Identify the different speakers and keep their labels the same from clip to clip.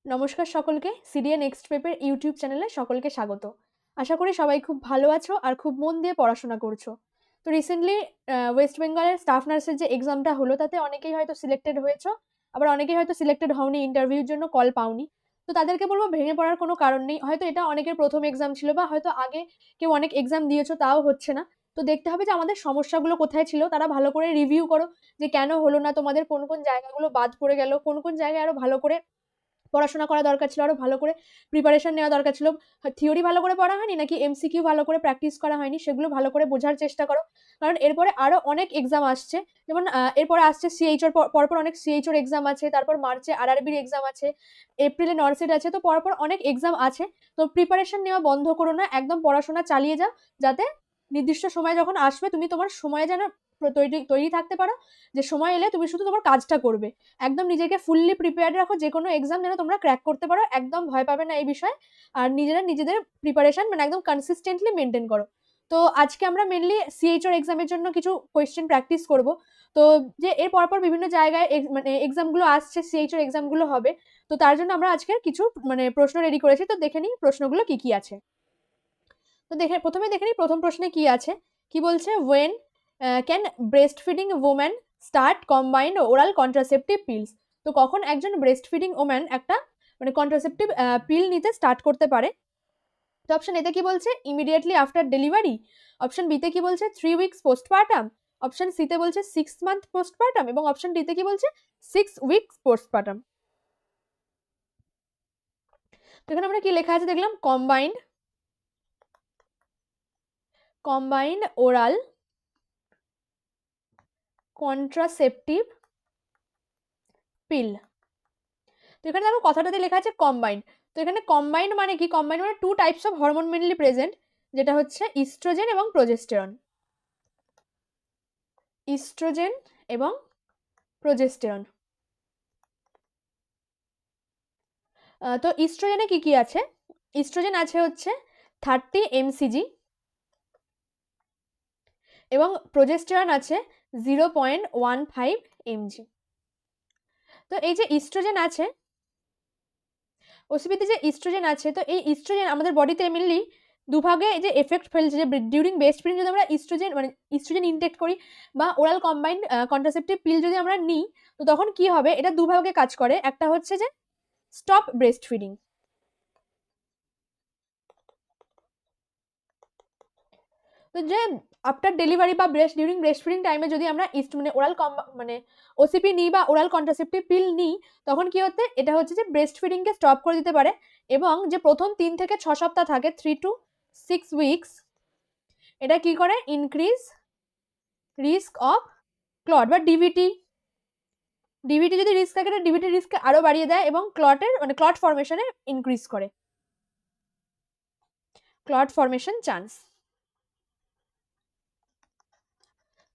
Speaker 1: নমস্কার সকলকে, CDA next পেপের YouTube চ্যানেলে সকলকে স্বাগত। আশা করি সবাই খুব ভালো আছো আর খুব মন দিয়ে পড়াশোনা করছো। তো রিসেন্টলি ওয়েস্ট বেঙ্গলের স্টাফ নার্সের যে এক্সামটা হলো তাতে অনেকেই হয়তো সিলেক্টেড হয়েছো, আবার অনেকেই হয়তো সিলেক্টেড হওনি, ইন্টারভিউর জন্য কল পাওনি। তো তাদেরকে বলবো ভেঙে পড়ার কোনো কারণ নেই, হয়তো এটা অনেকের প্রথম এক্সাম ছিল বা হয়তো আগে কেউ অনেক এক্সাম দিয়েছো তাও হচ্ছে না। তো দেখতে হবে যে আমাদের সমস্যাগুলো কোথায় ছিল, তারা ভালো করে রিভিউ করো যে কেন হলো না, তোমাদের কোন কোন জায়গাগুলো বাদ পড়ে গেল, কোন কোন জায়গায় আরো ভালো করে পড়াশোনা করা দরকার ছিল, আরো ভালো করে প্রিপারেশন নেওয়া দরকার ছিল। থিওরি ভালো করে পড়া হয়নি নাকি এমসিকিউ ভালো করে প্র্যাকটিস করা হয়নি, সেগুলো ভালো করে বোঝার চেষ্টা করো। কারণ এরপরে আরো অনেক এক্সাম আসছে, যেমন এরপরে আসছে সিএইচওর, পরপর অনেক সিএইচওর এক্সাম আছে, তারপর মার্চে আরআরবির এক্সাম আছে, এপ্রিলে নর্সেট আছে, তো পরপর অনেক এক্সাম আছে। তো প্রিপারেশন নেওয়া বন্ধ করো না, একদম পড়াশোনা চালিয়ে যাও, যাতে নির্দিষ্ট সময় যখন আসবে তুমি তোমার সময়ে যেন তৈরি থাকতে পারো, যে সময় এলে তুমি শুধু তোমার কাজটা করবে। একদম নিজেকে ফুললি প্রিপেয়ার্ড রাখো, যে কোনো এক্সাম যেন তোমরা ক্র্যাক করতে পারো, একদম ভয় পাবে না এই বিষয়ে। আর নিজেদের প্রিপারেশন মানে একদম কনসিস্টেন্টলি মেনটেন করো। তো আজকে আমরা মেনলি সিএইচওর এক্সামের জন্য কিছু কোয়েশ্চেন প্র্যাকটিস করব। তো যে এর পরপর বিভিন্ন জায়গায় মানে এক্সামগুলো আসছে, সিএইচওর এক্সামগুলো হবে, তো তার জন্য আমরা আজকে কিছু মানে প্রশ্ন রেডি করেছি। তো দেখে নিই প্রশ্নগুলো কি কি আছে। তো প্রথমে দেখে নিই প্রথম প্রশ্নে কি আছে। কি বলছে, when can breastfeeding woman start combined oral contraceptive pills. তো কখন একজন ব্রেস্ট ফিডিং ওম্যান একটা মানে কন্ট্রাসেপটিভ পিল নিতে স্টার্ট করতে পারে। তো অপশন এতে কি বলছে, ইমিডিয়েটলি আফটার ডেলিভারি। অপশন বিতে কি বলছে, 3 উইকস পোস্টপার্টাম। অপশন সিতে বলছে 6 মান্থ পোস্টপার্টাম, এবং অপশন ডিতে কি বলছে 6 উইকস পোস্টপার্টাম। তো এখানে আমরা কি লেখা আছে দেখলাম, কম্বাইন্ড ওরাল কন্ট্রাসেপটিভ পিল। তো এখানে দেখো কথাটাতে লেখা আছে কম্বাইন্ড। তো এখানে কম্বাইন্ড মানে কি, কম্বাইন্ড মানে 2 types of hormone mainly present, যেটা হচ্ছে ইস্ট্রোজেন এবং প্রোজেস্টেরন। ইস্ট্রোজেন এবং প্রোজেস্টেরন। তো ইস্ট্রোজেনে কি কি আছে, ইস্ট্রোজেন আছে হচ্ছে 30 mcg, এবং প্রোজেস্টেরন আছে 0.15 mg। তো এই যে ইস্ট্রোজেন আছে, ওসিপিতে যে ইস্ট্রোজেন আছে, তো এই ইস্ট্রোজেন আমাদের বডিতে মেনলি দুভাগে এই যে এফেক্ট ফেলছে, যে ডিউরিং ব্রেস্ট ফিডিং যদি আমরা ইস্ট্রোজেন মানে ইস্ট্রোজেন ইনটেক করি বা ওরাল কম্বাইন্ড কন্ট্রাসেপটিভ পিল যদি আমরা নিই, তো তখন কি হবে, এটা দুভাগে কাজ করে। একটা হচ্ছে যে স্টপ ব্রেস্ট ফিডিং, তো যে আফটার ডেলিভারি বা ডিউরিং ব্রেস্ট ফিডিং টাইমে যদি আমরা মানে ওরাল মানে ওসিপি নিই বা ওরাল কন্ট্রাসেপটিভ পিল নিই, তখন কি হতে, এটা হচ্ছে যে ব্রেস্ট ফিডিংকে স্টপ করে দিতে পারে। এবং যে প্রথম 3 থেকে 6 সপ্তাহ থাকে, 3 to 6 উইকস, এটা কি করে, ইনক্রিজ রিস্ক অফ ক্লট বা ডিভিটি। ডিভিটি যদি রিস্ক থাকে, ডিভিটি রিস্ক আরো বাড়িয়ে দেয় এবং ক্লটের মানে ক্লট ফর্মেশনে ইনক্রিজ করে, ক্লট ফর্মেশন চান্স।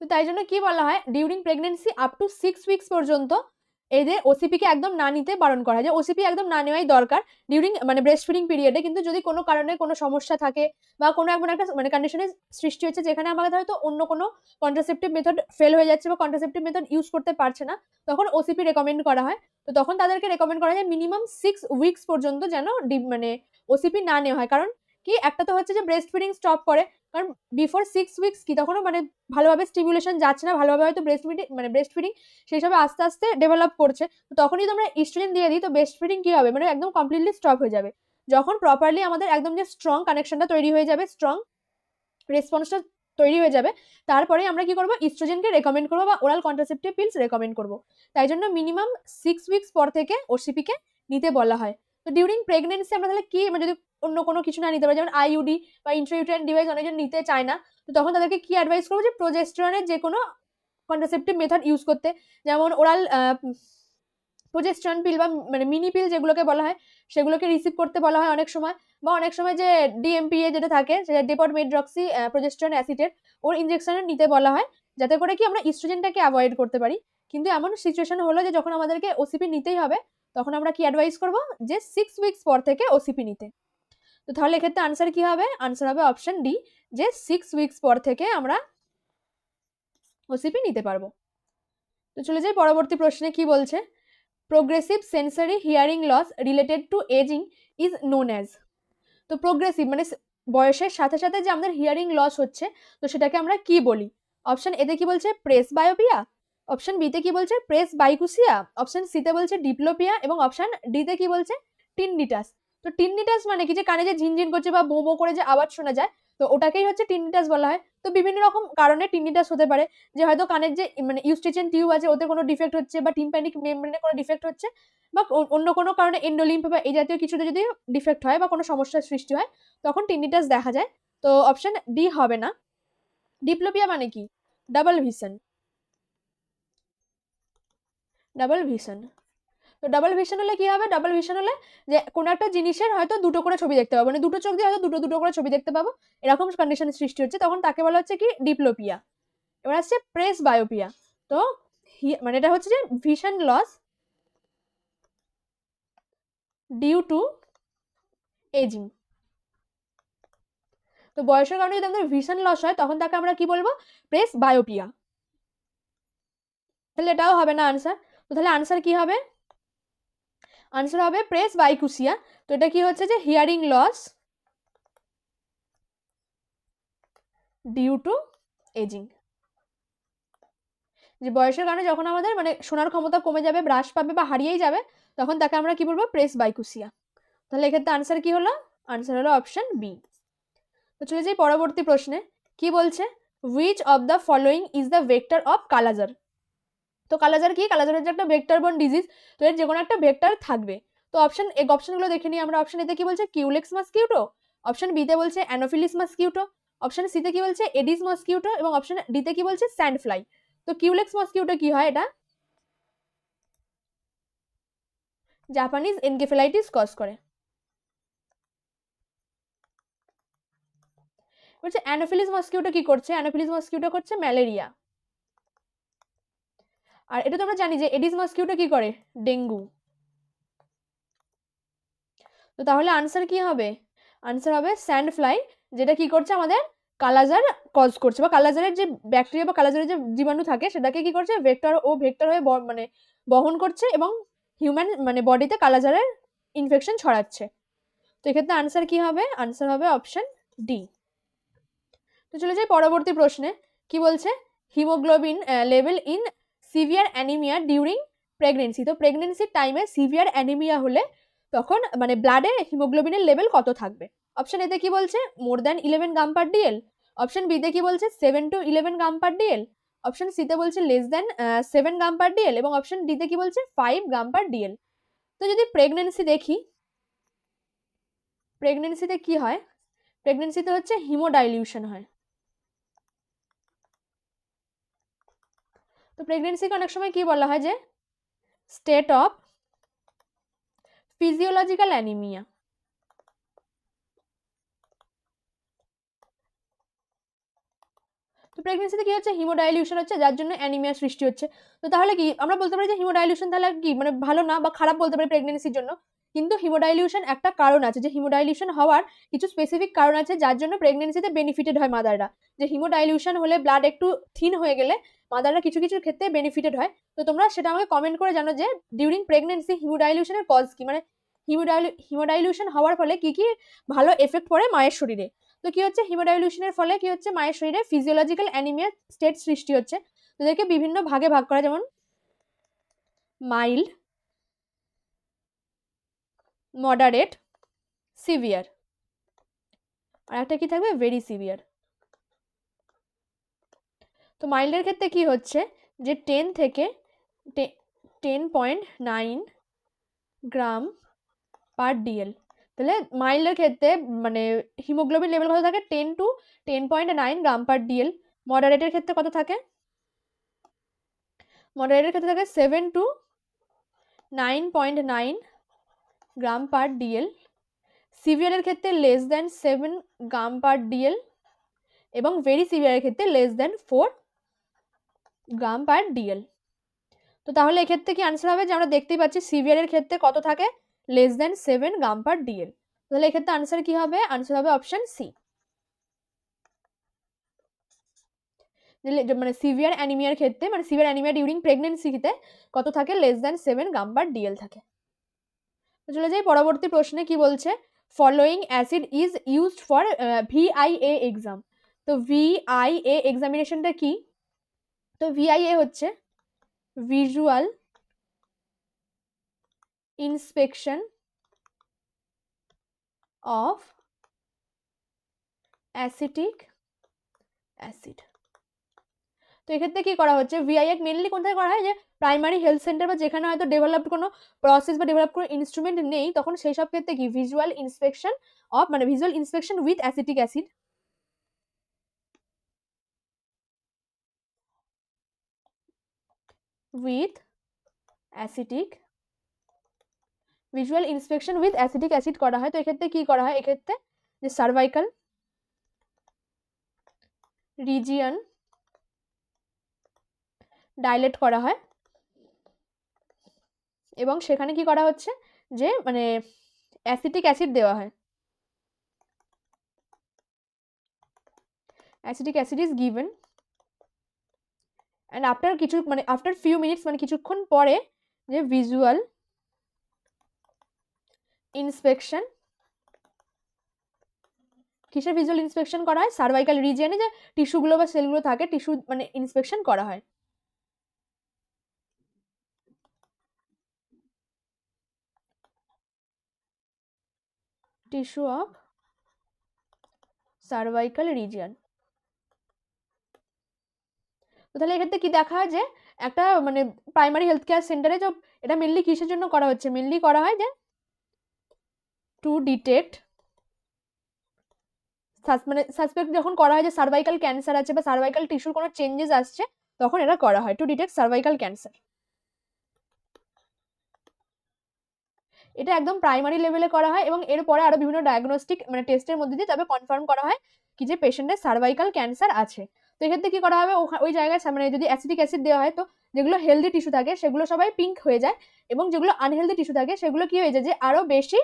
Speaker 1: তো তাই জন্য কি বলা হয়, during pregnancy up to 6 weeks পর্যন্ত এদের ওসিপি কে একদম না নিতে বারণ করা হয়, যে ওসিপি একদম না নেওয়াই দরকার ডিউরিং মানে ব্রেস্ট ফিডিং পিরিয়ডে। কিন্তু যদি কোনো কারণে কোনো সমস্যা থাকে বা কোনো এমন একটা মানে কন্ডিশনের সৃষ্টি হচ্ছে যেখানে আমাদের হয়তো অন্য কোনো কন্ট্রাসেপটিভ মেথড ফেল হয়ে যাচ্ছে বা কন্ট্রাসেপটিভ মেথড ইউজ করতে পারছে না, তখন ওসিপি রেকমেন্ড করা হয়। তো তখন তাদেরকে রেকমেন্ড করা যায় মিনিমাম 6 উইকস পর্যন্ত যেন মানে ওসিপি না নেওয়া হয়। কারণ কি, একটা তো হচ্ছে যে ব্রেস্ট ফিডিং স্টপ করে, কারণ বিফোর 6 উইকস কি তখনও মানে ভালোভাবে স্টিমুলেশন যাচ্ছে না, ভালোভাবে হয়তো ব্রেস্ট ফিডিং সেই সবে আস্তে আস্তে ডেভেলপ করছে। তো তখন যদি আমরা ইস্ট্রোজেন দিয়ে দিই, তো ব্রেস্ট ফিডিং কি হবে, মানে একদম কমপ্লিটলি স্টপ হয়ে যাবে। যখন প্রপারলি আমাদের একদম যে স্ট্রং কানেকশনটা তৈরি হয়ে যাবে, স্ট্রং রেসপন্সটা তৈরি হয়ে যাবে, তারপরে আমরা কি করবো, ইস্ট্রোজেনকে রেকমেন্ড করবো বা ওরাল কন্ট্রাসেপটিভ পিলস রেকমেন্ড করবো। তাই জন্য মিনিমাম 6 উইকস পর থেকে ওসিপিকে নিতে বলা হয়। তো ডিউরিং প্রেগনেন্সি আমরা তাহলে কি, মানে যদি অন্য কোনো কিছু না নিতে পারি, যেমন আইইউডি বা ইন্ট্রাইউটেরাইন ডিভাইস অনেকজন নিতে চায় না, তো তখন তাদেরকে কি অ্যাডভাইস করবো, যে প্রোজেস্টেরনের যে কোনো কন্ট্রাসেপটিভ মেথড ইউজ করতে, যেমন ওরাল প্রোজেস্টেরন পিল বা মানে মিনি পিল যেগুলোকে বলা হয়, সেগুলোকে রিসিভ করতে বলা হয় অনেক সময়। বা অনেক সময় যে ডিএমপিএ যেটা থাকে, সেটা ডেপট মেড্রক্সি প্রোজেস্টেরন অ্যাসিটেট, ওর ইনজেকশন নিতে বলা হয়, যাতে করে কি আমরা ইস্ট্রোজেনটাকে অ্যাভয়েড করতে পারি। কিন্তু এমন সিচুয়েশন হলো যে যখন আমাদেরকে ওসিপি নিতেই হবে, তখন আমরা কি অ্যাডভাইস করবো, যে 6 উইকস পর থেকে ওসিপি নিতে। তো তাহলে এক্ষেত্রে আনসার কি হবে, আনসার হবে অপশন ডি, যে 6 উইকস পর থেকে আমরা ওসিপি নিতে পারবো। তো চলে যাই পরবর্তী প্রশ্নে, কি বলছে, progressive sensory hearing loss related to ageing is known as. তো প্রোগ্রেসিভ মানে বয়সের সাথে সাথে যে আমাদের হিয়ারিং লস হচ্ছে, তো সেটাকে আমরা কি বলি? অপশন এতে কি বলছে প্রেস বায়োপিয়া, অপশন বিতে কি বলছে প্রেস বাইকুসিয়া, অপশন সিতে বলছে ডিপ্লোপিয়া এবং অপশন ডিতে কি বলছে টিননিটাস। তো টিননিটাস মানে কি, যে কানে যে ঝিনঝিন করছে বা বো বো করে যে আওয়াজ শোনা যায়, তো ওটাকেই হচ্ছে টিননিটাস বলা হয়। তো বিভিন্ন রকম কারণে টিননিটাস হতে পারে, যে হয়তো কানের যে মানে ইউস্টেচিয়ান টিউব আছে ওতে কোনো ডিফেক্ট হচ্ছে, বা টিম্প্যানিক মেমব্রেনে কোনো ডিফেক্ট হচ্ছে, বা অন্য কোনো কারণে এন্ডোলিম্ফ বা এই জাতীয় কিছুতে যদি ডিফেক্ট হয় বা কোনো সমস্যার সৃষ্টি হয়, তখন টিননিটাস দেখা যায়। তো অপশন ডি হবে না। ডিপ্লোপিয়া মানে কি? Double vision. Double vision. তো ডাবল ভিশন হলে কি হবে? ডাবল ভিশন হলে যে কোনো একটা জিনিসের হয়তো দুটো করে ছবি দেখতে পাবো, মানে দুটো চোখ দিয়ে হয়তো দুটো দুটো করে ছবি দেখতে পাবো, এরকম কন্ডিশন সৃষ্টি হচ্ছে, তখন তাকে বলা হচ্ছে কি ডিপ্লোপিয়া। এবার আসছে প্রেস বায়োপিয়া। তো মানে এটা হচ্ছে যে vision loss due to ageing. তো বয়সের কারণে যদি আমাদের ভিশন লস হয়, তখন তাকে আমরা কি বলবো? প্রেস বায়োপিয়া। তাহলে এটাও হবে না আনসার। তো তাহলে আনসার কি হবে? আনসার হবে প্রেস বাইকুসিয়া। তো এটা কি হচ্ছে যে hearing loss due to ageing. যে বয়সের কারণে যখন আমাদের মানে শোনার ক্ষমতা কমে যাবে, হ্রাস পাবে বা হারিয়েই যাবে, তখন তাকে আমরা কি বলবো? প্রেস বাইকুসিয়া। তাহলে এক্ষেত্রে আনসার কি হলো? আনসার হলো অপশন বি। তো চলে যাই পরবর্তী প্রশ্নে। কি বলছে? Which of the following is the vector of kala azar. তো কালাজার কি? কালাজার হচ্ছে একটা ভেক্টর বর্ন ডিজিজ। তো এর যে কোনো একটা ভেক্টর থাকবে। তো অপশনগুলো দেখে নিই আমরা। অপশন এতে কি বলছে কিউলেক্স মসকিউটো, অপশন বিতে বলছে অ্যানোফিলিস মসকিউটো, অপশন সিতে কি বলছে এডিস মসকিউটো এবং অপশন ডিতে কি বলছে স্যান্ড ফ্লাই। তো কিউলেক্স মসকিউটো কি হয়? এটা জাপানিজ এনকেফেলাইটিস কজ করে। বলছে অ্যানোফিলিস মসকিউটো কি করছে? অ্যানোফিলিস মসকিউটো করছে ম্যালেরিয়া। আর এটা তো আমরা জানি যে এডিস মসকিউটো কি করে? ডেঙ্গু। তো তাহলে আনসার কি হবে? আনসার হবে স্যান্ড ফ্লাই, যেটা কি করছে আমাদের কালাজার কজ করছে, বা কালাজারের যে ব্যাকটেরিয়া বা কালাজারের যে জীবাণু থাকে সেটাকে কি করছে ভেক্টর হয়ে মানে বহন করছে এবং হিউম্যান মানে বডিতে কালাজারের ইনফেকশন ছড়াচ্ছে। তো এক্ষেত্রে আনসার কি হবে? আনসার হবে অপশন ডি। তো চলে যাই পরবর্তী প্রশ্নে। কি বলছে? Haemoglobin level in severe anaemia during pregnancy. তো প্রেগনেন্সির টাইমে সিভিয়ার অ্যানিমিয়া হলে তখন মানে ব্লাডে হিমোগ্লোবিনের লেভেল কত থাকবে? অপশন এতে কি বলছে মোর দ্যান 11 গ্রাম পার ডিএল, অপশন বিতে কি বলছে 7 to 11 gram per DL, option সিতে বলছে লেস দ্যান 7 গ্রাম পার ডিএল এবং অপশন ডিতে কি বলছে 5 গ্রাম পার ডিএল। তো যদি প্রেগনেন্সি দেখি, প্রেগনেন্সিতে কি হয়? প্রেগনেন্সিতে হচ্ছে হিমোডাইলিউশন হয়। তো প্রেগনেন্সিকে অনেক সময় কি বলা হয়? যে স্টেট অফ ফিজিওলজিক্যাল অ্যানিমিয়া। তো প্রেগনেন্সিতে কি হচ্ছে? হিমোডাইলিউশন হচ্ছে, যার জন্য অ্যানিমিয়া সৃষ্টি হচ্ছে। তো তাহলে কি আমরা বলতে পারি যে হিমোডাইলিউশন তাহলে কি মানে ভালো না বা খারাপ বলতে পারি প্রেগনেন্সির জন্য? কিন্তু হিমোডাইলিউশন একটা কারণ আছে, যে হিমোডাইলিউশন হওয়ার কিছু স্পেসিফিক কারণ আছে যার জন্য প্রেগনেন্সিতে বেনিফিটেড হয় মাদাররা। যে হিমোডাইলিউশন হলে ব্লাড একটু থিন হয়ে গেলে মাদাররা কিছু কিছু ক্ষেত্রে বেনিফিটেড হয়। তো তোমরা সেটা আমাকে কমেন্ট করে জানো যে ডিউরিং প্রেগনেন্সি হিমোডাইলিউশনের কজ কি, মানে হিমোডাইলিউশন হওয়ার ফলে কি কি ভালো এফেক্ট পড়ে মায়ের শরীরে। তো কি হচ্ছে? হিমোডাইলিউশনের ফলে কি হচ্ছে? মায়ের শরীরে ফিজিওলজিক্যাল অ্যানিমিয়া স্টেট সৃষ্টি হচ্ছে। তাদেরকে বিভিন্ন ভাগে ভাগ করা, যেমন মাইল্ড, মডারেট, সিভিয়ার, আর একটা কি থাকবে? Very severe. তো মাইল্ডের ক্ষেত্রে কি হচ্ছে? যে 10 থেকে 10.9 গ্রাম পার ডিএল। তাহলে মাইল্ডের ক্ষেত্রে মানে হিমোগ্লোবিন লেভেল কত থাকে? 10 to 10.9 গ্রাম পার ডিএল। মডারেটের ক্ষেত্রে কত থাকে? মডারেটের ক্ষেত্রে থাকে 7 to 9.9 গ্রাম পার ডিএল। সিভিয়ারের ক্ষেত্রে লেস দ্যান 7 গ্রাম পার ডিএল এবং ভেরি সিভিয়ারের ক্ষেত্রে লেস দ্যান 4 গ্রাম পার ডিএল। তো তাহলে এক্ষেত্রে কি আনসার হবে? যে আমরা দেখতেই পাচ্ছি সিভিয়ারের ক্ষেত্রে কত থাকে? লেস দ্যান 7 গ্রাম পার ডিএল। তাহলে এক্ষেত্রে আনসার কি হবে? আনসার হবে অপশন সি। মানে সিভিয়ার অ্যানিমিয়ার ক্ষেত্রে, মানে সিভিয়ার অ্যানিমিয়া ডিউরিং প্রেগনেন্সিতে কত থাকে, << 7 g/dl থাকে। চলে যাই পরবর্তী প্রশ্নে, কি বলছে, following acid is used for VIA exam. তো ভিআইএ এক্সামিনেশনটা কি? তো ভিআইএ হচ্ছে visual inspection of acetic acid. তো এক্ষেত্রে কি করা হচ্ছে, ভিআইএ মেনলি কোথায় করা হয়, যে প্রাইমারি হেলথ সেন্টার বা যেখানে হয়তো ডেভেলপড কোনো প্রসেস বা ডেভেলপ কোনো ইনস্ট্রুমেন্ট নেই, তখন সেই সব ক্ষেত্রে কি ভিজুয়াল ইন্সপেকশন অফ, মানে visual inspection with acetic acid, with acetic, visual inspection with acetic acid করা হয়। তো এক্ষেত্রে কি করা হয়, এক্ষেত্রে যে সার্ভাইকাল রিজিয়ন ডাইলেট করা হয় এবং সেখানে কি করা হচ্ছে, যে মানে অ্যাসিটিক অ্যাসিড দেওয়া হয়, acetic acid is given and after কিছু, মানে আফটার ফিউ মিনিটস, মানে কিছুক্ষণ পরে, যে ভিজুয়াল ইন্সপেকশন, কিসের ভিজুয়াল ইন্সপেকশন করা হয়, সার্ভাইকাল রিজিয়নে যে টিস্যুগুলো বা সেলগুলো থাকে, টিস্যু মানে ইন্সপেকশন করা হয়। Tissue of cervical region. তো তাহলে এক্ষেত্রে কি দেখা হয়, যে একটা মানে প্রাইমারি হেলথ কেয়ার সেন্টারে, যে এটা মেনলি কিসের জন্য করা হচ্ছে, মেনলি করা হয় যে টু ডিটেক্ট, মানে সাসপেক্ট যখন করা হয় যে সার্ভাইকাল ক্যান্সার আছে বা সার্ভাইকাল টিস্যুর কোনো চেঞ্জেস আসছে, তখন এটা করা হয় টু ডিটেক্ট সার্ভাইকাল ক্যান্সার। এটা একদম প্রাইমারি লেভেলে করা হয় এবং এরপরে আরো বিভিন্ন ডায়াগনস্টিক মানে টেস্টের মধ্যে দিয়ে তবে কনফার্ম করা হয় কি যে পেশেন্টের সার্ভাইকাল ক্যান্সার আছে। তো এক্ষেত্রে কি করা হবে, ওই জায়গায় মানে যদি অ্যাসিটিক অ্যাসিড দেওয়া হয়, তো যেগুলো হেলদি টিস্যু থাকে সেগুলো সবাই পিঙ্ক হয়ে যায় এবং যেগুলো আনহেলদি টিস্যু থাকে সেগুলো কি হয়ে যায়, যে আরো বেশি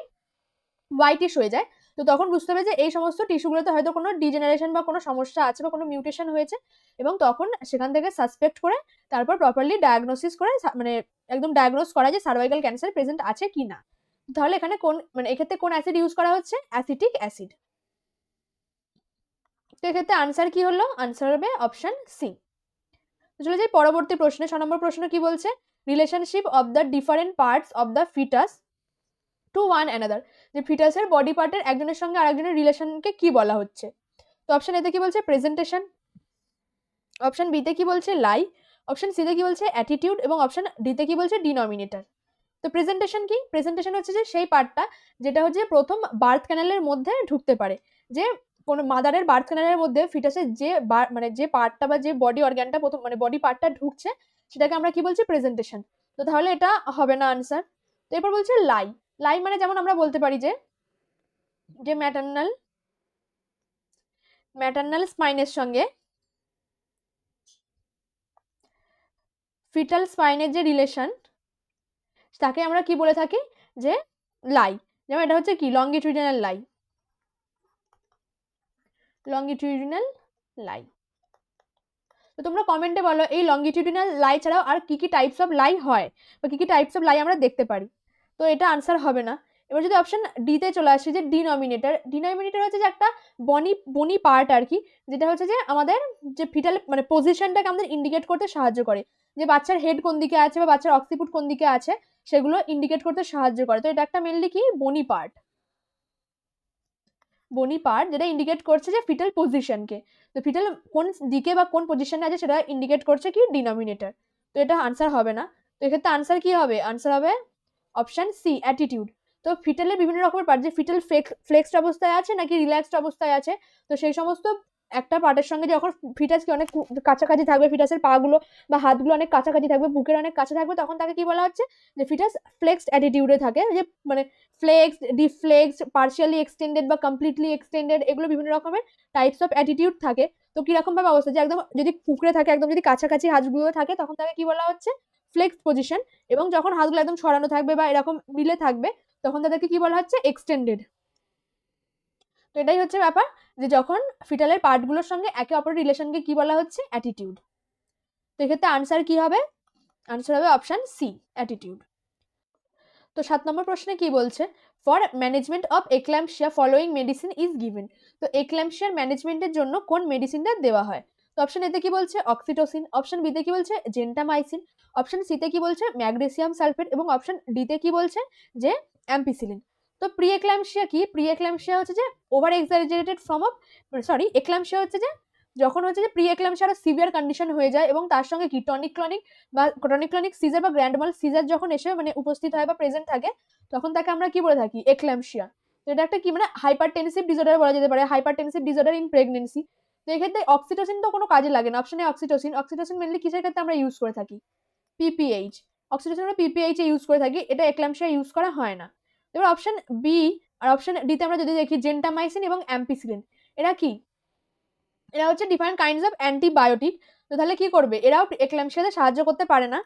Speaker 1: হোয়াইটিশ হয়ে যায়। তো তখন বুঝতে হবে যে এই সমস্ত টিস্যুগুলোতে হয়তো কোনো ডিজেনারেশন বা কোনো সমস্যা আছে বা কোনো মিউটেশন হয়েছে, এবং তখন সেখান থেকে সাসপেক্ট করে তারপর প্রপারলি ডায়াগনোসিস করে মানে একদম ডায়াগনোস করা যে সার্ভাইকাল ক্যান্সার প্রেজেন্ট আছে কি না। তাহলে এখানে কোন, মানে এক্ষেত্রে কোন অ্যাসিড ইউজ করা হচ্ছে, অ্যাসিটিক অ্যাসিড। তো এক্ষেত্রে আনসার কি হলো, আনসার হবে অপশন সি। চলে যাই পরবর্তী প্রশ্নে, 6 নম্বর প্রশ্ন কি বলছে, relationship of the different parts of the foetus to one another, যে ফিটাসের বডি পার্টের একজনের সঙ্গে আরেকজনের রিলেশনকে কি বলা হচ্ছে। তো অপশন এতে কি বলছে, প্রেজেন্টেশন, অপশন বিতে কি বলছে, লাই, অপশন সিতে কি বলছে, অ্যাটিটিউড, এবং অপশন ডিতে কি বলছে, ডিনোমিনেটর। তো প্রেজেন্টেশন কি, প্রেজেন্টেশন হচ্ছে যে সেই পার্টটা যেটা হচ্ছে প্রথম বার্থ ক্যানেলের মধ্যে ঢুকতে পারে, যে কোনো মাদারের বার্থ ক্যানেলের মধ্যে ফিটাসের যে মানে যে পার্টটা বা যে বডি অর্গানটা প্রথম মানে বডি পার্টটা ঢুকছে, সেটাকে আমরা কি বলছি, প্রেজেন্টেশন। তো তাহলে এটা হবে না আনসার। তো এরপর বলছে লাই, লাই মানে যেমন আমরা বলতে পারি যে যে ম্যাটার্নাল ম্যাটার্নাল স্পাইনের সঙ্গে ফিটাল স্পাইনের যে রিলেশন, তাকে আমরা কি বলে থাকি, যে লাই। যেমন এটা হচ্ছে কি লঙ্গিটিউডিনাল লাই, লঙ্গিটিউডিনাল লাই। তো তোমরা কমেন্টে বলো এই লঙ্গিটিউডিনাল লাই ছাড়াও আর কি কি টাইপস অফ লাই হয় বা কি কি টাইপস অফ লাই আমরা দেখতে পারি। তো এটা আনসার হবে না। এবার যদি অপশন ডিতে চলে আসি, যে ডিনোমিনেটর, ডিনোমিনেটর হচ্ছে যে একটা বনি পার্ট আর কি, যেটা হচ্ছে যে আমাদের যে ফিটাল মানে পজিশনটাকে আমাদের ইন্ডিকেট করতে সাহায্য করে, যে বাচ্চার হেড কোন দিকে আছে বা বাচ্চার অক্সিপুট কোন দিকে আছে সেগুলো ইন্ডিকেট করতে সাহায্য করে। তো এটা একটা মেনলি কি বনি পার্ট, বনি পার্ট যেটা ইন্ডিকেট করছে যে ফিটাল পজিশনকে। তো ফিটাল কোন দিকে বা কোন পজিশনে আছে সেটা ইন্ডিকেট করছে কি ডিনোমিনেটর। তো এটা আনসার হবে না। তো এক্ষেত্রে আনসার কি হবে, আনসার হবে অপশন সি, অ্যাটিটিউড। তো ফিটালের বিভিন্ন রকমের পার্ট, যে ফিটাল ফ্লেক্সড অবস্থায় আছে নাকি রিল্যাক্সড অবস্থায় আছে, তো সেই সমস্ত একটা পার্টের সঙ্গে যখন ফিটাসকে অনেক কাছাকাছি থাকবে, ফিটাসের পাগুলো বা হাতগুলো অনেক কাছাকাছি থাকবে, বুকের অনেক কাছে থাকবে, তখন তাকে কি বলা হচ্ছে, যে ফিটাস ফ্লেক্সড অ্যাটিটিউডে থাকে, যে মানে ফ্লেক্সড, ডিফ্লেক্সড, পার্শিয়ালি এক্সটেন্ডেড বা কমপ্লিটলি এক্সটেন্ডেড, এগুলো বিভিন্ন রকমের টাইপস অফ অ্যাটিটিউড থাকে। তো কিরকম ভাবে অবস্থা, যে একদম যদি কুকড়ে থাকে, একদম যদি কাছাকাছি হাতগুলো থাকে, তখন তাকে কি বলা হচ্ছে, ফ্লেক্সড পজিশন। এবং যখন হাতগুলো একদম ছড়ানো থাকবে বা এরকম মিলে থাকবে, তখন তাদেরকে কি বলা হচ্ছে, এক্সটেন্ডেড। তো এটাই হচ্ছে ব্যাপার, যে যখন ফিটালের পার্টগুলোর সঙ্গে একে অপরের রিলেশনকে কি বলা হচ্ছে, অ্যাটিটিউড। তো এক্ষেত্রে আনসার কি হবে, আনসার হবে অপশন সি, অ্যাটিটিউড। তো 7 নম্বর প্রশ্নে কি বলছে, for management of eclampsia following medicine is given. তো এক্ল্যাম্পশিয়ার ম্যানেজমেন্টের জন্য কোন মেডিসিনটা দেওয়া হয়? তো অপশন এতে কি বলছে, অক্সিটোসিন, অপশন বিতে কি বলছে, জেন্টামাইসিন, অপশন সিতে কি বলছে, ম্যাগনেসিয়াম সালফেট, এবং অপশন ডিতে কি বলছে, যে অ্যাম্পিসিলিন। তো প্রি এক্ল্যাম্পশিয়া কি, প্রি এক্ল্যাম্পশিয়া হচ্ছে যে over exaggerated form of, sorry, eclampsia হচ্ছে যে যখন হচ্ছে যে প্রি এক্ল্যাম্পশিয়া আরো সিভিয়ার কন্ডিশন হয়ে যায়, এবং তার সঙ্গে কি টনিক ক্লনিক বা টনিক ক্লনিক সিজার বা গ্র্যান্ড মাল সিজার যখন এসে মানে উপস্থিত হয় বা প্রেজেন্ট থাকে, তখন তাকে আমরা কি বলে থাকি, এক্ল্যাম্পশিয়া। তো এটা একটা কি মানে হাইপারটেনসিভ ডিসঅর্ডার বলা যেতে পারে, হাইপারটেনসিভ ডিসঅর্ডার ইন প্রেগনেন্সি। তো এক্ষেত্রে অক্সিটোসিন তো কোনো কাজে লাগে না, অপশনে অক্সিটোসিন, অক্সিটোসিন মেনলি কিসের ক্ষেত্রে আমরা ইউজ করে থাকি, পিপিএইচ, অক্সিটোসিন আমরা পিপিএইচ এ ইউজ করে থাকি, এটা এক্ল্যাম্পশিয়া ইউজ করা হয় না। এবার অপশন বি আর অপশন ডিতে আমরা যদি দেখি, জেন্টামাইসিন এবং অ্যাম্পিসিলিন, এরা কি, এরা হচ্ছে ডিফারেন্ট কাইন্ডস অফ অ্যান্টিবায়োটিক। তো তাহলে কি করবে, এরাও এক্ল্যাম্পশিয়াতে সাহায্য করতে পারে না।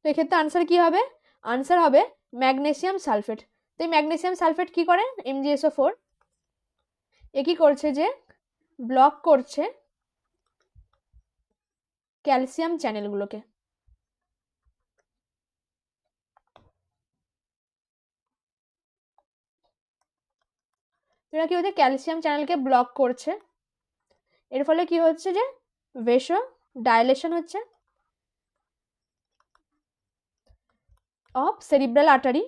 Speaker 1: তো এক্ষেত্রে আনসার কি হবে, আনসার হবে ম্যাগনেসিয়াম সালফেট। তো এই ম্যাগনেসিয়াম সালফেট কি করে, MgSO4 এ কি করছে, যে ব্লক করছে ক্যালসিয়াম চ্যানেলগুলোকে। এরা কি হচ্ছে, ক্যালসিয়াম চ্যানেলকে ব্লক করছে, এর ফলে কি হচ্ছে, যে ভেসো ডাইলেশন হচ্ছে অফ সেরিব্রাল আর্টারি,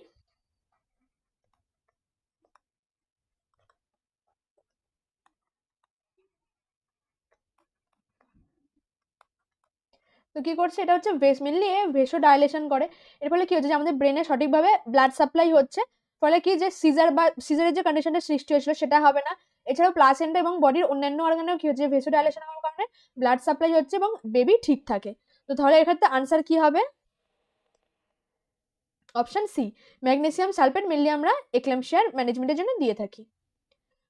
Speaker 1: তো কি করছে, এটা হচ্ছে মেনলি ভেসো ডাইলেশন করে। এর ফলে কি হচ্ছে, যে আমাদের ব্রেনে সঠিকভাবে ব্লাড সাপ্লাই হচ্ছে, ফলে কি যে সিজার বা সিজারের যে কন্ডিশনটা সৃষ্টি হয়েছিল সেটা হবে না। এছাড়াও প্লাসেন্টা এবং বডির অন্যান্য অর্গানেও কি হচ্ছে, ভেসো ডাইলেশন হওয়ার কারণে ব্লাড সাপ্লাই হচ্ছে এবং বেবি ঠিক থাকে। তো তাহলে এক্ষেত্রে আনসার কি হবে, option C, magnesium sulphate mainly আমরা এক্ল্যাম্পশিয়ার ম্যানেজমেন্টের জন্য দিয়ে থাকি।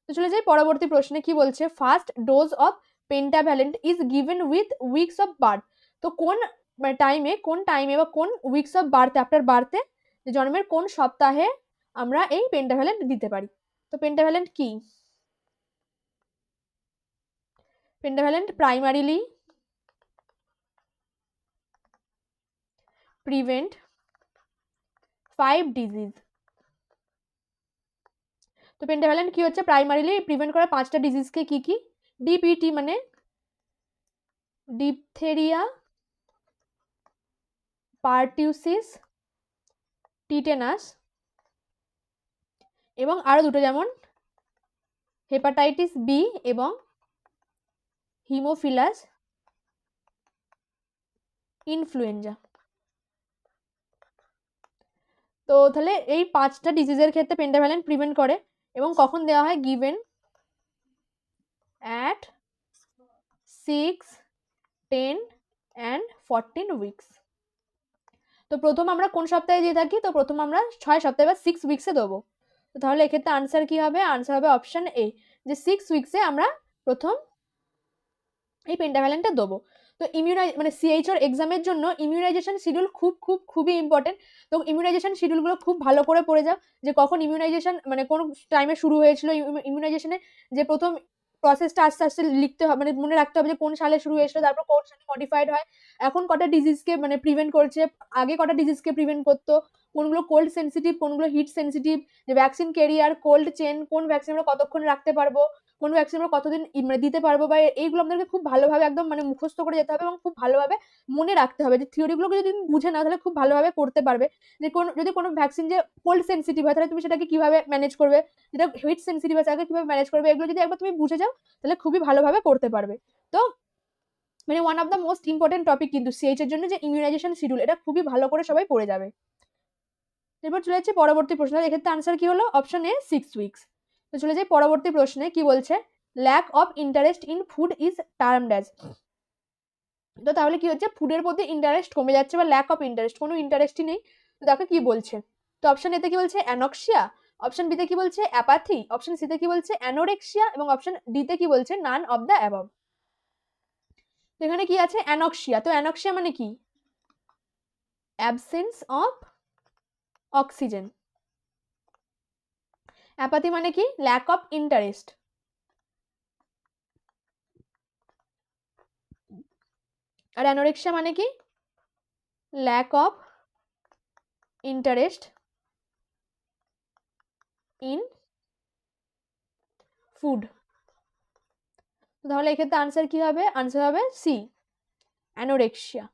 Speaker 1: তো চলে যাই পরবর্তী প্রশ্নে, কি বলছে, first dose of pentavalent is given with weeks of birth. তো কোন টাইমে বা কোন উইকস অফ বার্থে, আফটার বার্থে, জন্মের কোন সপ্তাহে আমরা এই পেন্টাভ্যালেন্ট দিতে পারি। তো পেন্টাভ্যালেন্ট কি, পেন্টাভ্যালেন্ট প্রাইমারিলি প্রিভেন্ট 5 ডিজিজ। তো পেন্টাভ্যালেন্ট কি হচ্ছে, প্রাইমারিলি প্রিভেন্ট করা 5টা ডিজিজকে, কি কি, ডিপিটি মানে ডিপথেরিয়া, পারটিউসিস, টিটেনাস, এবং আরো দুটো যেমন হেপাটাইটিস বি এবং হিমোফিলাস ইনফ্লুয়েঞ্জা। তো তাহলে এই 5টা ডিজিজের ক্ষেত্রে পেন্টাভ্যালেন্ট প্রিভেন্ট করে, এবং কখন দেওয়া হয়, গিভেন অ্যাট 6, 10 অ্যান্ড 14 উইকস। তো প্রথম আমরা কোন সপ্তাহে দিয়ে থাকি, তো প্রথম আমরা 6 সপ্তাহে বা 6 উইকসে দেবো। তো তাহলে এক্ষেত্রে আনসার কি হবে, আনসার হবে অপশন এ, যে 6 উইকসে আমরা প্রথম এই পেন্টাভ্যালেন্টটা দেবো। তো মানে সিএইচওর এক্সামের জন্য ইমিউনাইজেশন শিডিউল খুবই ইম্পর্টেন্ট। তো ইমিউনাইজেশন শিডিউলগুলো খুব ভালো করে পড়ে যাও, যে কখন ইমিউনাইজেশন মানে কোন টাইমে শুরু হয়েছিল, ইমিউনাইজেশনে যে প্রথম প্রসেসটা আস্তে আস্তে লিখতে হবে, মানে মনে রাখতে হবে যে কোন সালে শুরু হয়েছিল, তারপর কোন সালে মডিফাইড হয়, এখন কটা ডিজিজকে মানে প্রিভেন্ট করছে, আগে কটা ডিজিজকে প্রিভেন্ট করতো, কোনগুলো কোল্ড সেন্সিটিভ, কোনগুলো হিট সেন্সিটিভ, যে ভ্যাকসিন ক্যারিয়ার, কোল্ড চেন, কোন ভ্যাকসিন আমরা কতক্ষণ রাখতে পারবো, কোন ভ্যাকসিন আমরা কতদিন মানে দিতে পারবো, বা এইগুলো আমাদেরকে খুব ভালোভাবে একদম মানে মুখস্থ করে যেতে হবে, এবং খুব ভালোভাবে মনে রাখতে হবে, যে থিওরিগুলোকে যদি তুমি বুঝে নাও তাহলে খুব ভালোভাবে করতে পারবে। যে যদি কোনো ভ্যাকসিন যে কোল্ড সেন্সিটিভ হয়, তাহলে তুমি সেটাকে কিভাবে ম্যানেজ করবে, যেটা হিট সেন্সিটিভ আছে তাকে কিভাবে ম্যানেজ করবে, এগুলো যদি একবার তুমি বুঝে যাও তাহলে খুবই ভালোভাবে করতে পারবে। তো মানে one of the most important topic কিন্তু সিএইচ এর জন্য, যে ইমিউনাইজেশন শিডিউল, এটা খুবই ভালো করে সবাই পড়ে যাবে। এরপর চলে যাচ্ছে পরবর্তী প্রশ্ন, এক্ষেত্রে আনসার কি হলো, অপশন এ 6 উইকস। তো চলে যাই পরবর্তী প্রশ্নে, কি বলছে, lack of interest in food is termed as. তো তাহলে কি হচ্ছে, ফুডের প্রতি ইন্টারেস্ট কমে যাচ্ছে, বা ল্যাক অফ ইন্টারেস্ট, কোনো ইন্টারেস্টই নেই, তো তাকে কি বলছে। তো অপশন এতে কি বলছে, অ্যানক্সিয়া, অপশন বিতে কি বলছে, অ্যাপাথি, অপশন সিতে কি বলছে, অ্যানোরেক্সিয়া, এবং অপশন ডিতে কি বলছে, নান অফ দ্য অ্যাবভ। তো এখানে কি আছে, অ্যানক্সিয়া। তো অ্যানক্সিয়া মানে কি, অ্যাবসেন্স অফ অক্সিজেন, অ্যাপাথি মানে কি? Lack of interest. আর অ্যানোরেক্সিয়া মানে কি? Lack of interest in food. তাহলে এক্ষেত্রে আনসার কি হবে? আনসার হবে সি, অ্যানোরেক্সিয়া।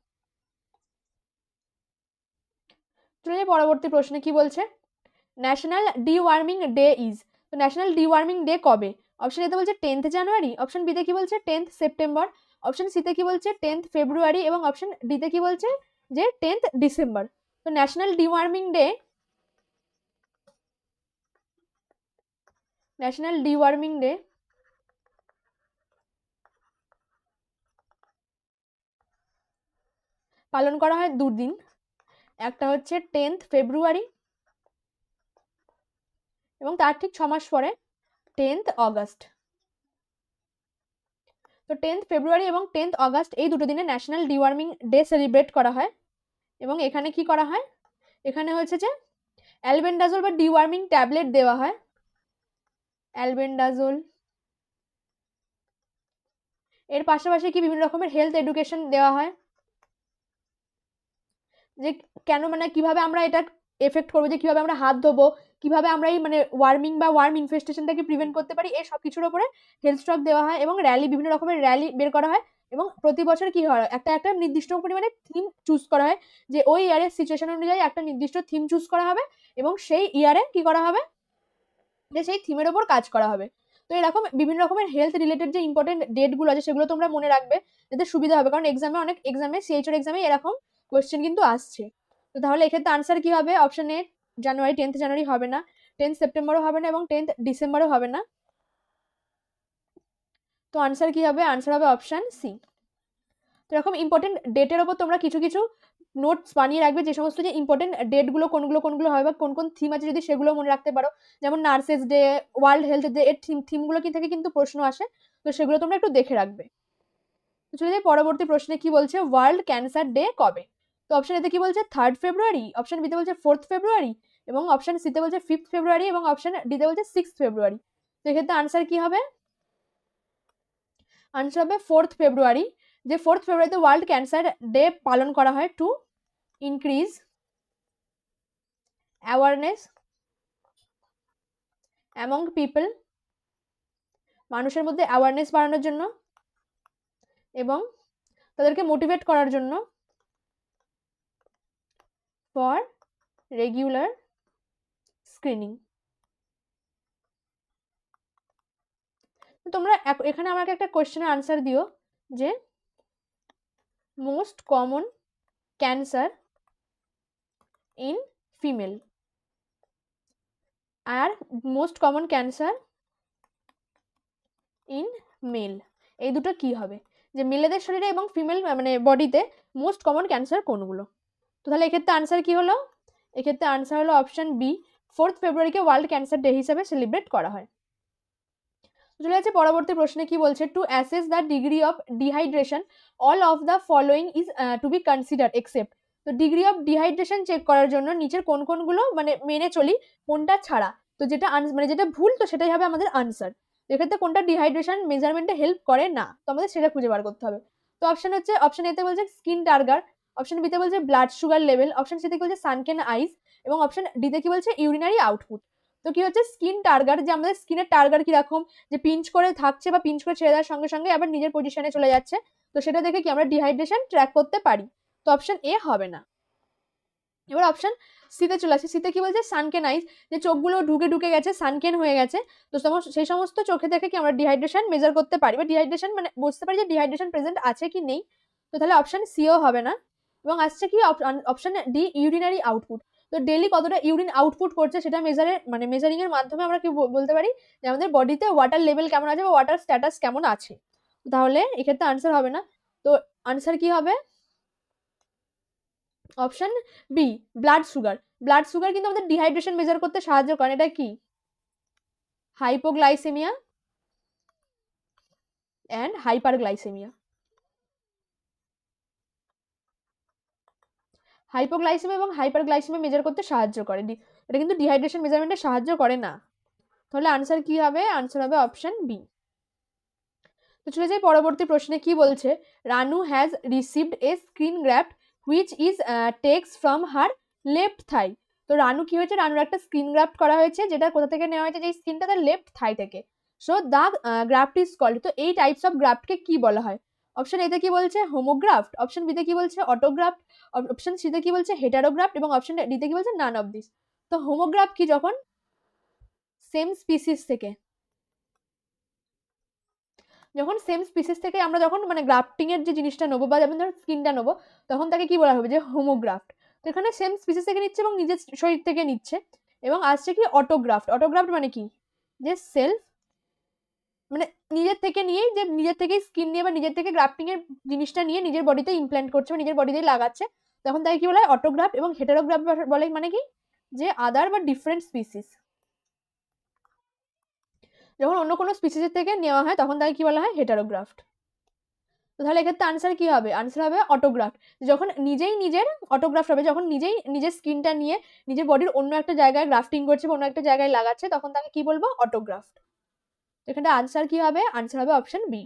Speaker 1: চলে যাই পরবর্তী প্রশ্নে, কি বলছে? National deworming day is. তো ন্যাশনাল ডিওয়ার্মিং ডে কবে? অপশন এতে বলছে 10th জানুয়ারি, অপশন বিতে কি বলছে 10th সেপ্টেম্বর, অপশন সিতে কি বলছে 10th ফেব্রুয়ারি এবং অপশন ডিতে কি বলছে যে 10th ডিসেম্বর। তো national deworming day, national deworming day পালন করা হয় দুদিন। একটা হচ্ছে 10th ফেব্রুয়ারি এবং তার ঠিক 6 মাস পরে 10th অগস্ট। তো 10th ফেব্রুয়ারি এবং 10th অগস্ট এই দুটো দিনে ন্যাশনাল ডিওয়ার্মিং ডে সেলিব্রেট করা হয়। এবং এখানে কি করা হয়? এখানে হচ্ছে যে অ্যালবেন্ডাজোল বা ডিওয়ার্মিং ট্যাবলেট দেওয়া হয়। অ্যালবেন্ডাজোল, এর পাশাপাশি কি বিভিন্ন রকমের হেলথ এডুকেশন দেওয়া হয়, যে কেন মানে কিভাবে আমরা এটা এফেক্ট করবো, যে কিভাবে আমরা হাত ধোবো, কিভাবে আমরা এই মানে ওয়ার্মিং বা ওয়ার্ম ইনফেস্টেশনটাকে প্রিভেন্ট করতে পারি, এই সব কিছুর উপরে হেলথ স্টক দেওয়া হয় এবং র্যালি, বিভিন্ন রকমের র্যালি বের করা হয়। এবং প্রতি বছর কি হয়, একটা একটা নির্দিষ্ট পরিমাণে থিম চুজ করা হয়, যে ওই ইয়ারের সিচুয়েশন অনুযায়ী একটা নির্দিষ্ট থিম চুজ করা হবে এবং সেই ইয়ারে কি করা হবে, যে সেই থিমের ওপর কাজ করা হবে। তো এরকম বিভিন্ন রকমের হেলথ রিলেটেড যে ইম্পর্টেন্ট ডেটগুলো আছে সেগুলো তোমরা মনে রাখবে, যাতে সুবিধা হবে, কারণ এক্সামে অনেক এক্সামে সিএইচওর এক্সামে এরকম কোয়েশ্চেন কিন্তু আসছে। তো তাহলে এক্ষেত্রে আনসার কি হবে? অপশন এ জানুয়ারি, 10th জানুয়ারি হবে না, 10th সেপ্টেম্বরও হবে না এবং 10th ডিসেম্বরও হবে না। তো আনসার কি হবে? আনসার হবে অপশন সি। তো এরকম ইম্পর্টেন্ট ডেটের ওপর তোমরা কিছু কিছু নোটস বানিয়ে রাখবে, যে সমস্ত যে ইম্পর্টেন্ট ডেটগুলো কোনগুলো কোনগুলো হয় বা কোন কোন থিম আছে যদি সেগুলো মনে রাখতে পারো, যেমন nurses day, world health day, এর থিমগুলো কি থেকে কিন্তু প্রশ্ন আসে, তো সেগুলো তোমরা একটু দেখে রাখবে। তো চলে যাই পরবর্তী প্রশ্নে, কি বলছে? ওয়ার্ল্ড ক্যান্সার ডে কবে? তো অপশন এতে কি বলছে 3rd ফেব্রুয়ারি, অপশন বিতে বলছে 4th ফেব্রুয়ারি এবং অপশন সিতে বলছে 5th ফেব্রুয়ারি এবং অপশন ডিতে বলছে 6th ফেব্রুয়ারি। তো এক্ষেত্রে আনসার কি হবে? আনসার হবে 4th ফেব্রুয়ারি। যে 4th ফেব্রুয়ারিতে ওয়ার্ল্ড ক্যান্সার ডে পালন করা হয় to increase awareness among people, মানুষের মধ্যে অ্যাওয়ারনেস বাড়ানোর জন্য এবং তাদেরকে মোটিভেট করার জন্য, ফর রেগুলার স্ক্রিনিং। তোমরা এখানে আমাকে একটা কোয়েশ্চেনের আনসার দিও, যে most common cancer in female আর most common cancer in male, এই দুটো কি হবে? যে মেলেদের শরীরে এবং ফিমেল মানে বডিতে মোস্ট কমন ক্যান্সার কোনগুলো? তো তাহলে এক্ষেত্রে আনসার কি হলো? এক্ষেত্রে আনসার হলো অপশন বি, 4th ফেব্রুয়ারিকে ওয়ার্ল্ড ক্যান্সার ডে হিসেবে সেলিব্রেট করা হয়। চলে যাচ্ছে পরবর্তী প্রশ্নে, কি বলছে? To assess the degree of dehydration all of the following is to be consider except. তো ডিগ্রি অফ ডিহাইড্রেশন চেক করার জন্য নিচের কোন কোনগুলো মানে মেনে চলি, কোনটা ছাড়া? তো যেটা মানে যেটা ভুল, তো সেটাই হবে আমাদের আনসার। এক্ষেত্রে কোনটা ডিহাইড্রেশন মেজারমেন্টে হেল্প করে না, তো আমাদের সেটা খুঁজে বার করতে হবে। তো অপশন হচ্ছে, অপশন এতে বলছে স্কিন টার্গার, অপশন বিতে বলছে ব্লাড সুগার লেভেল, অপশন সিতে বলছে সানকেন আইস এবং অপশন ডিতে কি বলছে ইউরিনারি আউটপুট। তো কি হচ্ছে স্কিন টার্গার, যে আমাদের স্কিনের টার্গার কিরকম, যে পিঞ্চ করে থাকছে বা পিঞ্চ করে ছেড়ে দেওয়ার সঙ্গে সঙ্গে আবার নিজের পজিশনে চলে যাচ্ছে, তো সেটা দেখে কি আমরা ডিহাইড্রেশন ট্র্যাক করতে পারি। তো অপশন এ হবে না। এবার অপশন সিতে চলে আসে, সিতে কি বলছে সানকেন আইস, যে চোখগুলো ঢুকে ঢুকে গেছে, সানকেন হয়ে গেছে, তো সেই সমস্ত চোখে দেখে কি আমরা ডিহাইড্রেশন মেজার করতে পারি বা ডিহাইড্রেশন মানে বুঝতে পারি যে ডিহাইড্রেশন প্রেজেন্ট আছে কি নেই। তো তাহলে অপশন সিও হবে না এবং আসছে কি অপশন ডি, ইউরিনারি আউটপুট। তো ডেলি কতটা ইউরিন আউটপুট করছে সেটা মানে মেজারিং এর মাধ্যমে আমরা কি বলতে পারি যে আমাদের বডিতে ওয়াটার লেভেল কেমন আছে বা ওয়াটার স্ট্যাটাস কেমন আছে। তাহলে এক্ষেত্রে আনসার হবে না। তো আনসার কি হবে? Option B, blood sugar. Blood sugar কিন্তু আমাদের ডিহাইড্রেশন মেজার করতে সাহায্য করে, এটা কি? Hypoglycaemia and hyperglycaemia. হাইপোগ্লাইসেমিয়া এবং হাইপারগ্লাইসেমিয়া মেজার করতে সাহায্য করে, এটা কিন্তু ডিহাইড্রেশন মেজারমেন্টে সাহায্য করে না। তাহলে আনসার কি হবে? আনসার হবে অপশন বি। তো চলে যাই পরবর্তী প্রশ্নে, কি বলছে? Ranu has received a screen grab which is takes from her left thigh. তো রানু কি হয়েছে? রানুর একটা স্ক্রিন গ্রাফট করা হয়েছে, যেটা কোথা থেকে নেওয়া হয়েছে? যে স্ক্রিনটা তার লেফট থাই থেকে। So the graft is called. তো এই টাইপস অফ গ্রাফটকে কি বলা হয়? অপশন এতে কি বলছে? হোমোগ্রাফট। অপশন বিতে কি বলছে? অটোগ্রাফট। অপশন সিতে কি বলছে? হেটারোগ্রাফট। এবং অপশন ডিতে কি বলছে? None of this. তো হোমোগ্রাফ কি? যখন সেম স্পিসিস থেকে, যখন সেম স্পিসিস থেকে আমরা যখন মানে গ্রাফটিং এর যে জিনিসটা নেবো বা যেমন ধরো স্কিনটা নেবো, তখন তাকে কি বলা হবে? যে হোমোগ্রাফট। তো এখানে সেম স্পিসিস থেকে নিচ্ছে এবং নিজের শরীর থেকে নিচ্ছে। এবং আসছে কি? অটোগ্রাফট। অটোগ্রাফট মানে কি? যে সেলফ, মানে নিজের থেকে নিয়েই, যে নিজের থেকেই স্কিন নিয়ে বা নিজের থেকে গ্রাফটিং এর জিনিসটা নিয়ে নিজের বডিতে ইমপ্ল্যান্ট করছে বা নিজের বডিতেই লাগাচ্ছে, তখন তাকে কি বলা হয়? অটোগ্রাফট। এবং হেটারোগ্রাফট বলে মানে কি? যে আদার বা ডিফারেন্ট স্পিসিস। যখন অন্য কোনো স্পিসিসের থেকে নেওয়া হয় তখন তাকে কি বলা হয়? হেটারোগ্রাফট। তো তাহলে এক্ষেত্রে আনসার কি হবে? আনসার হবে অটোগ্রাফট। যখন নিজেই নিজের অটোগ্রাফট হবে, যখন নিজেই নিজের স্কিনটা নিয়ে নিজের বডির অন্য একটা জায়গায় গ্রাফটিং করছে বা অন্য একটা জায়গায় লাগাচ্ছে, তখন তাকে কি বলবো? অটোগ্রাফট। এখানে আনসার কি হবে? আনসার হবে অপশন বি।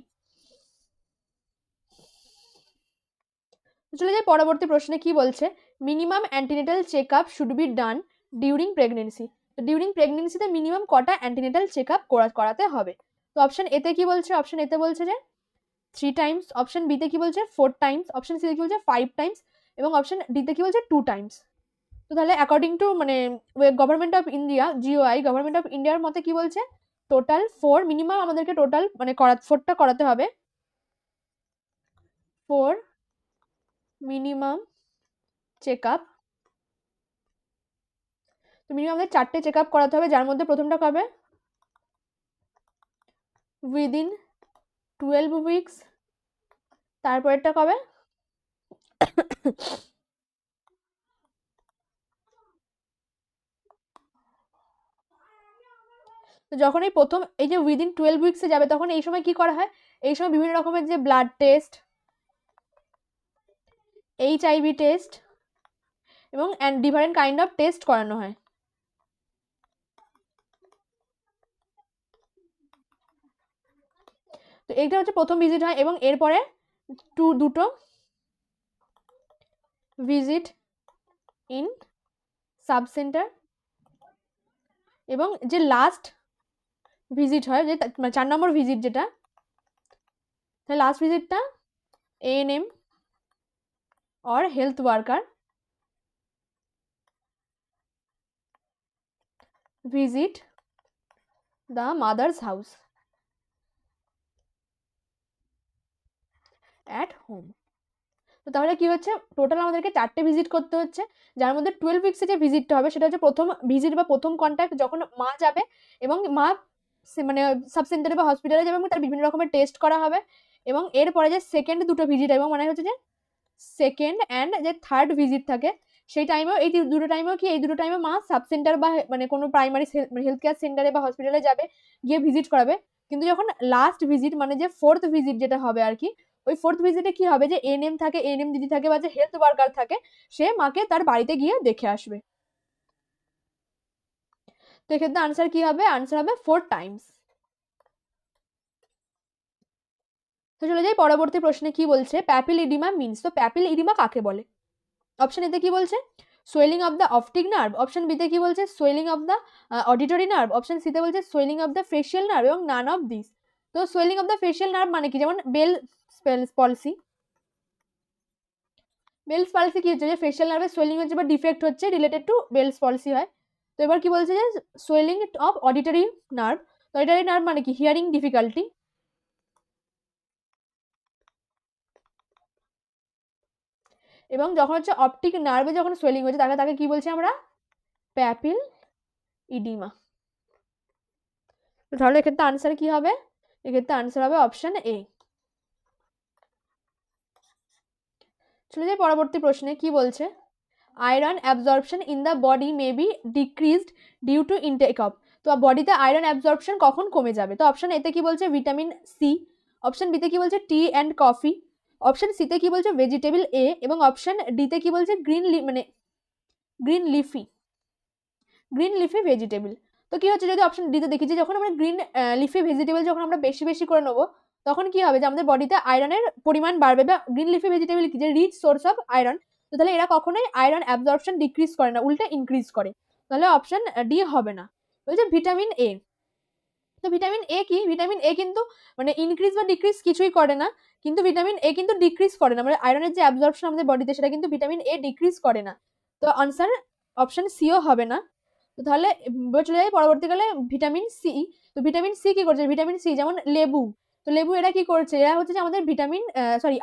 Speaker 1: চলে যাই পরবর্তী প্রশ্নে, কি বলছে? Minimum antenatal check up should be done during pregnancy. তো ডিউরিং প্রেগনেন্সিতে মিনিমাম কটা অ্যান্টিনেটাল চেক আপ করাতে হবে? তো অপশন এতে কি বলছে? অপশন এতে বলছে যে 3 টাইমস। অপশন বিতে কি বলছে? 4 টাইমস। অপশন সিতে কি বলছে? 5 টাইমস। এবং অপশন ডিতে কি বলছে? 2 টাইমস। তো তাহলে অ্যাকর্ডিং টু মানে government of India, GOI, government of ইন্ডিয়ার মতে কি বলছে? টোটাল 4 মিনিমাম আমাদেরকে টোটাল মানে 4টা করাতে হবে। 4 মিনিমাম চেক আপ। তো মিনিমাম আমাদের 4টে চেক আপ করাতে হবে, যার মধ্যে প্রথমটা কবে? Within 12 weeks. তারপরেরটা কবে? তো যখন এই প্রথম এই যে উইদিন 12 উইকসে যাবে, তখন এই সময় কি করা হয়? এই সময় বিভিন্ন রকমের যে ব্লাড টেস্ট, এইচআইভি টেস্ট এবং ডিফারেন্ট কাইন্ড অফ টেস্ট করানো হয়। তো এইটা হচ্ছে প্রথম ভিজিট হয়, এবং এরপরে দুটো ভিজিট ইন সাব সেন্টার, এবং যে লাস্ট ভিজিট হয়, যে 4 নম্বর ভিজিট যেটা, লাস্ট ভিজিটটা ANM or health worker visit the mother's house at home. তো তাহলে কি হচ্ছে? টোটাল আমাদেরকে 4টে ভিজিট করতে হচ্ছে, যার মধ্যে 12 উইক্সে যে ভিজিটটা হবে সেটা হচ্ছে প্রথম ভিজিট বা প্রথম কন্ট্যাক্ট, যখন মা যাবে এবং মা মানে সাব সেন্টারে বা হসপিটালে যাবে এবং তার বিভিন্ন রকমের টেস্ট করা হবে। এবং এরপরে যে সেকেন্ড দুটো ভিজিট, এবং মানে হচ্ছে যে সেকেন্ড অ্যান্ড যে থার্ড ভিজিট থাকে, সেই টাইমেও এই দুটো টাইমেও কি, এই দুটো টাইমে মা সাব সেন্টার বা মানে কোনো প্রাইমারি হেলথ কেয়ার সেন্টারে বা হসপিটালে যাবে, গিয়ে ভিজিট করাবে। কিন্তু যখন লাস্ট ভিজিট মানে যে 4th ভিজিট যেটা হবে আর কি, ওই 4th ভিজিটে কি হবে? যে এএনএম থাকে, এএনএম দিদি থাকে বা যে হেলথ ওয়ার্কার থাকে, সে মাকে তার বাড়িতে গিয়ে দেখে আসবে। তো এক্ষেত্রে আনসার কি হবে? আনসার হবে 4 টাইমস। তো চলে যাই পরবর্তী প্রশ্নে, কি বলছে? প্যাপিল ইডিমা মিনস। তো প্যাপিল ইডিমা কাকে বলে? অপশন এতে কি বলছে? Swelling of the optic nerve. Option বিতে কি বলছে? Swelling of the auditory nerve. Option সিতে বলছে swelling of the facial nerve, এবং নান অফ দিস। তো swelling of the facial nerve মানে কি? যেমন বেল পলসি। বেলস পলসি কি হচ্ছে? যে ফেশিয়াল নার্ভের সোয়েলিং হচ্ছে বা ডিফেক্ট হচ্ছে, রিলেটেড টু বেলস পলসি হয়। তো এবার কি বলছে? যে সোয়েলিং অফ অডিটরি নার্ভ। তো অডিটরি নার্ভ মানে কি? Hearing difficulty. এবং যখন হচ্ছে অপটিক নার্ভে যখন সোয়েলিং হচ্ছে, তাকে তাকে কি বলছি আমরা? প্যাপিল ইডিমা। তাহলে এক্ষেত্রে আনসার কি হবে? এক্ষেত্রে আনসার হবে অপশন এ। চলে যাই পরবর্তী প্রশ্নে, কি বলছে? Iron absorption in the body may be decreased due to intake of. তো বডিতে আয়রন অ্যাবজর্পশন কখন কমে যাবে? তো অপশন এতে কি বলছে? Vitamin C. অপশন বিতে কি বলছে? টি অ্যান্ড কফি। অপশন সিতে কি বলছে? ভেজিটেবল এ। এবং অপশন ডিতে কি বলছে? Green leafy vegetable. তো কি হচ্ছে, যদি অপশন ডিতে দেখি যে যখন আমরা গ্রিন লিফি ভেজিটেবল যখন আমরা বেশি বেশি করে নেবো, তখন কি হবে যে আমাদের বডিতে আয়রনের পরিমাণ বাড়বে, বা গ্রিন লিফি ভেজিটেবল কি যে রিচ সোর্স অফ আয়রন, তো তাহলে এরা কখনোই আয়রন অ্যাবজর্পশন ডিক্রিজ করে না, উল্টে ইনক্রিজ করে। তাহলে অপশন ডি হবে না। ওই যে ভিটামিন এ, তো ভিটামিন এ কি, ভিটামিন এ কিন্তু মানে ইনক্রিজ বা ডিক্রিজ কিছুই করে না, কিন্তু ভিটামিন এ কিন্তু ডিক্রিজ করে না, মানে আয়রনের যে অ্যাবজর্পশন আমাদের বডিতে সেটা কিন্তু ভিটামিন এ ডিক্রিজ করে না। তো আনসার অপশন সিও হবে না। তো তাহলে চলে যাই পরবর্তীকালে ভিটামিন সি। তো ভিটামিন সি কি করছে, ভিটামিন সি যেমন লেবু, তো লেবু এরা কি করছে, এরা হচ্ছে যে আমাদের ভিটামিন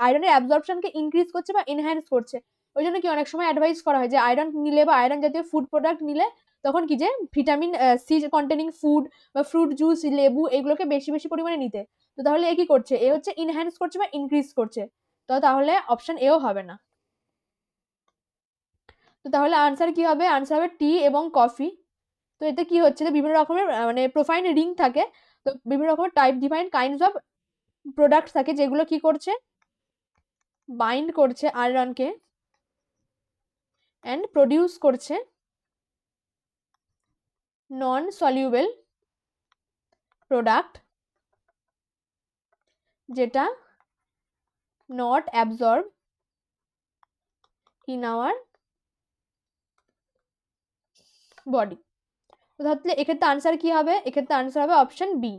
Speaker 1: আয়রনের অ্যাবজর্পশনকে ইনক্রিজ করছে বা এনহ্যান্স করছে। ওই জন্য কি অনেক সময় অ্যাডভাইস করা হয় যে আয়রন নিলে বা আয়রন জাতীয় ফুড প্রোডাক্ট নিলে তখন কি যে ভিটামিন সি কন্টেনিং ফুড বা ফ্রুট জুস, লেবু এগুলোকে বেশি বেশি পরিমাণে নিতে। তো তাহলে এ কি করছে, এ হচ্ছে ইনহ্যান্স করছে বা ইনক্রিজ করছে। তো তাহলে অপশন এও হবে না। তো তাহলে আনসার কি হবে, আনসার হবে টি এবং কফি। তো এতে কি হচ্ছে যে বিভিন্ন রকমের মানে প্রোফাইন রিং থাকে, তো বিভিন্ন রকমের type define kinds of product থাকে যেগুলো কি করছে, বাইন্ড করছে আয়রনকে অ্যান্ড প্রডিউস করছে নন সলিউবেল প্রোডাক্ট, যেটা not absorb in our body. তো তাহলে এক্ষেত্রে আনসার কি হবে, এক্ষেত্রে আনসার হবে অপশন বি।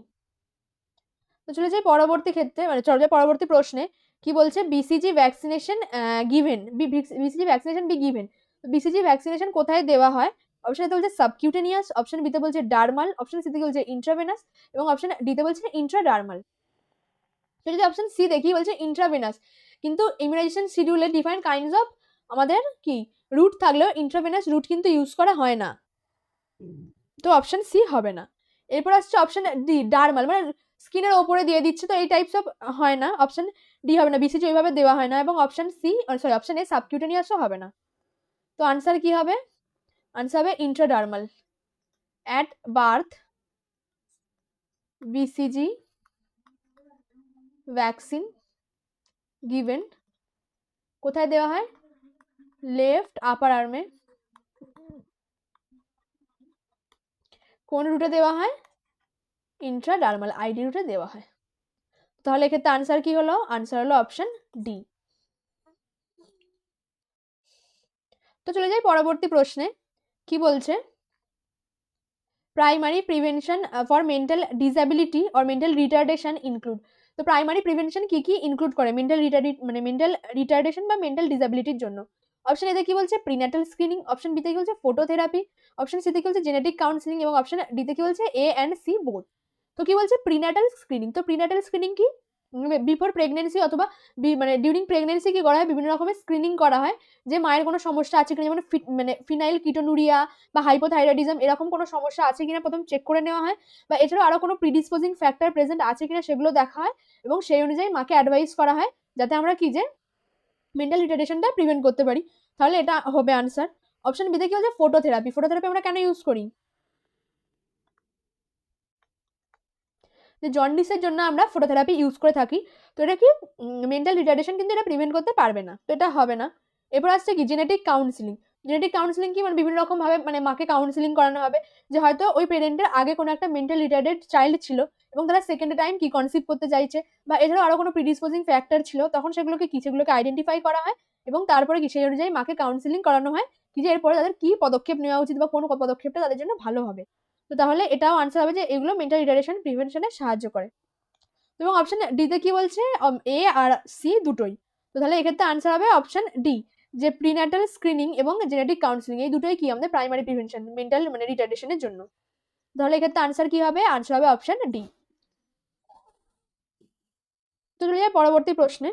Speaker 1: তো চলে যাই পরবর্তী ক্ষেত্রে, মানে চলে যাই পরবর্তী প্রশ্নে। কি বলছে, BCG vaccination given, BCG vaccination be given. BCG vaccination কোথায় দেওয়া হয়? অপশন এতে বলছে সাবকিউটেনিয়াস, অপশন বিতে বলছে ডার্মাল, অপশন সিতে বলছে ইন্ট্রাভেনাস, এবং অপশন ডিতে বলছে ইন্ট্রাডার্মাল। তো যদি অপশন সি দেখি বলছে ইন্ট্রাভেনাস, কিন্তু ইমিউনাইজেশন শিডিউলে ডিফারেন্ট কাইন্ডস অফ আমাদের কি রুট থাকলেও ইন্ট্রাভেনাস রুট কিন্তু ইউজ করা হয় না। তো অপশন সি হবে না। এরপর আসছে অপশন ডি ডার্মাল, মানে স্কিনের ওপরে দিয়ে দিচ্ছে, তো এই টাইপস অফ হয় না, অপশন ডি হবে না, বিসিজি ওইভাবে দেওয়া হয় না, এবং option C sorry option A সাবকিউটেনিয়াসও হবে না। তো আনসার কি হবে, আনসার হবে intradermal. At birth BCG vaccine given কোথায় দেওয়া হয়, লেফট আপার আর্মে। কোন রুটে দেওয়া হয়, ইন্ট্রাডার্মাল আইডি রুটে দেওয়া হয়। তাহলে এক্ষেত্রে আনসার কি হলো, আনসার হলো অপশন ডি। তো চলে যাই পরবর্তী প্রশ্নে। কি বলছে, primary prevention for mental disability or mental retardation include. তো প্রাইমারি প্রিভেনশন কি কি ইনক্লুড করে মেন্টাল রিটার্ডেশন বা মেন্টাল ডিসএবিলিটির জন্য? অপশন এতে কি বলছে প্রিন্যাটাল স্ক্রিনিং, অপশন বিতে কি বলছে ফটোথেরাপি, অপশন সিতে কি বলছে জেনেটিক কাউন্সিলিং, এবং অপশন ডিতে কি বলছে এ অ্যান্ড সি বোথ। তো কি বলছে প্রিন্যাটাল স্ক্রিনিং, তো প্রিন্যাটাল স্ক্রিনিং কি, বিফোর প্রেগনেন্সি অথবা মানে ডিউরিং প্রেগনেন্সি কি করা হয়, বিভিন্ন রকমের স্ক্রিনিং করা হয় যে মায়ের কোনো সমস্যা আছে কিনা, যেমন মানে ফিনাইল কিটোনুরিয়া বা হাইপোথাইরয়েডিজম এরকম কোনো সমস্যা আছে কিনা প্রথম চেক করে নেওয়া হয়, বা এছাড়াও আরো কোনো প্রিডিসপোজিং ফ্যাক্টর প্রেজেন্ট আছে কিনা সেগুলো দেখা হয়, এবং সেই অনুযায়ী মাকে অ্যাডভাইস করা হয় যাতে আমরা কি যে মেন্টাল রিটার্ডেশনটা প্রিভেন্ট করতে পারি। তাহলে এটা হবে আনসার। অপশন বিতে কি হচ্ছে ফটোথেরাপি, ফটোথেরাপি আমরা কেন ইউজ করি, যে জন্ডিসের জন্য আমরা ফটোথেরাপি ইউজ করে থাকি। তো এটা কি মেন্টাল রিটার্ডেশন কিন্তু এটা প্রিভেন্ট করতে পারবে না, তো এটা হবে না। এরপর আসছে কি জেনেটিক কাউন্সিলিং, জেনেটিক কাউন্সিলিং কি মানে বিভিন্ন রকম ভাবে মানে মাকে কাউন্সিলিং করানো হবে, যে হয়তো ওই পেরেন্টের আগে কোনো একটা মেন্টাল রিটার্ডেড চাইল্ড ছিল এবং তারা সেকেন্ড টাইম কি কনসিভ করতে চাইছে, বা এছাড়াও আরো কোনো প্রিডিসপোজিং ফ্যাক্টর ছিল, তখন সেগুলোকে কি সেগুলোকে আইডেন্টিফাই করা হয়, এবং তারপরে কি সেই অনুযায়ী মাকে কাউন্সিলিং করানো হয় কি যে এরপরে তাদের কি পদক্ষেপ নেওয়া উচিত বা কোন পদক্ষেপটা তাদের জন্য ভালো হবে। তো তাহলে এটাও আনসার হবে যে এগুলো মেন্টাল রিটার্ডেশন প্রিভেনশনে সাহায্য করে। এবং অপশন ডিতে কি বলছে এ আর সি দুটোই। তো তাহলে এক্ষেত্রে আনসার হবে অপশন ডি, যে প্রিন্যাটাল স্ক্রিনিং এবং জেনেটিক কাউন্সিলিং এই দুটোই কি আমাদের প্রাইমারি প্রিভেনশন মেন্টাল মানে রিটার্ডেশনের জন্য। তাহলে এক্ষেত্রে আনসার কি হবে, আনসার হবে অপশন ডি। তো চলে যায় পরবর্তী প্রশ্নে।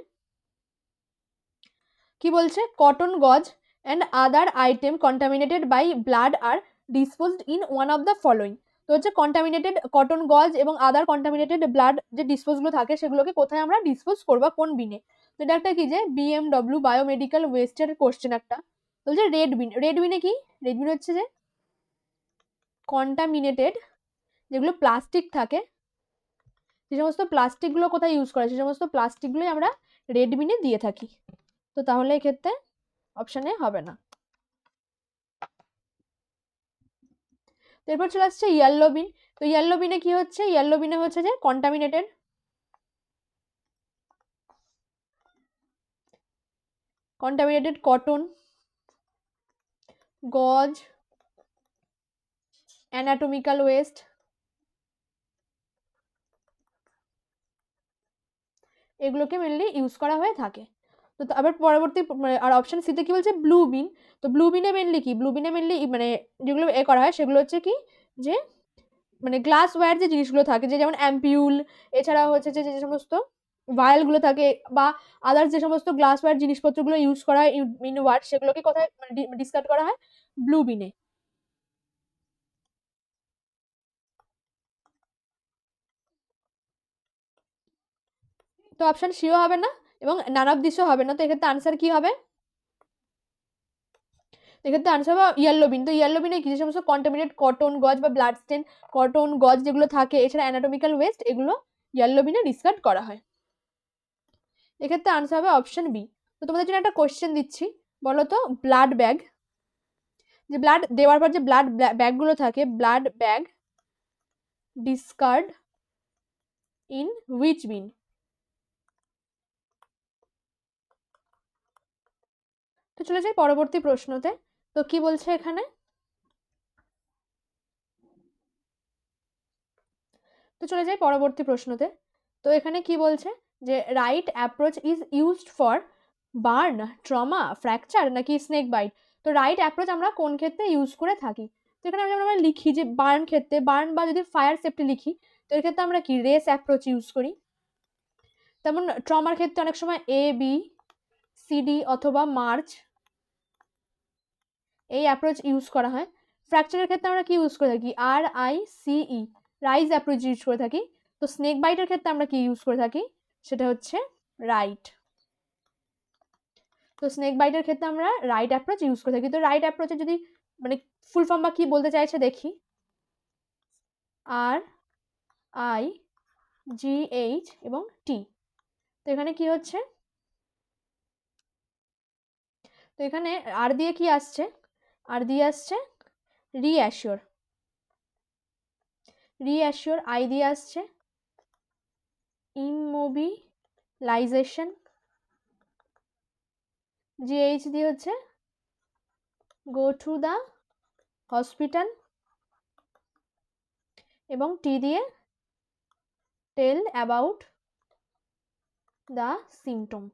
Speaker 1: কি বলছে, cotton gauze and other item contaminated by blood are disposed in one of the following. তো হচ্ছে কন্টামিনেটেড কটন গজ এবং আদার কন্টামিনেটেড ব্লাড যে ডিসপোজগুলো থাকে সেগুলোকে কোথায় আমরা ডিসপোজ করবো, কোন বিনে? তো এটা একটা কি যে বিএমডব্লিউ বায়োমেডিক্যাল ওয়েস্টের কোশ্চেন একটা। বলছে রেড বিন, রেড বিনে কি, রেড বিন হচ্ছে যে কন্টামিনেটেড যেগুলো প্লাস্টিক থাকে, যে সমস্ত প্লাস্টিকগুলো কোথায় ইউজ করে সেই সমস্ত প্লাস্টিকগুলোই আমরা রেড বিনে দিয়ে থাকি। তো তাহলে এক্ষেত্রে অপশানে হবে না। এরপর চলে আসছে ইয়েলো বিন। তো ইয়েলো বিনে কি হচ্ছে, ইয়েলো বিনে হচ্ছে যে কন্টামিনেটেড কটন, গজ, অ্যানাটমিক্যাল ওয়েস্ট, এগুলোকে মেনলি ইউজ করা হয়ে থাকে। তো আবার পরবর্তী আর অপশন সিতে কি বলছে ব্লু বিন। তো ব্লু বিনে মেনলি কি, ব্লু বিনে মেনলি মানে যেগুলো করা হয় সেগুলো হচ্ছে কি যে মানে গ্লাস ওয়্যার যে জিনিসগুলো থাকে, যে যেমন অ্যাম্পিউল, এছাড়া হচ্ছে যে যে সমস্ত ভায়ালগুলো থাকে বা আদার্স যে সমস্ত গ্লাস ওয়্যার জিনিসপত্রগুলো ইউজ করা হয় ইন ওয়াট, সেগুলোকে কোথায় ডিসকার্ড করা হয়, ব্লু বিনে। তো অপশন সিও হবে না এবং নান অফ দিসও হবে না। তো এক্ষেত্রে আনসার কি হবে, এক্ষেত্রে আনসার হবে ইয়েলো বিন। তো ইয়েলো বিনে কি, যে সমস্ত কন্টামিনেট কটন, গজ বা ব্লাড স্টেন কটন, গজ যেগুলো থাকে, এছাড়া অ্যানাটমিক্যাল ওয়েস্ট, এগুলো ইয়েলো বিনে ডিসকার্ড করা হয়। এক্ষেত্রে আনসার হবে অপশন বি। তো তোমাদের জন্য একটা কোশ্চেন দিচ্ছি, বলো তো ব্লাড ব্যাগ, যে ব্লাড দেওয়ার পর যে ব্লাড ব্যাগগুলো থাকে, blood bag discard in which bin. তো চলে যাই পরবর্তী প্রশ্নতে। তো কি বলছে এখানে, তো চলে যাই পরবর্তী প্রশ্নতে। তো এখানে কি বলছে যে right approach is used for burn, trauma, fracture নাকি স্নেক বাইট। তো রাইট অ্যাপ্রোচ আমরা কোন ক্ষেত্রে ইউজ করে থাকি। তো এখানে আমরা লিখি যে বার্ন ক্ষেত্রে, বার্ন বা যদি ফায়ার সেফটি লিখি, তো এর ক্ষেত্রে আমরা কি রেস অ্যাপ্রোচ ইউজ করি। তেমন ট্রমার ক্ষেত্রে অনেক সময় বি সিডি অথবা মার্চ এই অ্যাপ্রোচ ইউজ করা হয়। ফ্র্যাকচারের ক্ষেত্রে আমরা কি ইউজ করে থাকি, RICE রাইজ অ্যাপ্রোচ ইউজ করে থাকি। তো স্নেক বাইটের ক্ষেত্রে আমরা কি ইউজ করে থাকি, সেটা হচ্ছে রাইট। তো স্নেক বাইটের ক্ষেত্রে আমরা রাইট অ্যাপ্রোচ ইউজ করে থাকি। তো রাইট অ্যাপ্রোচে যদি মানে ফুল ফর্ম বা কি বলতে চাইছে দেখি, RIGH এবং টি। তো এখানে কি হচ্ছে, তো এখানে আর দিয়ে কি আসছে, আর দিয়ে আসছে রিঅ্যাসিওর, রিঅ্যাসিওর। আই দিয়ে আসছে ইমোবিলাইজেশন, জিএইচ দিয়ে হচ্ছে গো টু দ্য হসপিটাল, এবং টি দিয়ে টেল অ্যাবাউট দ্য সিমটম।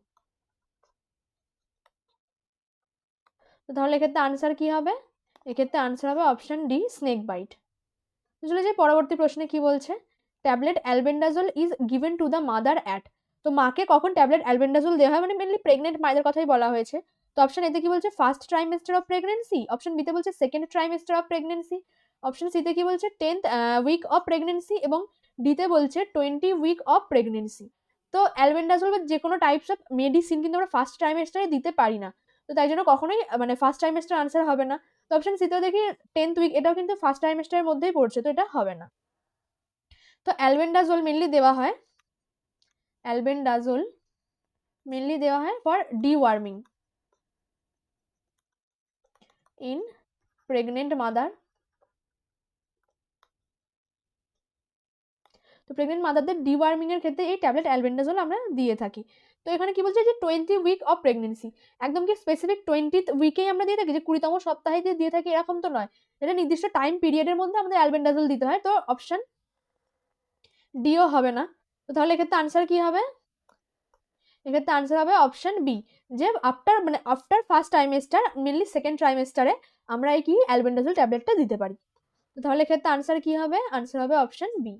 Speaker 1: তো তাহলে এক্ষেত্রে আনসার কি হবে, এক্ষেত্রে আনসার হবে অপশন ডি স্নেক বাইট। চলে যাই পরবর্তী প্রশ্নে কি বলছে, tablet albendazole is given to the mother at. তো মাকে কখন ট্যাবলেট অ্যালবেন্ডাজোল দেওয়া হয়, মানে মেনলি প্রেগনেন্ট মায়েদের কথাই বলা হয়েছে। তো অপশন এতে কি বলছে first trimester of pregnancy, option বিতে বলছে second trimester of pregnancy, option সিতে কি বলছে 10th উইক অফ প্রেগনেন্সি, এবং ডিতে বলছে 20 উইক অফ প্রেগনেন্সি। তো অ্যালবেন্ডাজোল বা যে কোনো টাইপস অফ মেডিসিন কিন্তু আমরা ফার্স্ট ট্রাইমেস্টারে দিতে পারি না। তো তাই জন্য কখনোই মানে ফার্স্ট ট্রাইমেস্টার আনসার হবে না। তো অপশন সিতেও দেখি 10th উইক, এটাও কিন্তু ফার্স্ট ট্রাইমেস্টারের মধ্যেই পড়ছে, তো এটা হবে না। তো অ্যালবেন্ডাজোল মেনলি দেওয়া হয়, অ্যালবেন্ডাজোল মেনলি দেওয়া হয় for deworming in pregnant mother. তো প্রেগনেন্ট মাদারদের ডিওয়ার্মিং এর ক্ষেত্রে এই ট্যাবলেট অ্যালবেন্ডাজোল আমরা দিয়ে থাকি। তো এখানে কি বলছে যে 20 উইক অফ প্রেগনেন্সি, একদম কি স্পেসিফিক 20th উইকেই আমরা দিয়ে থাকি, যে 20তম সপ্তাহে যে দিয়ে থাকি এরকম তো নয়, এটা নির্দিষ্ট টাইম পিরিয়ডের মধ্যে আমাদের অ্যালবেন্ডাজোল দিতে হয়। তো অপশন ডিও হবে না। তো তাহলে এক্ষেত্রে আনসার কি হবে, এক্ষেত্রে আনসার হবে অপশন বি, যে আফটার মানে after first trimester mainly second ট্রাইমেস্টারে আমরা এই কি অ্যালবেন্ডাজোল ট্যাবলেটটা দিতে পারি। তো তাহলে এক্ষেত্রে আনসার কি হবে, আনসার হবে অপশন বি।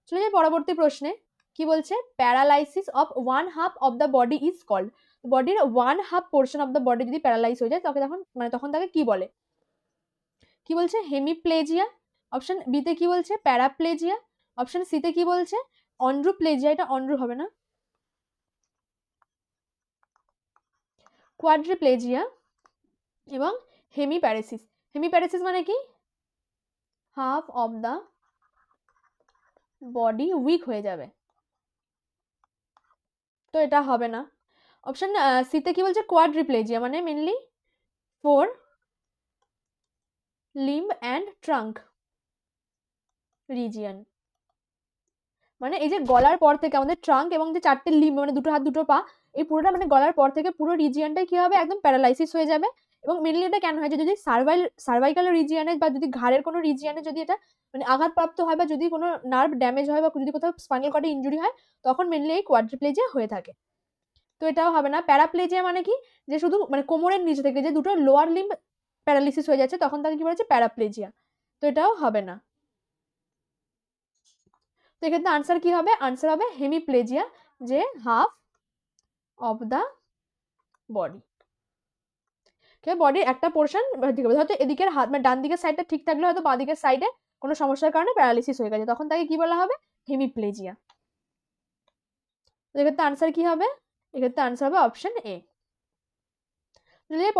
Speaker 1: চলে যাই পরবর্তী প্রশ্নে, কি বলছে paralysis of one half of the body is called. বডির one half portion of the body যদি প্যারালাইজ হয়ে যায় তখন তখন তাকে কি বলে, কি বলছে হেমিপ্লেজিয়া, অপশন বিতে কি বলছে প্যারাপ্লেজিয়া, অপশন সিতে কি বলছে অন্ড্রোপ্লেজিয়া, এটা অন্ড্রু হবে না, কোয়াড্রিপ্লেজিয়া, এবং হেমিপ্যারেসিস। হেমিপ্যারেসিস মানে কি half of the body weak হয়ে যাবে, তো এটা হবে না। অপশন সিতে কি বলছে কোয়াড্রিপ্লেজিয়া, মানে mainly four limb and trunk, region. মানে এই যে গলার পর থেকে আমাদের ট্রাঙ্ক এবং যে 4টে লিম্ব মানে 2টো হাত 2টো পা, এই পুরোটা মানে গলার পর থেকে পুরো রিজিয়নটাই কি হবে, একদম প্যারালাইসিস হয়ে যাবে। এবং মেনলি এটা কেন হয়, যে যদি সার্ভাইকাল রিজিয়নে বা যদি ঘাড়ের কোনো রিজিয়নে যদি এটা মানে আঘাতপ্রাপ্ত হয়, বা যদি কোনো নার্ভ ড্যামেজ হয়, বা যদি কোথাও স্পাইনাল কর্ডে ইনজুরি হয়, তখন মেনলি এই কোয়াড্রিপ্লেজিয়া হয়ে থাকে। তো এটাও হবে না। প্যারাপ্লেজিয়া মানে কি, যে শুধু মানে কোমরের নিচে থেকে যে দুটো লোয়ার লিম্ব প্যারালিসিস হয়ে যাচ্ছে, তখন তাকে কি বলা হচ্ছে প্যারাপ্লেজিয়া। তো এটাও হবে না। তো এক্ষেত্রে আনসার কি হবে, আনসার হবে হেমিপ্লেজিয়া, যে হাফ অফ দ্য বডি, বডির একটা পোর্শন হয়তো এদিকের হাত মানে ডান দিকের সাইডটা ঠিক থাকলে হয়তো বাঁ দিকের সাইডে কোনো সমস্যার কারণে প্যারালিসিস হয়ে গেছে, তখন তাকে কি বলা হবে, হেমিপ্লেজিয়া। এক্ষেত্রে আনসার কি হবে, এক্ষেত্রে আনসার হবে অপশন এ।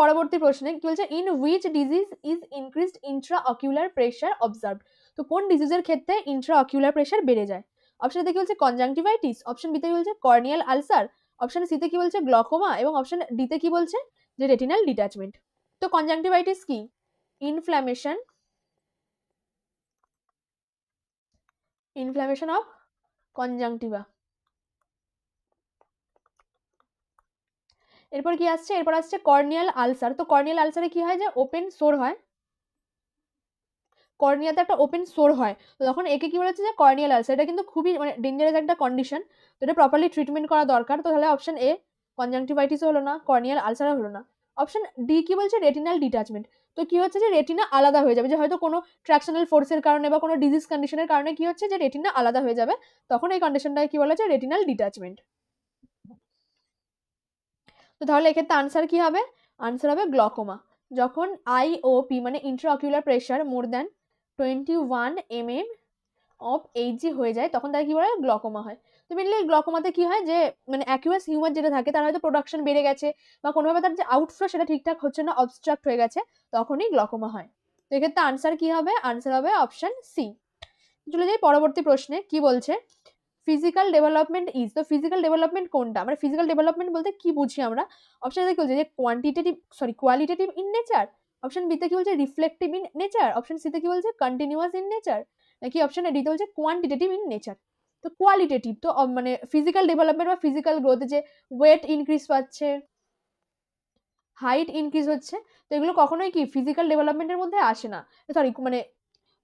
Speaker 1: পরবর্তী প্রশ্নে কি বলছে, in which disease is increased Intra ocular pressure observed. তো কোন ডিজিজের ক্ষেত্রে ইন্ট্রা অকিউলার প্রেশার বেড়ে যায়। অপশন এতে কি বলছে কনজাংটিভাইটিস, অপশন বিতে কি বলছে কর্নিয়াল আলসার, অপশন সিতে কি বলছে গ্লকোমা, এবং অপশন ডিতে কি বলছে যে রেটিনাল ডিট্যাচমেন্ট। তো কনজাংটিভাইটিস কি, ইনফ্ল্যামেশন অফ কনজাংটিভা। এরপর কি আসছে, এরপর আসছে কর্নিয়াল আলসার। তো কর্নিয়াল আলসারে কি হয়, যে ওপেন সোর হয়, কর্নিয়াতে একটা ওপেন সোর হয়, তো তখন একে কি বলেছে যে কর্নিয়াল আলসার। এটা কিন্তু খুবই মানে ডেঞ্জারাস একটা কন্ডিশন, তো এটা প্রপারলি ট্রিটমেন্ট করা দরকার। তো তাহলে অপশন এ কনজাংটিভাইটিস হলো না, কর্নিয়াল আলসারও হলো না। অপশন ডি কি বলছে রেটিনাল ডিট্যাচমেন্ট। তো কি হচ্ছে যে রেটিনা আলাদা হয়ে যাবে, যে হয়তো কোনো ট্রাকশনাল ফোর্সের কারণে বা কোনো ডিজিজ কন্ডিশনের কারণে কি হচ্ছে যে রেটিনা আলাদা হয়ে যাবে, তখন এই কন্ডিশনটাকে কি বলা হচ্ছে রেটিনাল ডিট্যাচমেন্ট। তো তাহলে এক্ষেত্রে আনসার কি হবে, আনসার হবে গ্লকোমা। যখন আইওপি মানে intraocular pressure more than 21 mm of HG হয়ে যায়, তখন তার কি বলে গ্লকোমা হয়। তো মেনলি গ্লকোমাতে কি হয়, যে মানে অ্যাকুয়াস হিউমার যেটা থাকে তার হয়তো প্রোডাকশন বেড়ে গেছে, বা কোনোভাবে তার যে আউটফ্লো সেটা ঠিকঠাক হচ্ছে না, অবস্ট্রাক্ট হয়ে গেছে, তখনই গ্লকোমা হয়। তো এক্ষেত্রে আনসার কি হবে, আনসার হবে অপশন সি। চলে যাই পরবর্তী প্রশ্নে, কি বলছে ফিজিক্যাল ডেভেলপমেন্ট ইজ। তো ফিজিক্যাল ডেভেলপমেন্ট কোনটা, আমরা ফিজিক্যাল ডেভেলপমেন্ট বলতে কি বুঝি আমরা। অপশন এ কি বলছে যে কোয়ালিটেটিভ ইন নেচার, অপশন বিতে কি বলছে রিফ্লেক্টিভ ইন নেচার, অপশন সিতে কি বলছে কন্টিনিউয়াস ইন নেচার, নাকি অপশন ডিতে বলছে কোয়ান্টিটেটিভ ইন নেচার। তো কোয়ালিটেটিভ তো মানে ফিজিক্যাল ডেভেলপমেন্ট বা ফিজিক্যাল গ্রোথ, যে ওয়েট ইনক্রিজ পাচ্ছে, হাইট ইনক্রিজ হচ্ছে, তো এগুলো কখনোই কি ফিজিক্যাল ডেভেলপমেন্টের মধ্যে আসে না, সরি মানে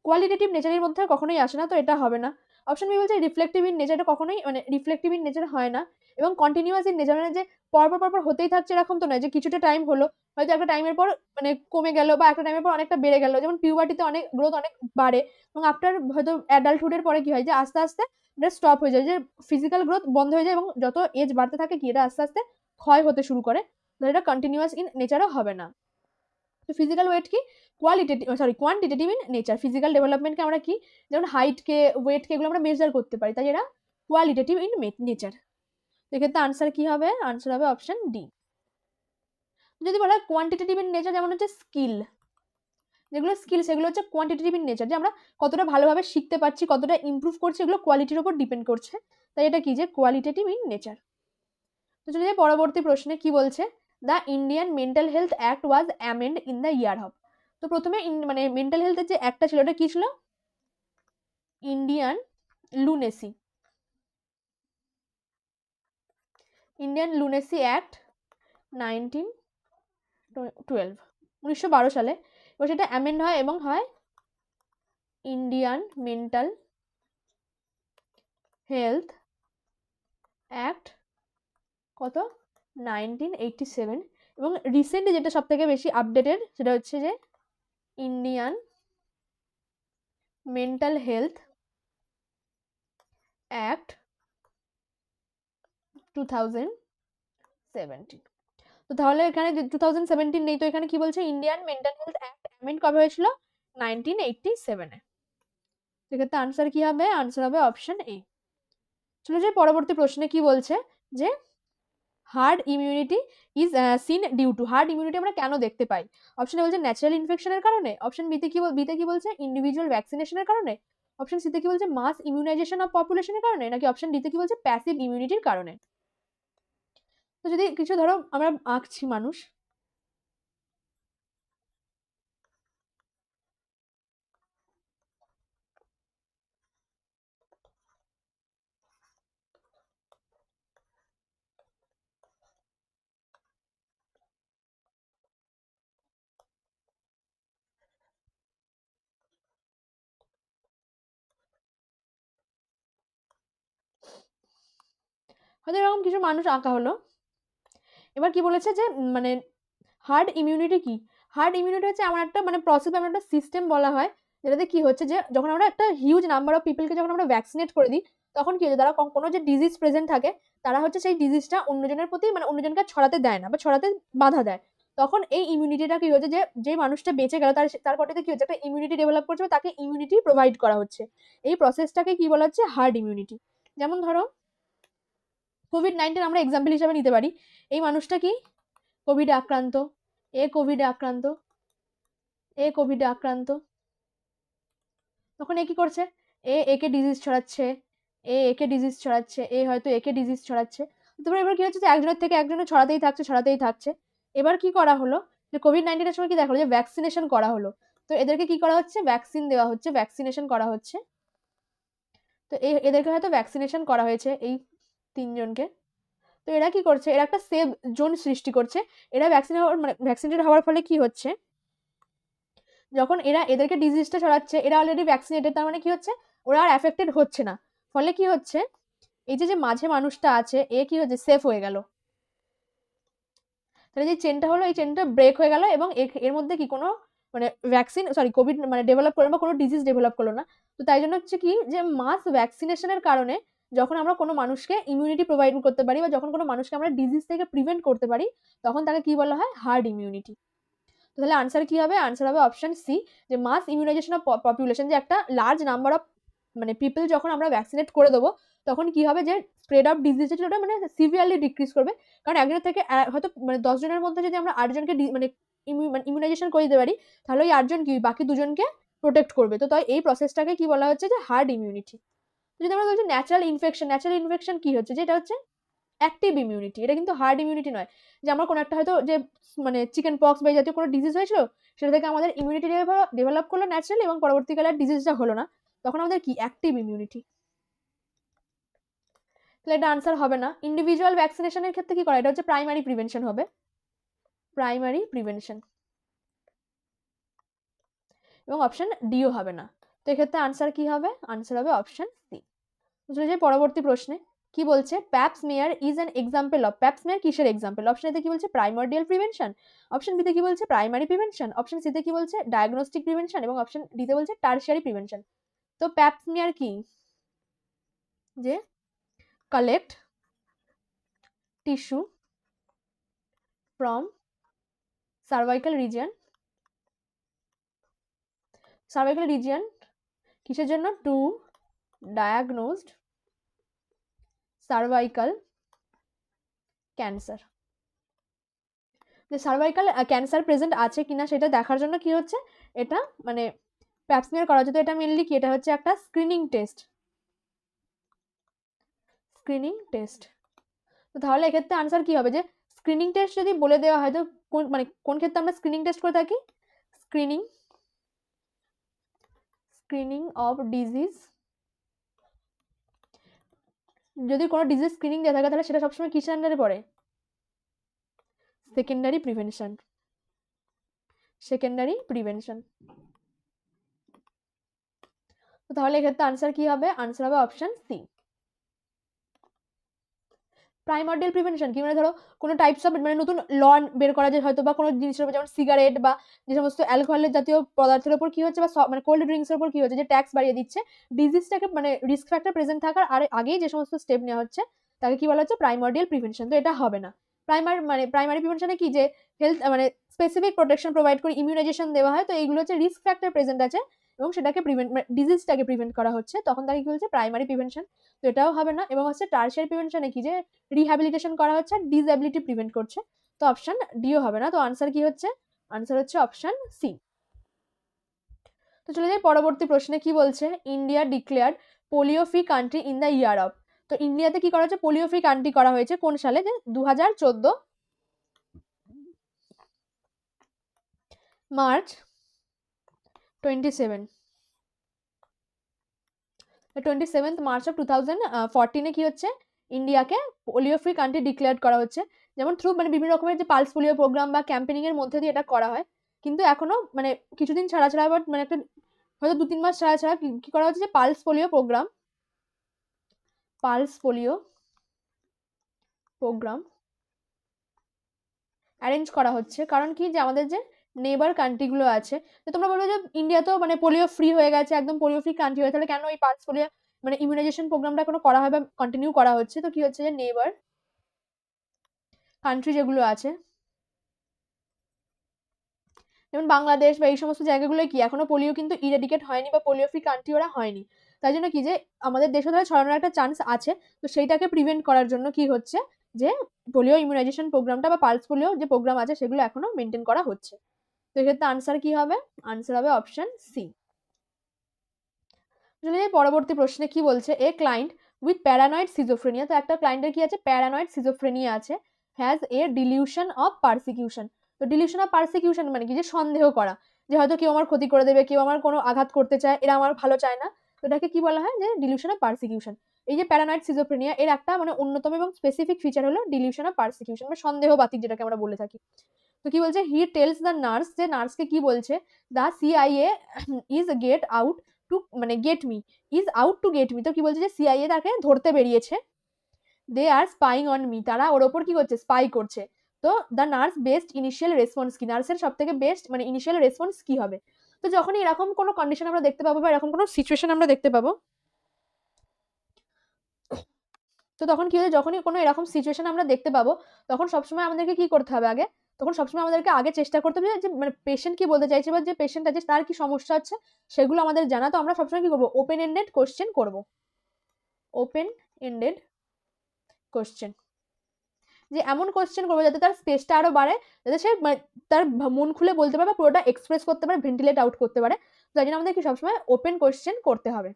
Speaker 1: কোয়ালিটেটিভ নেচারের মধ্যে কখনোই আসে না, তো এটা হবে না। অপশন বি বলছে রিফ্লেক্টিভ ইন নেচারটা কখনোই মানে রিফ্লেক্টিভ ইন নেচার হয় না। এবং কন্টিনিউয়াস ইন নেচার মানে যে পরপর পরপর হতেই থাকছে এরকম তো নয়, যে কিছুটা টাইম হলো হয়তো একটা টাইমের পর মানে কমে গেল, বা একটা টাইমের পর অনেকটা বেড়ে গেল, যেমন পিউবার্টিতে অনেক গ্রোথ অনেক বাড়ে, এবং আফটার হয়তো অ্যাডাল্টহুডের পরে কি হয় যে আস্তে আস্তে এটা স্টপ হয়ে যায়, যে ফিজিক্যাল গ্রোথ বন্ধ হয়ে যায়, এবং যত এজ বাড়তে থাকে কি এটা আস্তে আস্তে ক্ষয় হতে শুরু করে, এটা কন্টিনিউয়াস ইন নেচারও হবে না। তো ফিজিক্যাল ওয়েট কি কোয়ান্টিটেটিভ ইন নেচার। ফিজিক্যাল ডেভেলপমেন্টকে আমরা কি, যেমন হাইটকে ওয়েটকে এগুলো আমরা মেজার করতে পারি, তাই এরা কোয়ালিটেটিভ ইন নেচার। এক্ষেত্রে আনসার কি হবে, আনসার হবে অপশন ডি। যদি বলা হয় কোয়ান্টিটেটিভ ইন নেচার, যেমন হচ্ছে স্কিল, যেগুলো স্কিল সেগুলো হচ্ছে কোয়ান্টিটেটিভ ইন নেচার, যে আমরা কতটা ভালোভাবে শিখতে পারছি, কতটা ইমপ্রুভ করছি, এগুলো কোয়ালিটির উপর ডিপেন্ড করছে, তাই এটা কি যে কোয়ালিটেটিভ ইন নেচার। তো চলে যাই পরবর্তী প্রশ্নে, কি বলছে the Indian mental health act was amend in the year of. তো প্রথমে মানে মেন্টাল হেলথের যে অ্যাক্টটা ছিল ওটা কি ছিল, ইন্ডিয়ান লুনেসি, অ্যাক্ট 1912 সালে, এবার সেটা অ্যামেন্ড হয় এবং হয় ইন্ডিয়ান মেন্টাল হেলথ অ্যাক্ট কত 1987। এবং রিসেন্টলি যেটা সব থেকে বেশি আপডেটেড সেটা হচ্ছে যে ইন্ডিয়ান মেন্টাল হেলথ অ্যাক্ট 2017। তো তাহলে এখানে 2017 নেই, তো এখানে কি বলছে Indian mental health act amend কবে হয়েছিল 1987-এ। সেক্ষেত্রে আনসার কি হবে, আনসার হবে অপশন এ। চলে যাই পরবর্তী প্রশ্নে, কি বলছে যে herd immunity is seen due to. Herd immunity আমরা কেন দেখতে পাই। অপশনে বলছে ন্যাচারাল ইনফেকশনের কারণে, অপশন বিতে কি বলছে ইন্ডিভিজুয়াল ভ্যাকসিনেশনের কারণে, অপশন সিতে কি বলছে মাস ইমিউনাইজেশন অফ পপুলেশনের কারণে, নাকি অপশন ডিতে কি বলছে প্যাসিভ ইমিউনিটির কারণে। তো যদি কিছু ধরো আমরা আঁকছি মানুষ, হয়তো এরকম কিছু মানুষ আঁকা হলো। এবার কি বলেছে যে মানে হার্ড ইমিউনিটি কি? হার্ড ইমিউনিটি হচ্ছে এমন একটা মানে প্রসেস, এমন একটা সিস্টেম বলা হয় যেটাতে কি হচ্ছে যে যখন আমরা একটা হিউজ নাম্বার অফ পিপলকে যখন আমরা ভ্যাকসিনেট করে দিই, তখন কি হচ্ছে, তারা কোনো যে ডিজিজ প্রেজেন্ট থাকে তারা হচ্ছে সেই ডিজিজটা অন্যজনের প্রতি মানে অন্যজনকে ছড়াতে দেয় না বা ছড়াতে বাধা দেয়। তখন এই ইমিউনিটিটা কি হচ্ছে, যে মানুষটা বেঁচে গেল তার বডিতে কি হচ্ছে, একটা ইমিউনিটি ডেভেলপ করছে বা তাকে ইমিউনিটি প্রোভাইড করা হচ্ছে। এই প্রসেসটাকে কি বলা হচ্ছে? Hard immunity. যেমন ধরো কোভিড-19 আমরা এক্সাম্পল হিসাবে নিতে পারি। এই মানুষটা কি কোভিডে আক্রান্ত, এ কোভিডে আক্রান্ত, এ কোভিডে আক্রান্ত। তখন এ কি করছে? একে ডিজিজ ছড়াচ্ছে, একে ডিজিজ ছড়াচ্ছে, হয়তো একে ডিজিজ ছড়াচ্ছে। তারপরে এবার কি হচ্ছে যে একজনের থেকে একজনে ছড়াতেই থাকছে, ছড়াতেই থাকছে। এবার কি করা হলো যে কোভিড-19 এর সময় কি দেখা হলো যে ভ্যাকসিনেশন করা হলো। তো এদেরকে কি করা হচ্ছে? ভ্যাকসিন দেওয়া হচ্ছে, ভ্যাকসিনেশন করা হচ্ছে। তো এদেরকে হয়তো ভ্যাকসিনেশন করা হয়েছে এই ৩ জনকে। তো এরা কি করছে? এরা একটা সেফ জোন সৃষ্টি করছে। এরা ভ্যাকসিনেটেড হওয়ার ফলে কি হচ্ছে? যখন এদেরকে ডিজিজটা ছড়াচ্ছে, এরা অলরেডি ভ্যাকসিনেটেড, তার মানে কি হচ্ছে? ওরা আর অ্যাফেক্টেড হচ্ছে না। ফলে কি হচ্ছে? এই যে মাঝে মানুষটা আছে, এ কি হচ্ছে? সেফ হয়ে গেল। তাহলে যে চেনটা হলো, এই চেনটা ব্রেক হয়ে গেল এবং এর মধ্যে কি কোনো মানে কোভিড মানে ডেভেলপ করলো বা কোনো ডিজিজ ডেভেলপ করলো না। তো তাই জন্য হচ্ছে কি যে মাস ভ্যাকসিনেশনের কারণে যখন আমরা কোনো মানুষকে ইমিউনিটি প্রোভাইড করতে পারি বা যখন কোনো মানুষকে আমরা ডিজিজ থেকে প্রিভেন্ট করতে পারি, তখন তাকে কি বলা হয়? Hard immunity. তাহলে আনসার কি হবে? আনসার হবে অপশন সি, যে মাস ইমিউনাইজেশন অফ পপুলেশন, যে একটা লার্জ নাম্বার অফ মানে পিপল যখন আমরা ভ্যাকসিনেট করে দেবো, তখন কি হবে যে স্প্রেড অফ ডিজিজ ওটা মানে সিভিয়ারলি ডিক্রিজ করবে। কারণ একজনের থেকে হয়তো মানে 10 জনের মধ্যে যদি আমরা 8 জনকে মানে ইমিউনাইজেশন করে দিতে পারি, তাহলে ওই 8 জন কি বাকি 2 জনকে প্রোটেক্ট করবে। তো তাই এই প্রসেসটাকে কি বলা হচ্ছে? যে হার্ড ইমিউনিটি। যদি আমরা বলছি ন্যাচারাল ইনফেকশন কি হচ্ছে? যেটা হচ্ছে অ্যাক্টিভ ইমিউনিটি। এটা কিন্তু হার্ড ইমিউনিটি নয়। যে আমার কোনো একটা হয়তো যে মানে চিকেন পক্স বা এই জাতীয় কোনো ডিজিজ হয়েছিল, সেটা থেকে আমাদের ইমিউনিটি ডেভেলপ করলো ন্যাচারালি এবং পরবর্তীকালে আর ডিজিজটা হলো না। তখন আমাদের কি? Active immunity. তাহলে এটা আনসার হবে না। ইন্ডিভিজুয়াল ভ্যাকসিনেশনের ক্ষেত্রে কি করা? এটা হচ্ছে প্রাইমারি প্রিভেনশন হবে। Primary prevention. এবং অপশন ডিও হবে না। তো এক্ষেত্রে আনসার কি হবে? আনসার হবে অপশন সি। চলে যাই পরবর্তী প্রশ্নে। কি বলছে? Pap smear is an example of. Pap smear কিসের এক্সাম্পল? অপশন এতে কি বলছে? Primordial prevention. অপশন বিতে কি বলছে? Primary prevention. অপশন সিতে কি বলছে? Diagnostic prevention. এবং অপশন ডিতে বলছে টারশিয়ারি প্রিভেনশন। তো প্যাপসমিয়ার কি? যে collect tissue from cervical region. Cervical region কিসের জন্য? To diagnosed cervical cancer. যে সার্ভাইকাল ক্যান্সার প্রেজেন্ট আছে কিনা সেটা দেখার জন্য কি হচ্ছে, এটা মানে প্যাপসমিয়ার করা হচ্ছে। তো এটা মেনলি কি? এটা হচ্ছে একটা স্ক্রিনিং টেস্ট। Screening test. তো তাহলে এক্ষেত্রে আনসার কি হবে? যে স্ক্রিনিং টেস্ট যদি বলে দেওয়া হয়, তো কোন ক্ষেত্রে আমরা স্ক্রিনিং টেস্ট করে থাকি? Screening screening of disease. যদি কোনো ডিজিজ স্ক্রিনিং দেওয়া থাকে তাহলে সেটা সবসময় কিসের আন্ডারে পড়ে? Secondary prevention. Secondary prevention. তো তাহলে এক্ষেত্রে আনসার কি হবে? আনসার হবে অপশন সি। প্রাইমর্ডিয়াল প্রিভেনশন কি? মানে ধরো কোনো টাইপস অফ মানে নতুন ল বের করা যায় হয়তো, বা কোনো জিনিসের উপর যেমন সিগারেট বা যে সমস্ত অ্যালকোহলের জাতীয় পদার্থের উপর কি হচ্ছে, বা মানে কোল্ড ড্রিঙ্কসের উপর কি হচ্ছে, যে ট্যাক্স বাড়িয়ে দিচ্ছে, ডিজিজটাকে মানে রিস্ক ফ্যাক্টর প্রেজেন্ট থাকার আর আগেই যে সমস্ত স্টেপ নেওয়া হচ্ছে তাকে কি বলা হচ্ছে? Primordial prevention. তো এটা হবে না। প্রাইমারি প্রিভেনশনে কি? যে হেলথ মানে স্পেসিফিক প্রোটেকশন প্রোভাইড করে ইমিউনাইজেশন দেওয়া হয়। তো এইগুলো হচ্ছে রিস্ক ফ্যাক্টর প্রেজেন্ট আছে এবং সেটাকে ডিজিজটাকে প্রিভেন্ট করা হচ্ছে, তখন তাকে কি বলছে? Primary prevention. তো এটাও হবে না। এবং হচ্ছে টারশিয়ারি প্রিভেনশনে কি? যে রিহ্যাবিলিটেশন করা হচ্ছে, ডিসএবিলিটি প্রিভেন্ট করছে। তো অপশন ডিও হবে না। তো আনসার কি হচ্ছে? আনসার হচ্ছে অপশন সি। তো চলে যাই পরবর্তী প্রশ্নে। কি বলছে? India declared polio free country in the year of. তো ইন্ডিয়াতে কি করা হচ্ছে? পোলিও ফ্রি কান্ট্রি করা হয়েছে কোন সালে? যে 2014 মার্চ 27। 27th মার্চ অফ 2014 কি হচ্ছে? ইন্ডিয়াকে পোলিও ফ্রি কান্ট্রি ডিক্লেয়ার করা হচ্ছে। যেমন থ্রু মানে বিভিন্ন রকমের যে পালস পোলিও প্রোগ্রাম বা ক্যাম্পেনিং এর মধ্যে দিয়ে এটা করা হয়। কিন্তু এখনো মানে কিছুদিন ছাড়া ছাড়া আবার মানে একটা হয়তো 2-3 মাস ছাড়া ছাড়া কি করা হচ্ছে? যে pulse polio program, pulse polio program arrange করা হচ্ছে, কারণ কি যে আমাদের যে নেবার কান্ট্রিগুলো আছে, তো তোমরা বলবে যে ইন্ডিয়া তো মানে পোলিও ফ্রি হয়ে গেছে, একদম পোলিও ফ্রি কান্ট্রি হয়ে, তাহলে কেন এই পালস পোলিও মানে ইমিউনাইজেশন প্রোগ্রামটা কোনো করা হয় বা কন্টিনিউ করা হচ্ছে? তো কি হচ্ছে যে নেবার কান্ট্রি যেগুলো আছে, যেমন বাংলাদেশ বা এই সমস্ত জায়গাগুলো কি এখনো পোলিও কিন্তু ইরেডিকেট হয়নি বা পোলিও ফ্রি কান্ট্রি ওরা হয়নি, তাই জন্য কি যে আমাদের দেশে ধরে ছড়ানোর একটা চান্স আছে, তো সেইটাকে প্রিভেন্ট করার জন্য কি হচ্ছে যে পোলিও ইমিউনাইজেশন প্রোগ্রামটা বা পালস পোলিও যে প্রোগ্রাম আছে সেগুলো এখনো মেনটেন করা হচ্ছে। তো এক্ষেত্রে আনসার কি হবে? আনসার হবে অপশন সি। পরবর্তী প্রশ্নে কি বলছে, a client with paranoid schizophrenia, তো একটা ক্লায়েন্টের কি আছে, প্যারানয়েড সিজোফ্রেনিয়া আছে, has a dilution of persecution. তো ডিলিউশন অফ পারসিকিউশন মানে কি যে সন্দেহ করা, যে হয়তো কেউ আমার ক্ষতি করে দেবে, কেউ আমার কোনো আঘাত করতে চায়, এরা আমার ভালো চায় না, তো এটাকে কি বলা হয় যে ডিলিউশন অফ পারসিকিউশন। এই যে প্যারানয়েড সিজোফ্রেনিয়া এর একটা মানে অন্যতম এবং স্পেসিফিক ফিচার হলো ডিলিউশন অফ পারসিকিউশন বা সন্দেহবাতিক যেটাকে আমরা বলে থাকি। তো কি বলছে, হি টেলস দ্য নার্স, যে নার্সকে কি বলছে, the CIA is get out to মানে get me, is out to get me, তো কি বলছে যে সিআইএ তাকে ধরতে বেরিয়েছে, they are spying on me, তারা ওর ওপর কি করছে, স্পাই করছে। তো the nurse best initial response কি, নার্সের সব থেকে বেস্ট মানে ইনিশিয়াল রেসপন্স কি হবে? তো যখনই এরকম কোনো কন্ডিশন আমরা দেখতে পাবো বা এরকম কোনো সিচুয়েশন আমরা দেখতে পাবো, তো তখন কি হয়, যখনই কোনো এরকম সিচুয়েশন আমরা দেখতে পাবো, তখন সবসময় আমাদেরকে কি করতে হবে আগে, তখন সবসময় আমাদেরকে আগে চেষ্টা করতে হবে যে মানে পেশেন্ট কি বলতে চাইছে বা যে পেশেন্ট আছে তার কি সমস্যা হচ্ছে সেগুলো আমাদের জানা। তো আমরা সবসময় কি করবো, ওপেন এন্ডেড কোশ্চেন করবো, ওপেন এন্ডেড কোশ্চেন, যে এমন কোশ্চেন করবো যাতে তার স্পেসটা আরো বাড়ে, যাতে সে মানে তার মন খুলে বলতে পারে বা পুরোটা এক্সপ্রেস করতে পারে, ভেন্টিলেট আউট করতে পারে। তাই জন্য আমাদের কি সবসময় ওপেন কোশ্চেন করতে হবে।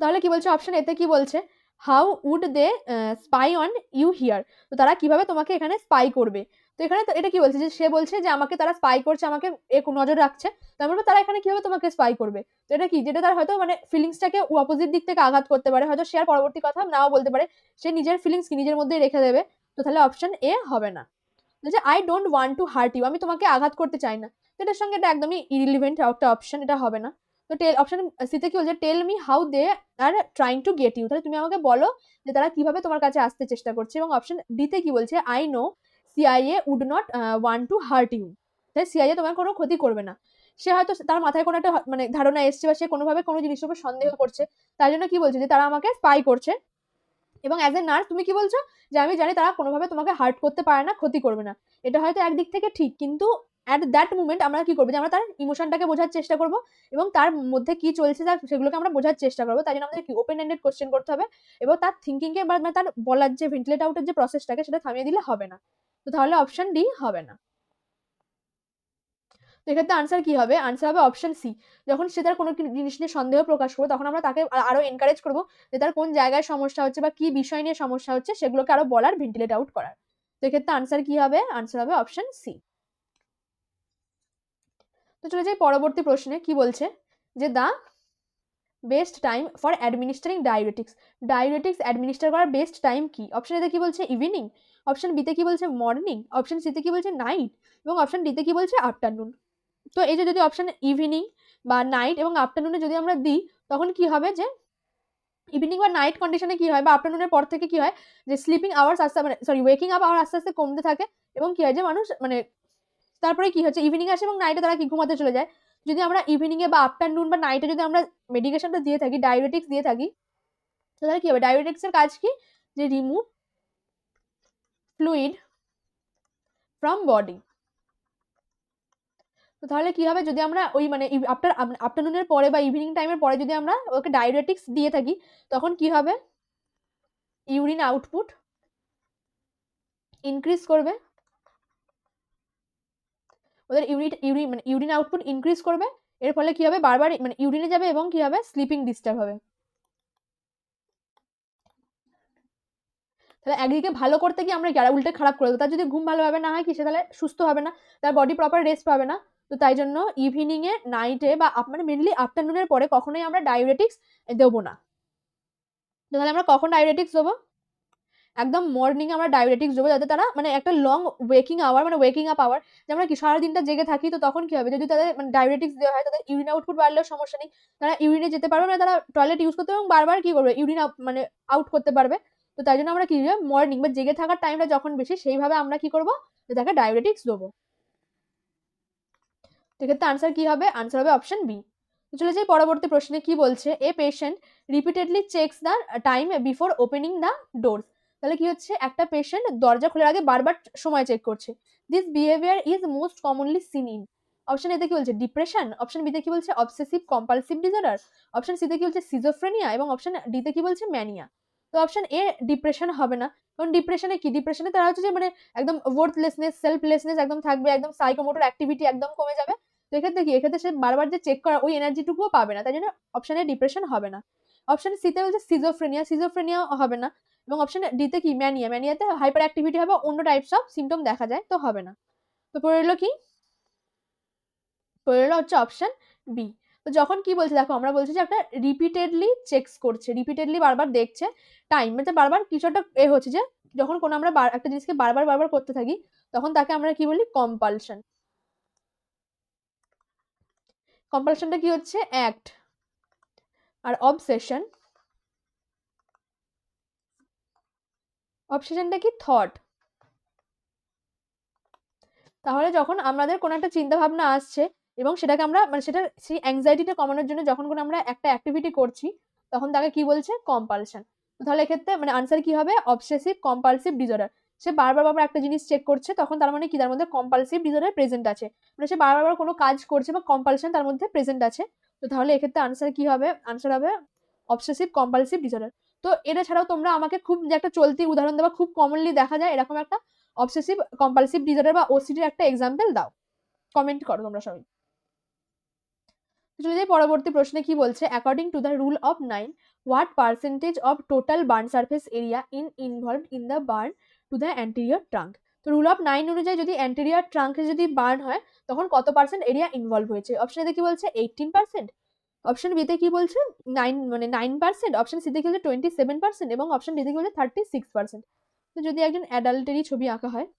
Speaker 1: তাহলে কি বলছে অপশন এতে, কি বলছে, how would they spy on you here, তো তারা কিভাবে তোমাকে এখানে স্পাই করবে। তো এখানে তো এটা কি বলছে যে সে বলছে যে আমাকে তারা স্পাই করছে, আমাকে নজর রাখছে, তার মানে তারা এখানে কিভাবে তোমাকে স্পাই করবে। তো এটা কি, যেটা তার হয়তো মানে ফিলিংসটাকে অপোজিট দিক থেকে আঘাত করতে পারে, হয়তো সে আর পরবর্তী কথা নাও বলতে পারে, সে নিজের ফিলিংস কি নিজের মধ্যেই রেখে দেবে। তো তাহলে অপশন এ হবে না, যে I don't want to hurt you, আমি তোমাকে আঘাত করতে চাই না, এটার সঙ্গে এটা একদমই ইরিলিভেন্ট একটা অপশন, এটা হবে না। তো অপশন সিতে কি বলছে, tell me how they are trying to get you, তাহলে তুমি আমাকে বলো যে তারা কিভাবে তোমার কাছে আসতে চেষ্টা করছে। এবং অপশন ডিতে কি বলছে, I know CIA would not want to hurt you, তাই সিআইএ তোমার কোনো ক্ষতি করবে না। সে হয়তো তার মাথায় কোনো একটা মানে ধারণা এসছে বা সে কোনোভাবে কোনো জিনিসের উপর সন্দেহ করছে, তাই জন্য কি বলছে যে তারা আমাকে স্পাই করছে। এবং অ্যাজ এ নার্স তুমি কি বলছো, যে আমি জানি তারা কোনোভাবে তোমাকে হার্ট করতে পারে না, ক্ষতি করবে না। এটা হয়তো একদিক থেকে ঠিক, কিন্তু অ্যাট দ্যাট মুমেন্ট আমরা কি করবো, যে আমরা তার ইমোশনটাকে বোঝার চেষ্টা করবো এবং তার মধ্যে কি চলছে সেগুলোকে আমরা বোঝার চেষ্টা করবো। তাই জন্য আমাদের কি ওপেন এন্ডেড কোশ্চেন করতে হবে এবং তার থিঙ্কিংকে বা তার বলার যে ভেন্টিলেট আউটের যে প্রসেসটাকে সেটা থামিয়ে দিলে হবে না। তো তাহলে অপশন ডি হবে না। তো এক্ষেত্রে আনসার কি হবে, আনসার হবে অপশন সি। যখন সে তার কোনো জিনিস নিয়ে সন্দেহ প্রকাশ করবে তখন আমরা তাকে আরো এনকারেজ করবো যে তার কোন জায়গায় সমস্যা হচ্ছে বা কি বিষয় নিয়ে সমস্যা হচ্ছে সেগুলোকে আরো বলার, ভেন্টিলেট আউট করার। তো এক্ষেত্রে আনসার কি হবে, আনসার হবে অপশন সি। তো চলে যাই পরবর্তী প্রশ্নে, কি বলছে যে the best time for administering diuretics, diuretics administer করার বেস্ট টাইম কি। অপশন এতে কি বলছে ইভিনিং, অপশন বিতে কি বলছে মর্নিং, অপশন সিতে কি বলছে নাইট এবং অপশন ডিতে কি বলছে আফটারনুন। তো এই যে যদি অপশন ইভিনিং বা নাইট এবং আফটারনুনে যদি আমরা দিই, তখন কি হবে যে ইভিনিং বা নাইট কন্ডিশনে কি হয় বা আফটারনুনের পর থেকে কি হয়, যে স্লিপিং আওয়ার্স আস্তে মানে সরি ওয়েকিং আপ আওয়ার আস্তে আস্তে কমতে থাকে এবং কি হয় যে মানুষ মানে তারপরে কি হচ্ছে ইভিনিং আসে এবং নাইটে তারা কি ঘুমাতে চলে যায়। যদি আমরা ইভিনিং এ বা আফটারনুন বা নাইটে যদি আমরা মেডিকেশনটা দিয়ে থাকি, ডায়োরেটিক্স দিয়ে থাকি, তো তাহলে কি হবে, ডায়োরেটিক্স এর কাজ কি, যে রিমুভ ফ্লুইড ফ্রম বডি। তো তাহলে কি হবে, যদি আমরা ওই মানে আফটারনুনের পরে বা ইভিনিং টাইমের পরে যদি আমরা ওকে ডায়োরেটিক্স দিয়ে থাকি, তখন কি হবে, ইউরিন আউটপুট ইনক্রিজ করবে, ওদের ইউরিন আউটপুট ইনক্রিজ করবে। এর ফলে কি হবে, বারবার মানে ইউরিনে যাবে এবং কি হবে, স্লিপিং ডিস্টার্ব হবে। তাহলে একদিকে ভালো করতে গিয়ে আমরা যারা উল্টে খারাপ করে দেবো, তার যদি ঘুম ভালোভাবে না হয় কি সে তাহলে সুস্থ হবে না, তার বডি প্রপার রেস্ট পাবে না। তো তাই জন্য ইভিনিং এ নাইটে বা মানে মেনলি আফটারনুনের পরে কখনোই আমরা ডায়োরেটিক্স দেবো না। তো তাহলে আমরা কখন ডায়োরেটিক্স দেবো, একদম মর্নিং আমরা ডায়োরেটিক্স দেবো, যাতে তারা মানে একটা লং ওয়েকিং আওয়ার মানে ওয়েকিং আপ আওয়ার, যে আমরা কি সারাদিনটা জেগে থাকি, তো তখন কি হবে, যদি তাদের মানে ডায়োরেটিক্স দেওয়া হয় তাদের ইউরিন আউটপুট বাড়লেও সমস্যা নেই, তারা ইউরিনে যেতে পারবে না, তারা টয়লেট ইউজ করতে এবং বারবার কি করবে ইউরিন মানে আউট করতে পারবে। তো তাই জন্য আমরা কি মর্নিং বা জেগে থাকার টাইমটা যখন বেশি সেইভাবে আমরা কি করবো, যে তাকে ডায়াবেটিক্স দেবো। সেক্ষেত্রে আনসার কি হবে, আনসার হবে অপশন বি। তো চলে যাই পরবর্তী প্রশ্নে, কি বলছে, a patient repeatedly checks the time before opening the door. তাহলে কি হচ্ছে, একটা পেশেন্ট দরজা খোলার আগে বারবার সময় চেক করছে। This behaviour is most commonly seen in, option এতে কি বলছে ডিপ্রেশন, অপশন বিতে কি বলছে অবসেসিভ কম্পালসিভ ডিসঅর্ডার, অপশন সিতে কি বলছে সিজোফ্রেনিয়া, এবং অপশন ডিতে কি বলছে ম্যানিয়া। তো অপশন এ ডিপ্রেশন হবে না, কারণ ডিপ্রেশনে কি, ডিপ্রেশনে তারা হচ্ছে যে মানে একদম ওয়ার্থলেসনেস, সেলফলেসনেস একদম থাকবে, একদম সাইকোমোটর অ্যাক্টিভিটি একদম কমে যাবে। তো এক্ষেত্রে কি, এক্ষেত্রে সে বারবার যে চেক করা ওই এনার্জিটুকুও পাবে না, তাই জন্য অপশন এ ডিপ্রেশন হবে না। অপশন সিতে বলছে সিজোফ্রেনিয়া, সিজোফ্রেনিয়া হবে না, এবং অপশন ডিতে কি ম্যানিয়া, ম্যানিয়াতে হাইপার অ্যাক্টিভিটি হবে, অন্য টাইপস অফ সিমটম দেখা যায়, তো হবে না। তো পড়ে এলো কি, পড়ে এলো হচ্ছে অপশন বি। তো যখন কি বলছে দেখো, আমরা বলছি যে একটা রিপিটেডলি চেকস করছে, রিপিটেডলি বারবার দেখছে টাইম, মানে বারবার কিছু একটা এ হচ্ছে যে যখন কোনো আমরা একটা জিনিসকে বারবার বারবার করতে থাকি তখন তাকে আমরা কি বলি কম্পালশন। কম্পালশনটা কি হচ্ছে অ্যাক্ট, আর অবসেশন, অবসেশনটা কি থট। তাহলে যখন আমাদের কোনো একটা চিন্তা ভাবনা আসছে এবং সেটাকে আমরা মানে সেটা সেই অ্যাংজাইটিটা কমানোর জন্য যখন কোনো আমরা একটা অ্যাক্টিভিটি করছি তখন তাকে কি বলছে কম্পালশন। তাহলে এক্ষেত্রে মানে আনসার কি হবে অবসেসিভ কম্পালসিভ ডিসঅর্ডার। সে বারবার বারবার একটা জিনিস চেক করছে তখন তার মানে কি তার মধ্যে কম্পালসিভ ডিসঅর্ডার প্রেজেন্ট আছে, মানে সে বারবার বারবার কোনো কাজ করছে বা কম্পালশন তার মধ্যে প্রেজেন্ট আছে। তো তাহলে এক্ষেত্রে আনসার কি হবে, আনসার হবে অবসেসিভ কম্পালসিভ ডিসঅর্ডার। তো এটা ছাড়াও তোমরা আমাকে খুব যে একটা চলতি উদাহরণ দেওয়া খুব কমনলি দেখা যায় এরকম একটা অবসেসিভ কম্পালসিভ ডিসঅর্ডার বা ওসিডির একটা এক্সাম্পল দাও, কমেন্ট করো তোমরা সবাই। যদি পরবর্তী প্রশ্নে কি বলছে, according to the rule of 9 what percentage of total burn surface area involved in the burn to the anterior trunk. তো রুল অফ 9 অনুযায়ী যদি অ্যান্টেরিয়র ট্রাঙ্কে যদি বার্ন হয় তখন কত পার্সেন্ট এরিয়া ইনভলভ হয়েছে। অপশন এতে কি বলছে 18%, অপশন বিতে কি বলছে 9%, অপশন সিতে কি বলছে 27%, এবং অপশন ডিতে কি বলছে 36%। তো যদি একজন অ্যাডাল্টেরই ছবি আঁকা হয়,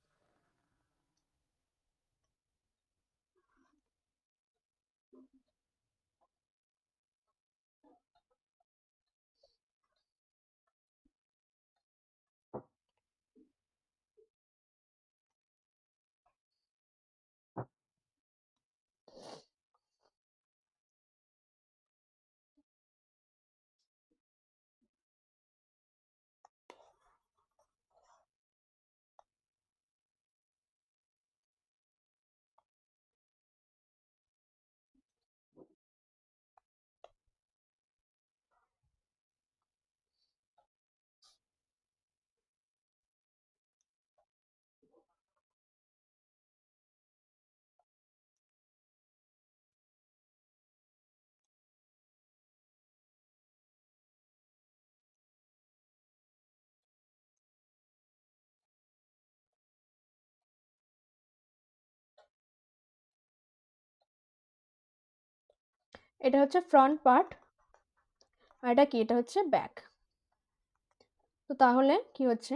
Speaker 1: এটা হচ্ছে ফ্রন্ট পার্ট আর এটা কি, এটা হচ্ছে ব্যাক। তো তাহলে কি হচ্ছে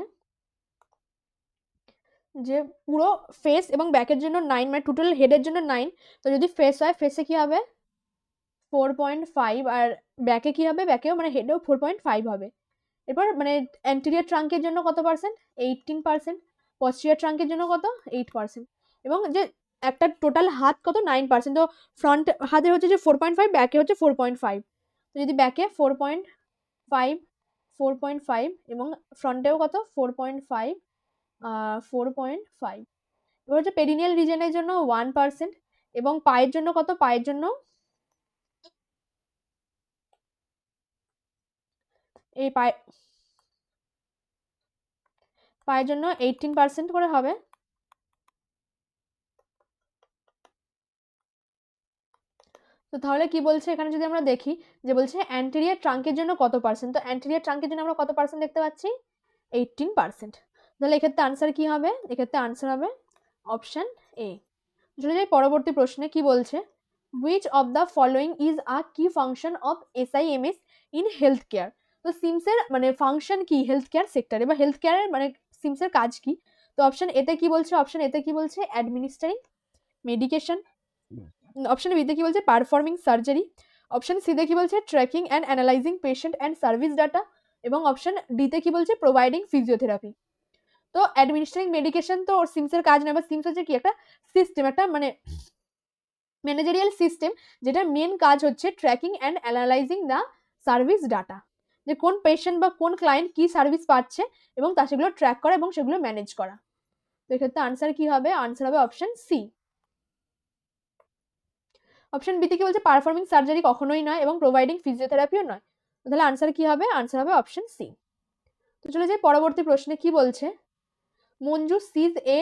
Speaker 1: যে পুরো ফেস এবং ব্যাকের জন্য 9, মানে টোটাল হেডের জন্য 9। তো যদি ফেস হয় ফেসে কি হবে 4.5, আর ব্যাকে কি হবে, ব্যাকেও মানে হেডেও 4.5 হবে। এরপর মানে অ্যান্টেরিয়র ট্রাঙ্কের জন্য কত পার্সেন্ট 18%, পস্টিরিয়র ট্রাঙ্কের জন্য কত 8%, এবং যে একটা টোটাল হাত কত 9%। তো ফ্রন্ট হাতের হচ্ছে যে 4.5, ব্যাকে হচ্ছে 4.5। তো যদি ব্যাকে 4.5, 4.5 এবং ফ্রন্টেও কত 4.5, 4.5। এবার হচ্ছে পেরিনিয়াল রিজনের জন্য 1%, এবং পায়ের জন্য কত, পায়ের জন্য এই পায়ের জন্য 18% করে হবে। তো তাহলে কি বলছে এখানে যদি আমরা দেখি যে বলছে অ্যান্টেরিয়র ট্রাঙ্কের জন্য কত পার্সেন্ট, তো অ্যান্টেরিয়র ট্রাঙ্কের জন্য আমরা কত পার্সেন্ট দেখতে পাচ্ছি 18%। তাহলে এক্ষেত্রে আনসার কি হবে, এক্ষেত্রে আনসার হবে অপশন এ। চলে যাই পরবর্তী প্রশ্নে, কি বলছে which of the following is a key function of SIMS in health care. তো সিমসের মানে ফাংশন কি হেলথ কেয়ার সেক্টরে বা হেলথ কেয়ারের মানে সিমসের কাজ কি। তো অপশন এতে কি বলছে, অপশন এতে কি বলছে অ্যাডমিনিস্ট্রেটিং মেডিকেশন, অপশন বিতে কি বলছে পারফর্মিং সার্জারি, অপশন সিতে কি বলছে tracking and analysing patient and service data, এবং অপশন ডিতে কি বলছে প্রোভাইডিং ফিজিওথেরাপি। তো অ্যাডমিনিস্ট্রেটিং মেডিকেশন তো সিমসের কাজ নয়, বা সিমস হচ্ছে কি একটা সিস্টেম, একটা মানে ম্যানেজারিয়াল সিস্টেম, যেটার মেন কাজ হচ্ছে tracking and analysing the service data, যে কোন পেশেন্ট বা কোন ক্লায়েন্ট কি সার্ভিস পাচ্ছে এবং তা সেগুলো ট্র্যাক করা এবং সেগুলো ম্যানেজ করা। তো এক্ষেত্রে আনসার কি হবে? আনসার হবে অপশন সি। অপশন বিতে কি বলছে পারফর্মিং সার্জারি কখনোই নয় এবং প্রোভাইডিং ফিজিওথেরাপিও নয়। তাহলে আনসার কি হবে? আনসার হবে অপশন সি। তো চলে যাই পরবর্তী প্রশ্নে, কি বলছে Manju sees a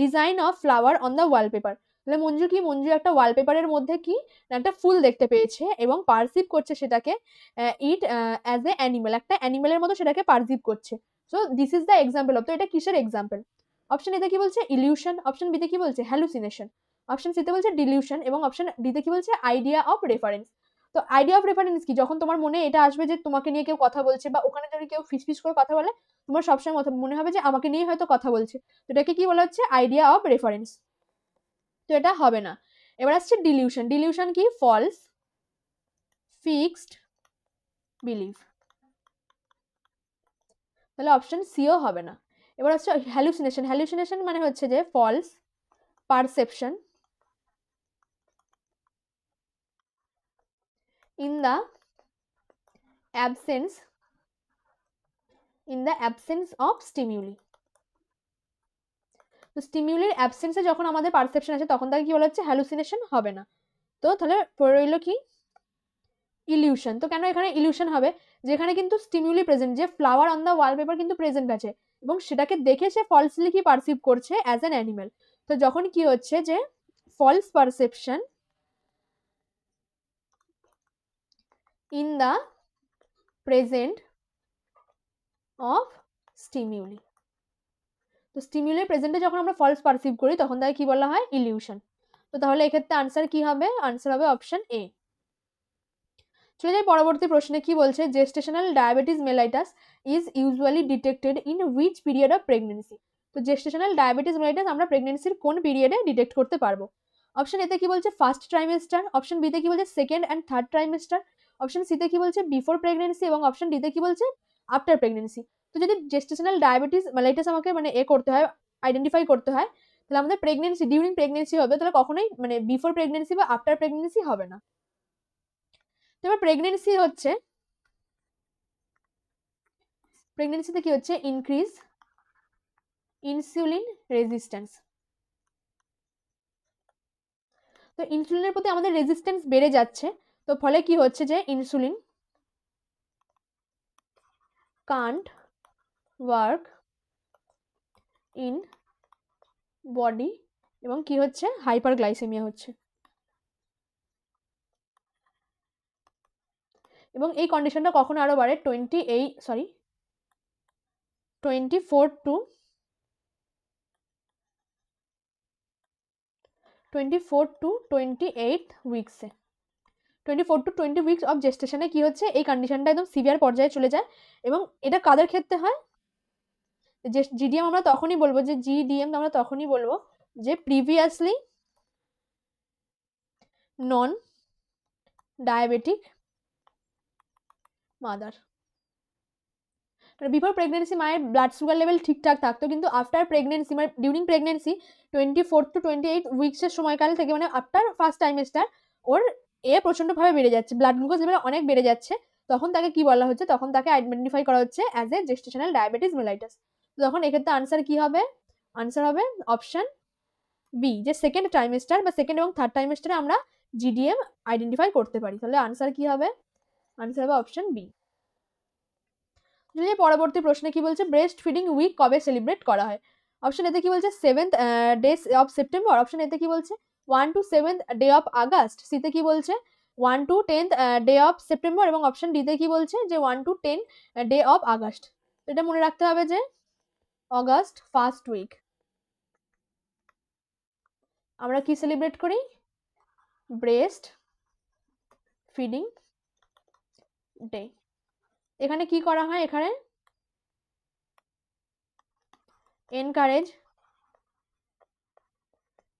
Speaker 1: design of flower on the wallpaper. তাহলে মঞ্জু কি, মঞ্জু একটা ওয়ালপেপারের মধ্যে কি একটা ফুল দেখতে পেয়েছে এবং পারসিভ করছে সেটাকে ইট অ্যাজ এ অ্যানিমেল, একটা অ্যানিমেলের মতো সেটাকে পারসিভ করছে। So this is the example of. তো এটা কিসের এক্সাম্পল? অপশন এতে কি বলছে ইলিউশন, অপশন বিতে কি বলছে হ্যালুসিনেশন, অপশন সিতে বলছে ডিলিউশন এবং অপশন ডিতে কি বলছে আইডিয়া অফ রেফারেন্স। তো আইডিয়া অফ রেফারেন্স কি, যখন তোমার মনে এটা আসবে যে তোমাকে নিয়ে কেউ কথা বলছে বা ওখানে যদি কেউ ফিসফিস করে কথা বলে তোমার সবসময় মনে হবে যে আমাকে নিয়ে হয়তো কথা বলছে, তো এটাকে কি বলা হচ্ছে আইডিয়া অফ রেফারেন্স। তো এটা হবে না। এবার আসছে ডিলিউশন। ডিলিউশন কি ফলস ফিক্সড বিলিভ, তাহলে অপশন সিও হবে না। এবার হচ্ছে হ্যালুসিনেশন। হ্যালুসিনেশন মানে হচ্ছে যে false perception in the absence of stimuli. তো স্টিমিউলির অ্যাবসেন্সে যখন আমাদের পারসেপশন আছে তখন তাকে কি বলা হচ্ছে হ্যালুসিনেশন হবে না। তো তাহলে পড়ে রইল কি ইলিউশন। তো কেন এখানে ইলিউশন হবে? যেখানে কিন্তু স্টিমিউলি প্রেজেন্ট, যে ফ্লাওয়ার অন দ্য ওয়ালপেপার কিন্তু প্রেজেন্ট আছে এবং সেটাকে দেখে সে ফলসলি কি পারসিভ করছে অ্যাজ অ্যান অ্যানিমেল। তো যখন কি হচ্ছে যে false perception in the present of stimuli, তো স্টিমিউলির প্রেজেন্টে যখন আমরা ফলস পারসিভ করি তখন তাকে কি বলা হয় ইলিউশন। তো তাহলে এক্ষেত্রে আনসার কি হবে? আনসার হবে অপশন এ। চলে যাই পরবর্তী প্রশ্নে, কি বলছে gestational diabetes mellitus is usually detected in which period of pregnancy. তো জেস্টেশনাল ডায়াবেটিস মেলাইটাস আমরা প্রেগনেন্সির কোন পিরিয়ডে ডিটেক্ট করতে পারবো? অপশন এতে কি বলছে ফার্স্ট ট্রাইমেস্টার, অপশন বিতে কি বলছে second and third trimester, option সিতে কি বলছে বিফোর প্রেগনেন্সি এবং অপশন ডিতে কি বলছে আফটার প্রেগনেন্সি। তো যদি জেস্টেশনাল ডায়াবেটিস মেলাইটাস আমাকে মানে করতে হয়, আইডেন্টিফাই করতে হয়, তাহলে আমাদের প্রেগনেন্সি ডিউরিং প্রেগনেন্সি হবে, তাহলে কখনোই মানে বিফোর প্রেগনেন্সি বা আফটার প্রেগনেন্সি হবে না। এবার প্রেগনেন্সিতে কি হচ্ছে ইনক্রিজ ইনসুলিন রেজিস্ট্যান্স। তো ইনসুলিনের প্রতি আমাদের রেজিস্ট্যান্স বেড়ে যাচ্ছে, তো ফলে কি হচ্ছে যে insulin can't work in body এবং কি হচ্ছে হাইপারগ্লাইসেমিয়া হচ্ছে। এবং এই কন্ডিশনটা কখন আরো বাড়ে 24 টু 28 উইকসে, 24 টু 20 উইকস অফ জেস্টেশনে কি হচ্ছে এই কন্ডিশনটা একদম সিভিয়ার পর্যায়ে চলে যায়। এবং এটা কাদের ক্ষেত্রে হয়? যে জিডিএম আমরা তখনই বলবো, যে জিডিএম আমরা তখনই বলবো যে প্রিভিয়াসলি নন ডায়াবেটিক মাদার। বিফোর প্রেগনেন্সি মায়ের ব্লাড সুগার লেভেল ঠিকঠাক থাকতো, কিন্তু আফটার প্রেগনেন্সি মানে ডিউরিং প্রেগনেন্সি 24 টু 28 উইকসের সময়কাল থেকে মানে আফটার ফার্স্ট টাইমেস্টার ওর প্রচন্ডভাবে বেড়ে যাচ্ছে, ব্লাড গ্লুকোজ লেভেল অনেক বেড়ে যাচ্ছে, তখন তাকে কি বলা হচ্ছে, তখন তাকে আইডেন্টিফাই করা হচ্ছে as a gestational diabetes mellitus. তখন এক্ষেত্রে আনসার কি হবে? আনসার হবে অপশন বি, যে সেকেন্ড ট্রাইমেস্টার বা সেকেন্ড এবং থার্ড ট্রাইমেস্টারে আমরা জিডিএম আইডেন্টিফাই করতে পারি। তাহলে আনসার কি হবে? আনসার হবে অপশন বি। পরবর্তী প্রশ্নে কি বলছে ব্রেস্ট ফিডিং উইক কবে সেলিব্রেট করা হয়? অপশন এতে কি বলছে 7th day of September, option এতে কি বলছে 1 to 7th day of August, সিতে কি বলছে 1 to 10th day of September এবং অপশন ডিতে কি বলছে যে 1 to 10 ডে অফ আগস্ট। এটা মনে রাখতে হবে যে অগাস্ট ফার্স্ট উইক আমরা কি সেলিব্রেট করি? Breast feeding day. এখানে কি করা হয়? এখানে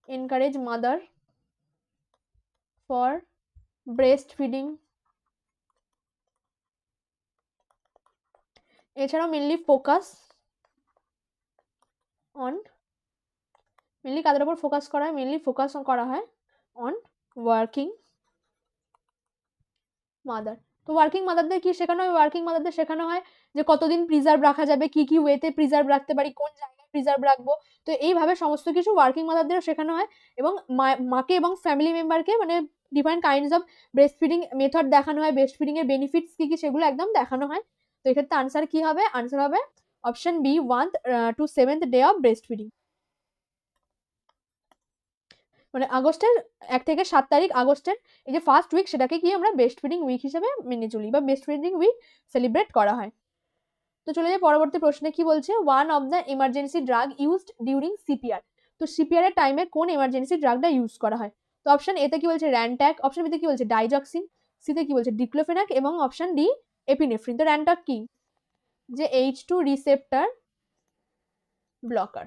Speaker 1: encourage mother for breastfeeding এছাড়াও মেনলি ফোকাস অন, মেনলি কাদের উপর ফোকাস করা হয়, মেনলি ফোকাস করা হয় অন ওয়ার্কিং মাদার। তো ওয়ার্কিং মাদারদের কি শেখানো হয়, ওয়ার্কিং মাদারদের শেখানো হয় যে কতদিন প্রিজার্ভ রাখা যাবে, কি কি ওয়েতে প্রিজার্ভ রাখতে পারি, কোন জায়গায় প্রিজার্ভ রাখবো। তো এইভাবে সমস্ত কিছু ওয়ার্কিং মাদারদেরও শেখানো হয় এবং মাকে এবং ফ্যামিলি মেম্বারকে মানে different kinds of breast feeding method দেখানো হয়, ব্রেস্ট ফিডিং এর বেনিফিটস কি কি সেগুলো একদম দেখানো হয়। তো এক্ষেত্রে আনসার কি হবে, আনসার হবে option B 1 to 7th day of breast feeding. মানে আগস্টের 1 থেকে 7 তারিখ আগস্টের এই যে ফার্স্ট উইক সেটাকে কি আমরা ব্রেস্ট ফিডিং উইক হিসেবে মেনে চলি বা ব্রেস্ট ফিডিং উইক সেলিব্রেট করা হয়। তো চলে যাই পরবর্তী প্রশ্নে, কি বলছে, one of the emergency drug used during CPR. তো সিপিআর এর টাইমে কোন ইমার্জেন্সি ড্রাগটা ইউজ করা হয়। তো অপশন এতে কি বলছে র্যানট্যাক, অপশন বিতে কি বলছে ডাইজক্সিন, সিতে কি বলছে ডিক্লোফেনাক এবং অপশন ডি এপিনেফ্রিন। তো র্যানট্যাক কি, যে H2 রিসেপ্টর ব্লকার।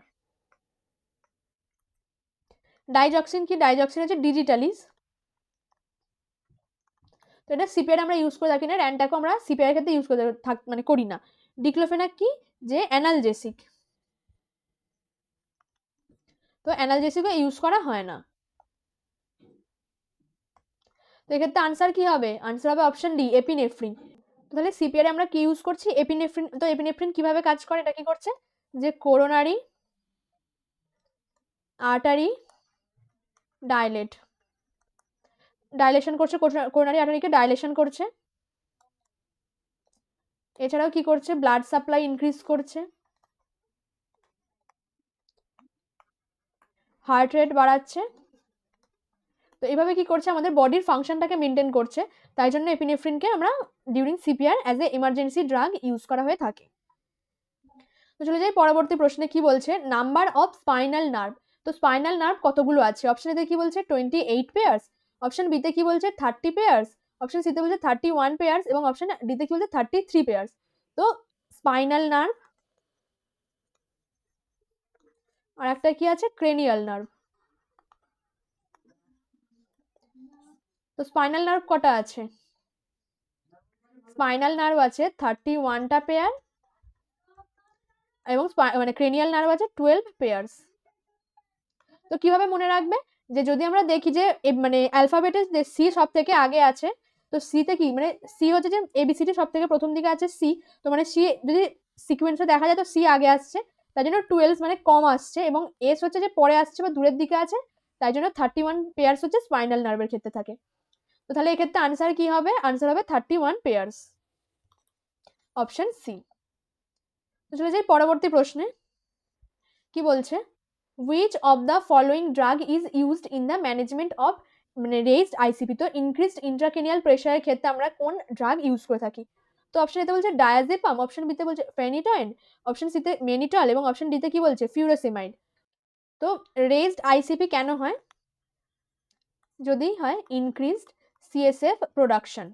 Speaker 1: ডাইজক্সিন কি, ডাইজক্সিন হচ্ছে ডিজিটালিস। তো এটা সিপিআর আমরা ইউজ করে থাকি না, র্যানট্যাকও আমরা সিপিআর ক্ষেত্রে ইউজ করে মানে করি না। ডিক্লোফেনাক কি, যে অ্যানালজেসিক। তো অ্যানালজেসিকও ইউজ করা হয় না। তো এক্ষেত্রে আনসার কি হবে, আনসার হবে অপশন ডি এপিনেফ্রিন। তাহলে সিপিআর আমরা কি ইউজ করছি, এপিনেফ্রিন। তো এপিনেফ্রিন কিভাবে কাজ করে, এটা কি করছে, যে কোরোনারি আর্টারি ডাইলেশন করছে, কোরোনারি আর্টারিকে ডাইলেশন করছে। এছাড়াও কি করছে, ব্লাড সাপ্লাই ইনক্রিজ করছে, হার্ট রেট বাড়াচ্ছে। তো এইভাবে কি করছে, আমাদের বডির ফাংশনটাকে মেনটেন করছে। তাই জন্য এপিনেফ্রিনকে আমরা during CPR as a emergency drug use করা হয়ে থাকে। তো চলে যাই পরবর্তী প্রশ্নে, কি বলছে, নাম্বার অফ স্পাইনাল নার্ভ। তো স্পাইনাল নার্ভ কতগুলো আছে, অপশন এতে কি বলছে 28 পেয়ার্স, অপশন বিতে কি বলছে 30 পেয়ার্স, অপশন সিতে বলছে 31 পেয়ার্স এবং অপশন ডিতে কি বলছে 33 পেয়ার্স। তো স্পাইনাল নার্ভ আর একটা কি আছে ক্রেনিয়াল নার্ভ। তো স্পাইনাল নার্ভ কটা আছে, স্পাইনাল নার্ভ আছে 31টা পেয়ার এবং মানে ক্রেনিয়াল নার্ভ আছে 12 পেয়ার্স। তো কিভাবে মনে রাখবে, যে যদি আমরা দেখি যে মানে অ্যালফাবেটের যে সি সব থেকে আগে আছে, তো সিতে কি মানে সি হচ্ছে যে এবিসিডি সব থেকে প্রথম দিকে আছে সি, তো মানে সি যদি সিকোয়েন্সে দেখা যায় তো সি আগে আসছে, তাই জন্য 12 মানে কম আসছে, এবং এস হচ্ছে যে পরে আসছে বা দূরের দিকে আছে, তাই জন্য 31 পেয়ার্স হচ্ছে স্পাইনাল নার্ভের ক্ষেত্রে থাকে। তো তাহলে এক্ষেত্রে আনসার কি হবে, আনসার হবে 31 পেয়ার্স, অপশন সি। তো চলে যাই পরবর্তী প্রশ্নে, কি বলছে, which of the following drug is used in the management of মানে raised ICP। তো ইনক্রিজড ইন্ট্রাক্রেনিয়াল প্রেশারের ক্ষেত্রে আমরা কোন ড্রাগ ইউজ করে থাকি। তো অপশন এতে বলছে ডায়াজেপাম, অপশন বিতে বলছে ফেনিটয়েন, অপশন সিতে মেনিটল এবং অপশন ডিতে কি বলছে ফিউরোসেমাইড। তো রেজড আইসিপি কেন হয়, যদি হয় ইনক্রিজড সিএসএফ প্রোডাকশন,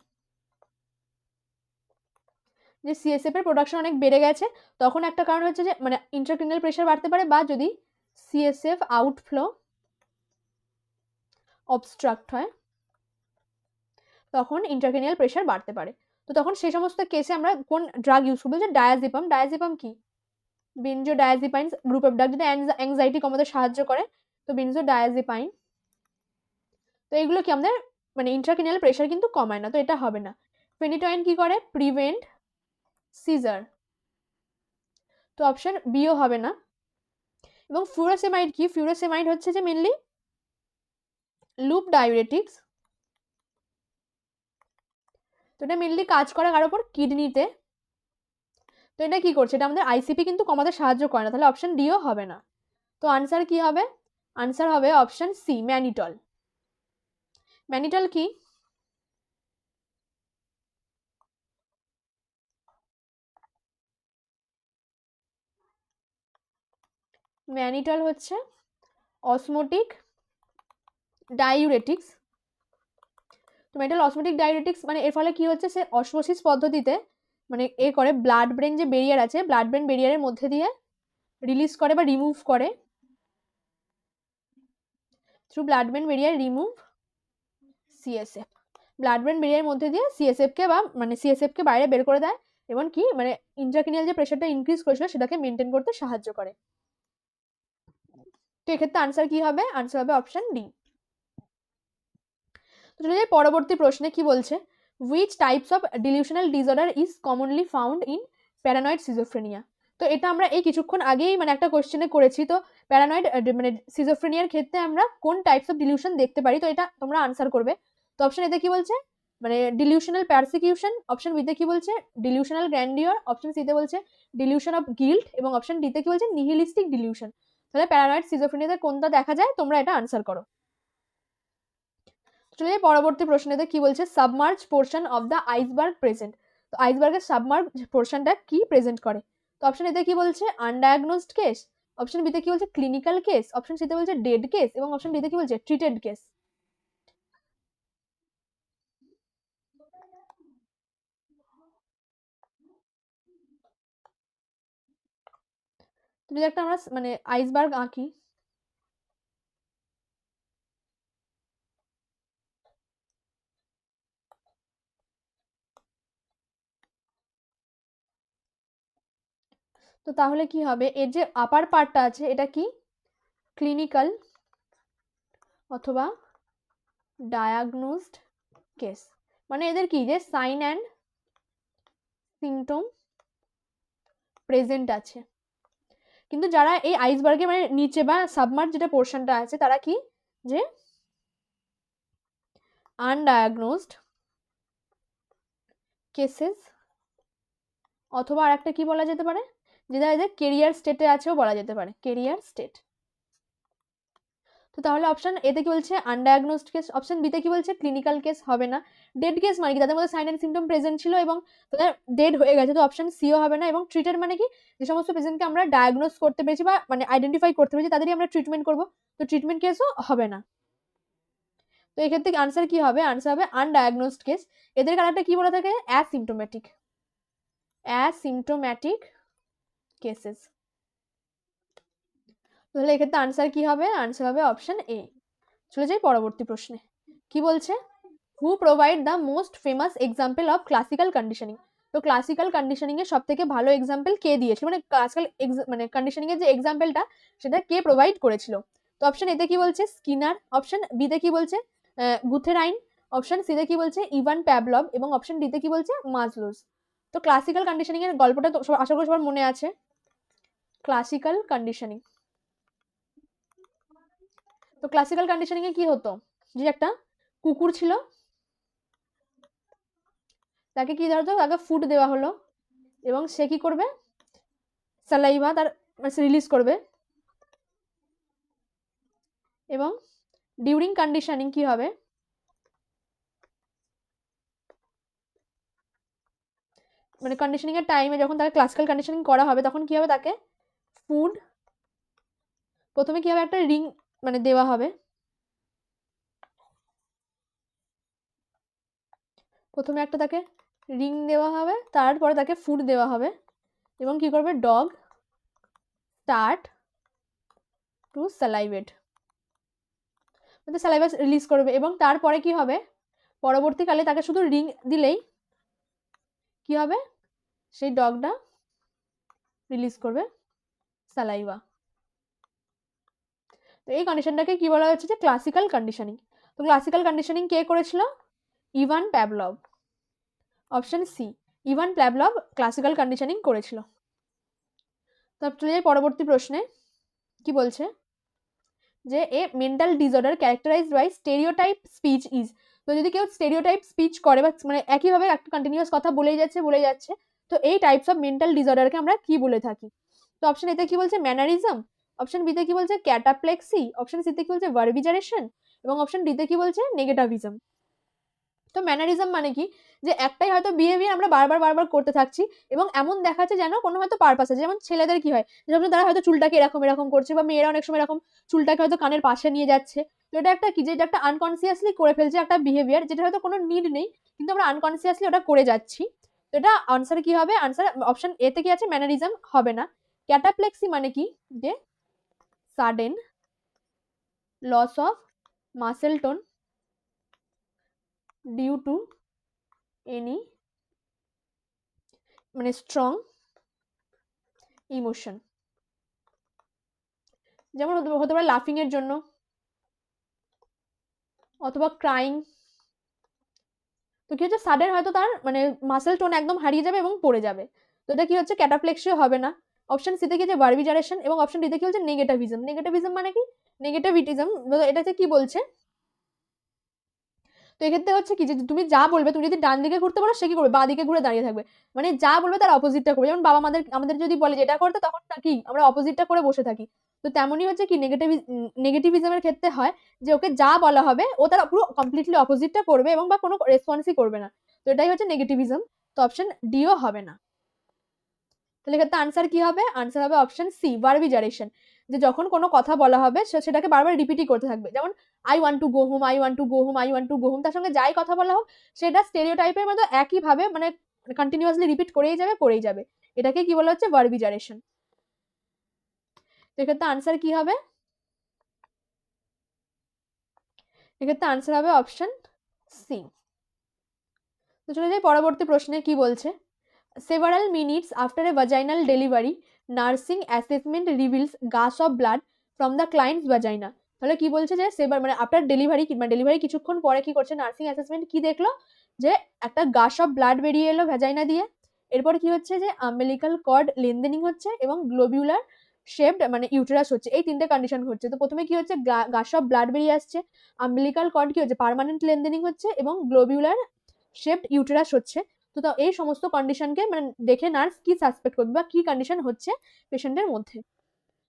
Speaker 1: যে সিএসএফ এর প্রোডাকশন অনেক বেড়ে গেছে, তখন একটা কারণ হচ্ছে যে মানে ইন্ট্রাক্রেনিয়াল প্রেশার বাড়তে পারে, বা যদি সিএসএফ আউটফ্লো অবস্ট্রাক্ট হয় তখন ইন্ট্রাক্রেনিয়াল প্রেশার বাড়তে পারে। তো তখন সেই সমস্ত কেসে আমরা কোন ড্রাগ ইউজ করবো, যে ডায়াজিপাম। ডায়াজিপাম কি, বেনজোডায়াজিপাইন গ্রুপ অফ ড্রাগ, যেটা অ্যাংজাইটি কমাতে সাহায্য করে। তো বেনজোডায়াজিপাইন, তো এগুলো কি আমাদের মানে ইন্ট্রাক্রেনিয়াল প্রেশার কিন্তু কমায় না, তো এটা হবে না। ফেনিটয়েন কি করে, প্রিভেন্ট সিজার, তো অপশন বিও হবে না। এবং ফিউরোসেমাইড কি, ফিউরোসেমাইড হচ্ছে যে মেনলি লুপ ডায়ুরেটিক্স। তো এটা মেনলি কাজ করে কার উপর, কিডনিতে। তো এটা কি করছে, এটা আমাদের আইসিপি কিন্তু কমাতে সাহায্য করে না, তাহলে অপশন ডিও হবে না। তো আনসার কি হবে, আনসার হবে অপশন সি ম্যানিটল। ম্যানিটল কি, ম্যানিটল হচ্ছে অসমোটিক ডাইউরেটিক্স। তো ম্যানিটল অসমোটিক ডাইউরেটিক্স মানে এর ফলে কি হচ্ছে, সে অসমোসিস পদ্ধতিতে মানে এ করে ব্লাড ব্রেন যে বেরিয়ার আছে, ব্লাড ব্রেন বেরিয়ারের মধ্যে দিয়ে রিলিজ করে বা রিমুভ করে, through blood brain barrier remove CSF, blood brain বেরিয়ারের মধ্যে দিয়ে সিএসএফ কে বা মানে সিএসএফ কে বাইরে বের করে দেয়, এবং কি মানে ইন্ট্রাক্রেনিয়াল যে প্রেশারটা ইনক্রিজ করেছিল সেটাকে মেনটেন করতে সাহায্য করে। তো এক্ষেত্রে আনসার কি হবে? আনসার হবে অপশন ডি। তো চলে যাই পরবর্তী প্রশ্নে, কি বলছে, which types of delusional disorder is commonly found in paranoid schizophrenia. তো এটা আমরা এই কিছুক্ষণ আগেই মানে একটা কোশ্চেনে করেছি। তো প্যারানয়েড মানে সিজোফ্রেনিয়ার ক্ষেত্রে আমরা কোন টাইপস অফ ডিলিউশন দেখতে পারি, তো এটা তোমরা আনসার করবে। তো অপশন এতে কি বলছে, মানে ডিলিউশনাল পারসিকিউশন, অপশন বিতে কি বলছে ডিলিউশনাল গ্র্যান্ডিওর, অপশন সিতে বলছে ডিলিউশন অফ গিল্ট, এবং অপশন ডিতে কি বলছে নিহিলিস্টিক ডিলিউশন। তাহলে প্যারানয়েড সিজোফ্রেনিয়াতে কোনটা দেখা যায়, তোমরা এটা আনসার করো। চলে যাই পরবর্তী প্রশ্নেতে, কি বলছে, submerge portion of the iceberg present. তো আইসবার্গের সাবমার্জ পোর্শনটা কি প্রেজেন্ট করে? তো অপশন এতে কি বলছে আনডায়াগনোসড কেস, অপশন বিতে কি বলছে ক্লিনিক্যাল কেস, অপশন সিতে বলছে ডেড কেস, এবং অপশন ডিতে কি বলছে ট্রিটেড কেস। যদি একটা আমরা মানে আইসবার্গ আঁকি, তো তাহলে কি হবে, এর যে আপার পার্টটা আছে এটা কি ক্লিনিক্যাল অথবা ডায়াগনোসড কেস, মানে এদের কি যে সাইন অ্যান্ড সিমটম প্রেজেন্ট আছে। কিন্তু যারা এই আইসবার্গের মানে নিচে বা সাবমার্জ যেটা পোর্শনটা আছে তারা কি যে আনডায়াগনোসড কেসেস, অথবা আর একটা কি বলা যেতে পারে, যেটা এদের কেরিয়ার স্টেটে আছেও বলা যেতে পারে, কেরিয়ার স্টেট। তো তাহলে অপশন এতে কি বলছে আনডায়াগনোসড কেস, অপশন বিতে কি বলছে ক্লিনিক্যাল কেস হবে না, ডেড কেস মানে কি তাদের মধ্যে সাইন অ্যান্ড সিমটম প্রেজেন্ট ছিল এবং তাদের ডেড হয়ে গেছে, তো অপশন সিও হবে না, এবং ট্রিটেড মানে কি যে সমস্ত পেশেন্টকে আমরা ডায়াগনোস করতে পেরেছি বা মানে আইডেন্টিফাই করতে পেরেছি তাদেরই আমরা ট্রিটমেন্ট করবো, তো ট্রিটমেন্ট কেসও হবে না। তো এক্ষেত্রে আনসার কি হবে, আনসার হবে আনডায়াগনোসড কেস। এদের কালারটা কি বলা থাকে অ্যাসিমটোম্যাটিক, অ্যাসিমটোম্যাটিক কেসেস। তাহলে এক্ষেত্রে আনসার কি হবে, আনসার হবে অপশন এ। চলে যাই পরবর্তী প্রশ্নে, কি বলছে, who provide the most famous example of classical conditioning. তো ক্লাসিক্যাল কন্ডিশনিং এর সব থেকে ভালো এক্সাম্পল কে দিয়েছিল, মানে ক্লাসিক্যাল মানে কন্ডিশনিং এর যে এক্সাম্পলটা সেটা কে প্রোভাইড করেছিল? তো অপশন এতে কি বলছে স্কিনার, অপশন বিতে কি বলছে গুথেরাইন, অপশন সিতে কি বলছে ইভান প্যাভলভ, এবং অপশন ডিতে কি বলছে মাজলুস। তো ক্লাসিক্যাল কন্ডিশনিং এর গল্পটা তো আশা করি সবার মনে আছে। ক্লাসিক্যাল কন্ডিশনিং, তো ক্লাসিক্যাল কন্ডিশনিং এ কি হতো, যে একটা কুকুর ছিল, তাকে কি ধরতো, তাকে ফুড দেওয়া হলো এবং সে কি করবে স্যালাইভা তার রিলিজ করবে, এবং ডিউরিং কন্ডিশনিং কি হবে, মানে কন্ডিশনিং এর টাইমে যখন তাকে ক্লাসিক্যাল কন্ডিশনিং করা হবে তখন কি হবে, তাকে ফুড প্রথমে কি হবে একটা রিং মানে দেওয়া হবে, প্রথমে একটা তাকে রিং দেওয়া হবে, তারপরে তাকে ফুড দেওয়া হবে, এবং কি করবে ডগ স্টার্ট টু স্যালাইভেট, মানে স্যালাইভা রিলিজ করবে, এবং তারপরে কি হবে পরবর্তীকালে তাকে শুধু রিং দিলেই কি হবে সেই ডগটা রিলিজ করবে স্যালাইভা। তো এই কন্ডিশনটাকে কি বলা হচ্ছে যে ক্লাসিক্যাল কন্ডিশনিং। তো ক্লাসিক্যাল কন্ডিশনিং কে করেছিল, Ivan Pavlov, option C Ivan Pavlov classical conditioning করেছিল। তারপর চলে যাই পরবর্তী প্রশ্নে, কি বলছে যে a mental disorder characterized by stereotype speech is. তো যদি কেউ স্টেরিওটাইপ স্পিচ করে বা মানে একইভাবে একটা কন্টিনিউয়াস কথা বলেই যাচ্ছে, তো এই টাইপস অফ মেন্টাল ডিসঅর্ডারকে আমরা কি বলে থাকি? তো অপশন এতে কি বলছে ম্যানারিজম, অপশন বিতে কি বলছে ক্যাটাপ্লেক্সি, অপশন সিতে কি বলছে ভার্বিজারেশন, এবং অপশন ডিতে কি বলছে নেগেটিভিজম। তো ম্যানারিজম মানে কি, যে একটাই হয়তো বিহেভিয়ার আমরা বারবার বারবার করতে থাকছি এবং এমন দেখাচ্ছে যেন কোনো হয়তো পারপাস আছে, যেমন ছেলেদের কি হয়, যেমন তারা হয়তো চুলটাকে এরকম এরকম করছে, বা মেয়েরা অনেক সময় এরকম চুলটাকে হয়তো কানের পাশে নিয়ে যাচ্ছে। তো এটা একটা কি, যে এটা একটা আনকনসিয়াসলি করে ফেলছে একটা বিহেভিয়ার, যেটা হয়তো কোনো নিড নেই কিন্তু আমরা আনকনসিয়াসলি ওটা করে যাচ্ছি। তো এটা আনসার কি হবে, আনসার অপশন এতে কি আছে ম্যানারিজম হবে না। ক্যাটাপ্লেক্সি মানে কি, যে sudden loss of muscle tone due to any মানে স্ট্রং ইমোশন, যেমন হতে পারে লাফিং এর জন্য, অথবা ক্রাইং। তো কি হচ্ছে, সাডেন হয়তো তার মানে মাসেল টোন একদম হারিয়ে যাবে এবং পড়ে যাবে, তো এটা কি হচ্ছে ক্যাটাপ্লেক্সিয়া হবে না। অপশন সিতে কি যে ভার্বিজারেশন, এবং অপশন ডিতে কি হচ্ছে নেগেটিভিজম। নেগেটিভিজম মানে কি, নেগেটিভিটিজম, এটাতে কি বলছে, তো এক্ষেত্রে হচ্ছে কি যে তুমি যা বলবে, তুমি যদি ডান দিকে ঘুরতে পারো সে কি করবে, বাঁ দিকে ঘুরে দাঁড়িয়ে থাকবে, মানে যা বলবে তার অপোজিটটা করবে। যেমন বাবা আমাদের আমাদের যদি বলে যেটা করতে, তখন কি আমরা অপোজিটটা করে বসে থাকি। তো তেমনই হচ্ছে কি নেগেটিভিজমের ক্ষেত্রে হয় যে ওকে যা বলা হবে ও তার পুরো কমপ্লিটলি অপোজিটটা করবে এবং বা কোনো রেসপন্সই করবে না, তো এটাই হচ্ছে নেগেটিভিজম। তো অপশন ডিও হবে না। তাহলে এক্ষেত্রে আনসার কি হবে, আনসার হবে অপশন সি ভার্বিজারেশন, যে যখন কোনো কথা বলা হবে সেটাকে বারবার রিপিটই করতে থাকবে। যেমন I want to go home, I want to go home, I want to go home, তার সঙ্গে যাই কথা বলা হোক সেটা স্টেরিও টাইপের মতো একইভাবে মানে কন্টিনিউয়াসলি রিপিট করেই যাবে করেই যাবে, এটাকে কি বলা হচ্ছে ভার্বিজারেশন। তো এক্ষেত্রে আনসার কি হবে, এক্ষেত্রে আনসার হবে অপশন সি। তো চলে যাই পরবর্তী প্রশ্নে, কি বলছে, several minutes after a vaginal delivery nursing assessment reveals gush of blood from the client's vagina। তাহলে কি বলছে যে সেবার মানে আফটার ডেলিভারি মানে ডেলিভারি কিছুক্ষণ পরে কি করছে নার্সিং অ্যাসেসমেন্ট, কি দেখলো যে একটা গাশ অফ ব্লাড বেরিয়ে এলো ভ্যাজাইনা দিয়ে। এরপর কি হচ্ছে যে আম্বিলিকাল কর্ড লেনদেনিং হচ্ছে এবং গ্লোবিউলার শেপড মানে ইউটেরাস হচ্ছে, এই তিনটে কন্ডিশন হচ্ছে। তো প্রথমে কি হচ্ছে গাশ অফ ব্লাড বেরিয়ে আসছে, আম্বিলিকাল কর্ড কি হচ্ছে পার্মানেন্ট লেনদেনিং হচ্ছে এবং গ্লোবিউলার শেপড ইউটেরাস হচ্ছে। তো এই সমস্ত কন্ডিশনকে মানে দেখে নার্স কি সাসপেক্ট করবে বা কি কন্ডিশন হচ্ছে পেশেন্টের মধ্যে।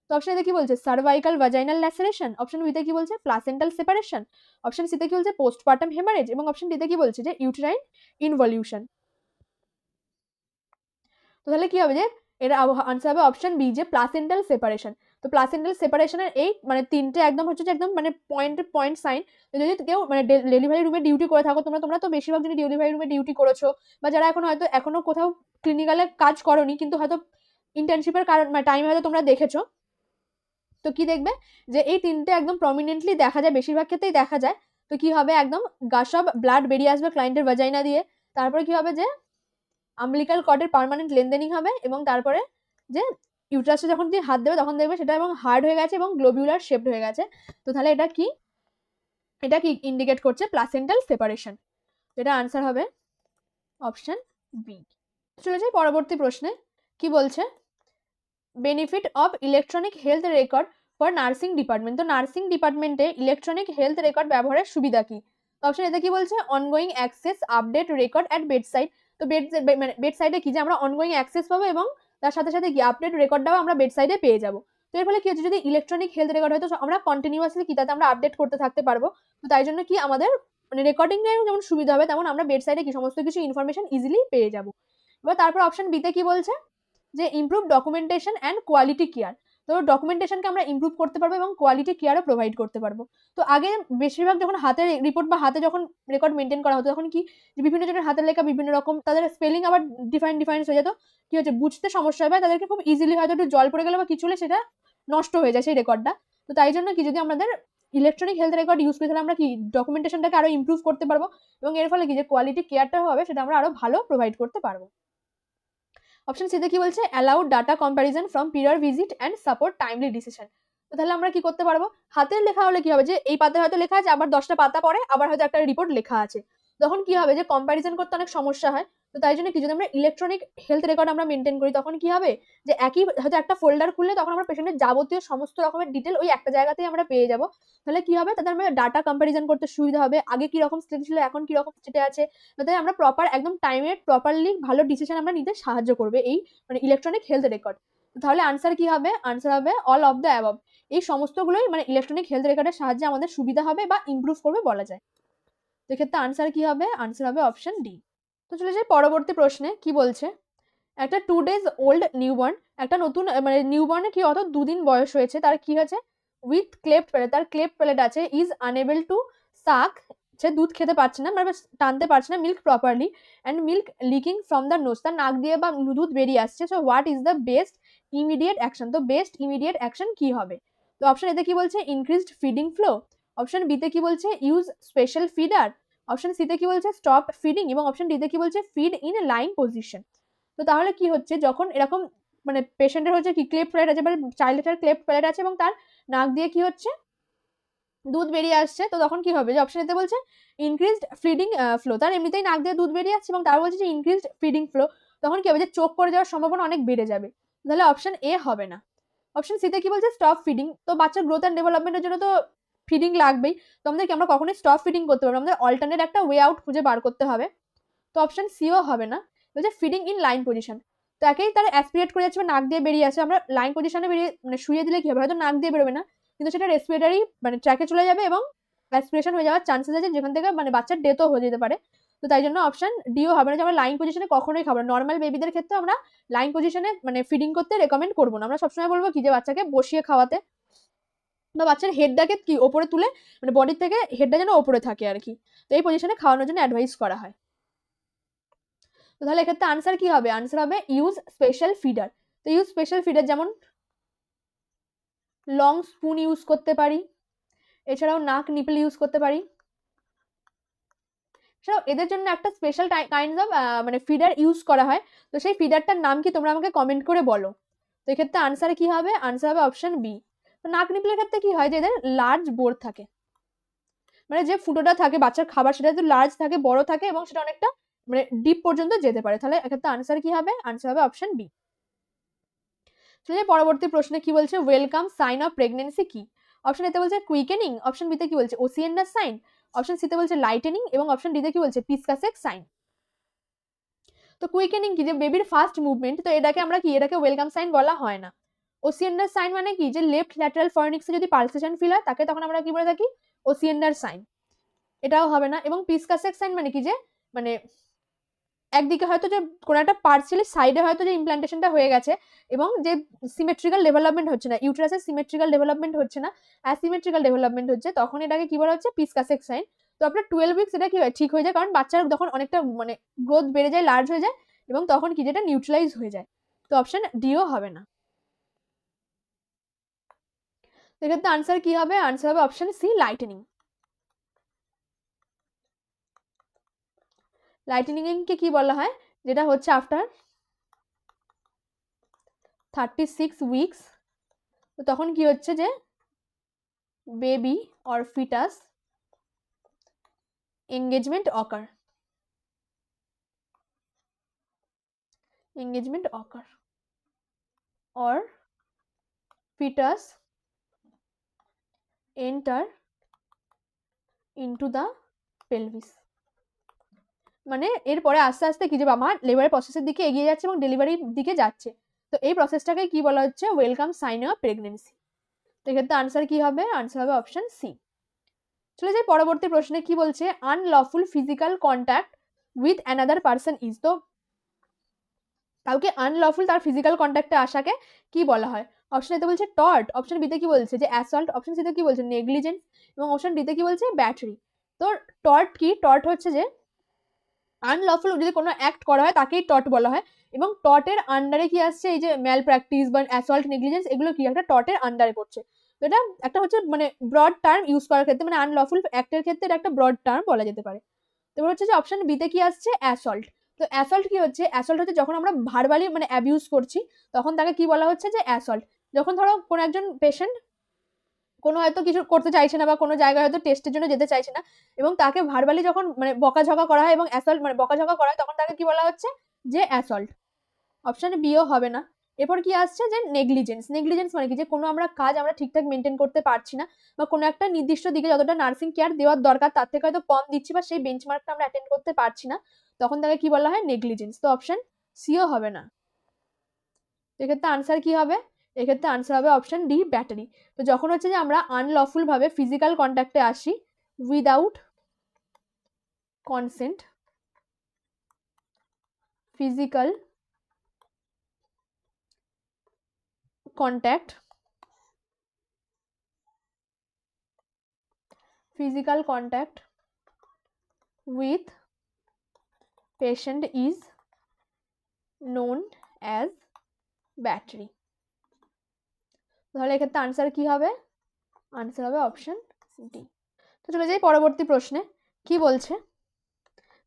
Speaker 1: তো অপশন এতে কি বলছে সার্ভাইকাল ভাজাইনাল ল্যাসারেশন, অপশন বিতে কি বলছে প্লাসেন্টাল সেপারেশন, অপশন সিতে কি বলছে পোস্টপার্টাম হেমারেজ, এবং অপশন ডিতে কি বলছে যে ইউটেরাইন ইনভলিউশন। তো তাহলে কি হবে যে এর আনসার হবে অপশন বি যে প্লাসেন্টাল সেপারেশন। তো প্লাসেন্টাল সেপারেশনের এই মানে তিনটে একদম হচ্ছে যে একদম মানে পয়েন্ট সাইন। যদি কেউ মানে ডেলিভারি রুমে ডিউটি করে থাকো তোমরা তোমরা তো বেশিরভাগ যদি ডেলিভারি রুমে ডিউটি করেছো, বা যারা এখন হয়তো এখনো কোথাও ক্লিনিক্যালে কাজ করোনি কিন্তু হয়তো ইন্টার্নশিপের কারণ মানে টাইমে হয়তো তোমরা দেখেছো, তো কি দেখবে যে এই তিনটে একদম প্রমিনেন্টলি দেখা যায়, বেশিরভাগ ক্ষেত্রেই দেখা যায়। তো কি হবে একদম গাশ অফ ব্লাড বেরিয়ে আসবে ক্লায়েন্টের ভাজাইনা দিয়ে, তারপরে কি হবে যে আম্বিলিকাল কর্ডের পার্মানেন্ট লেনদেনিং হবে, এবং তারপরে যে ইউট্রাসে যখন তুমি হাত দেবে তখন দেখবে সেটা এবং হার্ড হয়ে গেছে এবং গ্লোবিউলার শেপড হয়ে গেছে। তো তাহলে এটা কি, এটা কি ইন্ডিকেট করছে প্লাসেন্টাল সেপারেশন, এটা আনসার হবে অপশন বি। চলে যাই পরবর্তী প্রশ্নে, কি বলছে benefit of electronic health record for nursing department. তো নার্সিং ডিপার্টমেন্টে ইলেকট্রনিক হেলথ রেকর্ড ব্যবহারের সুবিধা কি, অপশন এতে কি বলছে ongoing access update record at bed side. তো বেড সাইডে কি যে আমরা অনগোয়িং অ্যাক্সেস পাবো এবং তার সাথে সাথে কি আপডেট রেকর্ডটাও আমরা বেড সাইডে পেয়ে যাবো। তো এর ফলে কি হচ্ছে যদি ইলেকট্রনিক হেলথ রেকর্ড হয় তো আমরা কন্টিনিউয়াসলি কি তাতে আমরা আপডেট করতে থাকতে পারবো। তো তাই জন্য কি আমাদের মানে রেকর্ডিং যেমন সুবিধা হবে তেমন আমরা বেড সাইডে কি সমস্ত কিছু ইনফরমেশন ইজিলি পেয়ে যাবো। এবার তারপর অপশন বিতে কি বলছে যে improve documentation and quality care. তো ডকুমেন্টেশনকে আমরা ইমপ্রুভ করতে পারবো এবং কোয়ালিটি কেয়ারও প্রোভাইড করতে পারবো। তো আগে বেশিরভাগ যখন হাতের রিপোর্ট বা হাতে যখন রেকর্ড মেনটেন করা হতো তখন কি যে বিভিন্ন জনের হাতের লেখা বিভিন্ন রকম, তাদের স্পেলিং আবার ডিফারেন্স হয়ে যেত, কি হচ্ছে বুঝতে সমস্যা হবে, তাদেরকে খুব ইজিলি হয়তো একটু জল পড়ে গেলে বা কিছু হলে সেটা নষ্ট হয়ে যায় সেই রেকর্ডটা। তো তাই জন্য কি যদি আমাদের ইলেকট্রনিক হেলথ রেকর্ড ইউজ করি তাহলে আমরা কি ডকুমেন্টেশনটাকে আরো ইমপ্রুভ করতে পারবো এবং এর ফলে কি যে কোয়ালিটি কেয়ারটা হবে সেটা আমরা আরো ভালো প্রোভাইড করতে পারবো। অপশন সিতে কি বলছে allowed data comparison from period visit and support timely decision. তো তাহলে আমরা কি করতে পারবো, হাতের লেখা হলে কি হবে যে এই পাতায় হয়তো লেখা আছে আবার 10টা পাতা পরে আবার হয়তো একটা রিপোর্ট লেখা আছে, তখন কি হবে যে কম্প্যারিজন করতে অনেক সমস্যা হয়। তো তাই জন্য কি যদি আমরা ইলেকট্রনিক হেলথ রেকর্ড আমরা মেনটেন করি তখন কি হবে যে একই হয়তো একটা ফোল্ডার খুললে তখন আমরা পেশেন্টের যাবতীয় সমস্ত রকমের ডিটেল ওই একটা জায়গাতেই আমরা পেয়ে যাবো। তাহলে কি হবে তাদের আমরা ডাটা কম্প্যারিজন করতে সুবিধা হবে, আগে কি রকম স্টেট ছিল এখন কি রকম স্টেটে আছে, যাতে আমরা প্রপার একদম টাইমে প্রপারলি ভালো ডিসিশন আমরা নিতে সাহায্য করবে এই মানে ইলেকট্রনিক হেলথ রেকর্ড। তাহলে আনসার কি হবে, আনসার হবে অল অফ দ্য অ্যাবভ। এই সমস্তগুলোই মানে ইলেকট্রনিক হেলথ রেকর্ডের সাহায্যে আমাদের সুবিধা হবে বা ইমপ্রুভ করবে বলা যায়। সেক্ষেত্রে আনসার কি হবে, আনসার হবে অপশন ডি। তো চলে যাই পরবর্তী প্রশ্নে, কি বলছে একটা 2 days ওল্ড নিউবর্ন, একটা নতুন মানে নিউবর্নে কি অত 2 দিন বয়স হয়েছে, তার কি আছে উইথ ক্লেপ্ট প্যালেট, তার ক্লেপ্ট প্যালেট আছে, ইজ আনএবল টু সাক, সে দুধ খেতে পারছে না মানে টানতে পারছে না milk properly, and milk leaking from the nose, তার নাক দিয়ে বা দুধ বেরিয়ে আসছে। So what is the best immediate action, তো বেস্ট ইমিডিয়েট অ্যাকশন কি হবে। তো অপশন এতে কি বলছে ইনক্রিজড ফিডিং ফ্লো, অপশন বিতে কি বলছে ইউজ স্পেশাল ফিডার, অপশন সিতে কি বলছে স্টপ ফিডিং, এবং অপশন ডিতে কি বলছে ফিড ইন লাইং পজিশন। তো তাহলে কি হচ্ছে, যখন এরকম মানে পেশেন্টের হচ্ছে কি ক্লেফট প্যালেট আছে, মানে চাইল্ডের ক্লেফট প্যালেট আছে এবং তার নাক দিয়ে কি হচ্ছে দুধ বেরিয়ে আসছে, তো তখন কি হবে, যে অপশন এতে বলছে ইনক্রিজড ফিডিং ফ্লো, তার এমনিতেই নাক দিয়ে দুধ বেরিয়ে আসছে এবং তার বলছে যে ইনক্রিজড ফিডিং ফ্লো, তখন কি হবে, যে চোখ পড়ে যাওয়ার সম্ভাবনা অনেক বেড়ে যাবে। তাহলে অপশন এ হবে না। অপশন সিতে কি বলছে স্টপ ফিডিং, তো বাচ্চার গ্রোথ অ্যান্ড ডেভেলপমেন্টের জন্য তো ফিডিং লাগবেই, তো আমাদেরকে আমরা কখনোই স্টপ ফিডিং করতে পারবো, আমাদের অল্টারনেট একটা ওয়ে আউট খুঁজে বার করতে হবে। তো অপশন সিও হবে না। বলছে ফিডিং ইন লাইন পজিশন, তো একেই তারা অ্যাসপিরেট করে যাচ্ছে বা নাক দিয়ে বেরিয়ে আসে, আমরা লাইন পজিশনে বেরিয়ে মানে শুয়ে দিলে কি হবে, হয়তো নাক দিয়ে বেরোবে না কিন্তু সেটা রেসপিরেটরি মানে ট্র্যাকে চলে যাবে এবং অ্যাসপিরেশন হয়ে যাওয়ার চান্সেস আছে, যেখান থেকে মানে বাচ্চার ডেথও হয়ে যেতে পারে। তো তাই জন্য অপশন ডিও হবে না, যে আমরা লাইন পজিশনে কখনোই খাবো না। নর্মাল বেবিদের ক্ষেত্রে আমরা লাইন পজিশনে মানে ফিডিং করতে রেকমেন্ড করবো না, আমরা সবসময় বলবো কি যে বাচ্চাকে বসিয়ে খাওয়াতে, বা বাচ্চার হেডটাকে কি ওপরে তুলে মানে বডির থেকে হেডটা যেন ওপরে থাকে আর কি, তো এই পজিশনে খাওয়ানোর জন্য অ্যাডভাইস করা হয়। তো তাহলে এক্ষেত্রে আনসার কি হবে, আনসার হবে ইউজ স্পেশাল ফিডার। তো ইউজ স্পেশাল ফিডার যেমন লং স্পুন ইউজ করতে পারি, এছাড়াও নাক নিপল ইউজ করতে পারি, এছাড়াও এদের জন্য একটা স্পেশাল কাইন্ডস অফ মানে ফিডার ইউজ করা হয়, তো সেই ফিডারটার নাম কি তোমরা আমাকে কমেন্ট করে বলো। তো এক্ষেত্রে আনসার কি হবে, আনসার হবে অপশন বি। তো নাক নিপলের ক্ষেত্রে কি হয়, যে এদের লার্জ বোর থাকে, মানে যে ফুটোটা থাকে বাচ্চার খাবার সেটা যদি লার্জ থাকে, বড় থাকে এবং সেটা অনেকটা মানে ডিপ পর্যন্ত যেতে পারে, তাহলে এক্ষেত্রে আনসার কি হবে, আনসার হবে অপশন বি। তাহলে পরবর্তী প্রশ্নে কি বলছে, ওয়েলকাম সাইন অফ প্রেগনেন্সি কি। অপশন এতে বলছে কুইকেনিং, অপশন বিতে কি বলছে ওসিয়েন্ডার সাইন, অপশন সিতে বলছে লাইটেনিং এবং অপশন ডিতে কি বলছে পিসকাসেক সাইন। তো কুইকেনিং কি, যে বেবির ফার্স্ট মুভমেন্ট, তো এটাকে আমরা কি, এটাকে ওয়েলকাম সাইন বলা হয় না। ওসিয়েন্ডার সাইন মানে কি, যে লেফট ল্যাটারাল ফরনিক্সে যদি পালসেশন ফিল হয় তাকে তখন আমরা কি বলে থাকি, ওসিয়েন্ডার সাইন, এটাও হবে না। এবং পিসকাসেক সাইন মানে কি, যে মানে একদিকে হয়তো যে কোনো একটা পার্সিয়ালি সাইডে হয়তো যে ইমপ্লান্টেশনটা হয়ে গেছে এবং যে সিমেট্রিক্যাল ডেভেলপমেন্ট হচ্ছে না, ইউটেরাসের সিমেট্রিক্যাল ডেভেলপমেন্ট হচ্ছে না, অ্যাসিমেট্রিক্যাল ডেভেলপমেন্ট হচ্ছে, তখন এটাকে কি বলা হচ্ছে, পিসকাসেক সাইন। তো আপনার 12 উইকস এটা কি হয়, ঠিক হয়ে যায়, কারণ বাচ্চার যখন অনেকটা মানে গ্রোথ বেড়ে যায়, লার্জ হয়ে যায় এবং তখন কি, যেটা নিউট্রালাইজ হয়ে যায়। তো অপশন ডিও হবে না। এক্ষেত্রে আনসার কি হবে, আনসার হবে অপশন সি লাইটেনিং। লাইটেনিং কে কি বলা হয়, যেটা হচ্ছে আফটার 36 উইকস, তো তখন কি হচ্ছে, যে baby or fetus engagement occur, engagement occur or fetus enter into the pelvis, মানে এরপরে আস্তে আস্তে কি, যে মা লেবারের প্রসেসের দিকে এগিয়ে যাচ্ছে এবং ডেলিভারির দিকে যাচ্ছে, তো এই প্রসেসটাকে কি বলা হচ্ছে, ওয়েলকাম সাইন অফ প্রেগনেন্সি। তো এক্ষেত্রে আনসার কি হবে, আনসার হবে অপশন সি। চলে যাই পরবর্তী প্রশ্নে, কি বলছে, unlawful physical contact with another person is, তো কাউকে আনলফুল তার ফিজিক্যাল কন্ট্যাক্টে আসাকে কি বলা হয়। অপশন এতে বলছে টর্ট, অপশন বিতে কি বলছে যে অ্যাসল্ট, অপশন সিতে কি বলছে নেগলিজেন্স এবং অপশন ডিতে কি বলছে ব্যাটারি। তো টর্ট কি, টর্ট হচ্ছে যে আনলফুল যদি কোনো অ্যাক্ট করা হয় তাকেই টর্ট বলা হয়, এবং টর্টের আন্ডারে কি আসছে, এই যে ম্যাল প্র্যাকটিস বা অ্যাসল্ট নেগলিজেন্স, এগুলো কি একটা টর্টের আন্ডারে পড়ছে। তো এটা একটা হচ্ছে মানে ব্রড টার্ম ইউজ করার ক্ষেত্রে, মানে আনলফুল অ্যাক্টের ক্ষেত্রে এটা একটা ব্রড টার্ম বলা যেতে পারে। এবার হচ্ছে যে অপশন বিতে কি আসছে অ্যাসল্ট। তো অ্যাসল্ট কি হচ্ছে, অ্যাসল্ট হচ্ছে যখন আমরা ভার্বালি মানে অ্যাবিউজ করছি তখন তাকে কি বলা হচ্ছে, যে অ্যাসল্ট। যখন ধরো কোনো একজন পেশেন্ট কোনো হয়তো কিছু করতে চাইছে না বা কোনো জায়গায় হয়তো টেস্টের জন্য যেতে চাইছে না এবং তাকে ভার্বালি যখন মানে বকাঝকা করা হয় এবং অ্যাসল্ট মানে বকাঝকা করা হয়, তখন তাকে কি বলা হচ্ছে, যে অ্যাসল্ট। অপশন বিও হবে না। এরপর কি আসছে, যে নেগলিজেন্স। নেগলিজেন্স মানে কি, যে কোনো আমরা কাজ আমরা ঠিকঠাক মেনটেন করতে পারছি না বা কোনো একটা নির্দিষ্ট দিকে যতটা নার্সিং কেয়ার দেওয়ার দরকার তার থেকে হয়তো কম দিচ্ছি বা সেই বেঞ্চমার্কটা আমরা অ্যাটেন্ড করতে পারছি না, তখন তাকে কি বলা হয়, নেগলিজেন্স। তো অপশন সিও হবে না। এক্ষেত্রে আনসার কি হবে, এক্ষেত্রে আনসার হবে অপশন ডি ব্যাটারি। তো যখন হচ্ছে যে আমরা আনলফুল ভাবে ফিজিক্যাল কন্ট্যাক্টে আসি without consent, physical contact, physical contact with patient is known as battery। তাহলে এক্ষেত্রে আনসার কি হবে, আনসার হবে অপশন ডি। তো চলে যাই পরবর্তী প্রশ্নে, কি বলছে,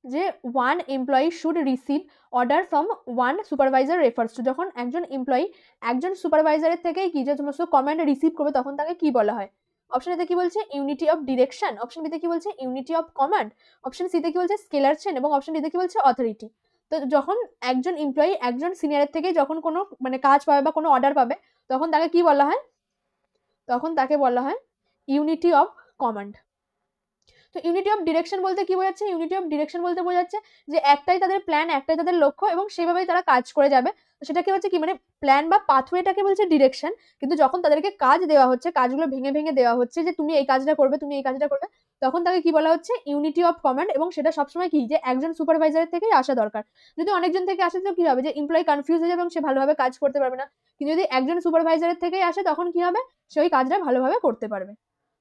Speaker 1: যে one employee should receive order from one supervisor refers to, যখন একজন এমপ্লয়ি একজন সুপারভাইজারের থেকেই কি যে সমস্ত কমান্ড রিসিভ করবে তখন তাকে কি বলা হয়? অপশন এতে কি বলছে ইউনিটি অফ ডিরেকশন, অপশন বিতে কি বলছে ইউনিটি অফ কমান্ড, অপশন সিতে কি বলছে স্কেলার চেন এবং অপশন ডিতে কি বলছে অথরিটি। তো যখন একজন এমপ্লয়ি একজন সিনিয়রের থেকে যখন কোনো মানে কাজ পাবে বা কোনো অর্ডার পাবে তখন তাকে কি বলা হয়? তখন তাকে বলা হয় ইউনিটি অফ কমান্ড। তো ইউনিটি অফ ডিরেকশন বলতে কি বোঝাচ্ছে? ইউনিটি অফ ডিরেকশন বলতে বোঝাচ্ছে যে একটাই তাদের প্ল্যান, একটাই তাদের লক্ষ্য এবং সেভাবেই তারা কাজ করে যাবে। তো সেটা কি হচ্ছে কি মানে প্ল্যান বা পাথওয়েটাকে বলছে ডিরেকশন, কিন্তু যখন তাদেরকে কাজ দেওয়া হচ্ছে, কাজগুলো ভেঙে ভেঙে দেওয়া হচ্ছে যে তুমি এই কাজটা করবে, তুমি এই কাজটা করবে, তখন তাকে কি বলা হচ্ছে ইউনিটি অফ কমান্ড। এবং সেটা সবসময় কি যে একজন সুপারভাইজারের থেকেই আসা দরকার। যদি অনেকজন থেকে আসে তো কি হবে যে এমপ্লয়ি কনফিউজ হয়ে যাবে এবং সে ভালোভাবে কাজ করতে পারবে না। কিন্তু যদি একজন সুপারভাইজারের থেকেই আসে তখন কি হবে, সে ওই কাজটা ভালোভাবে করতে পারবে।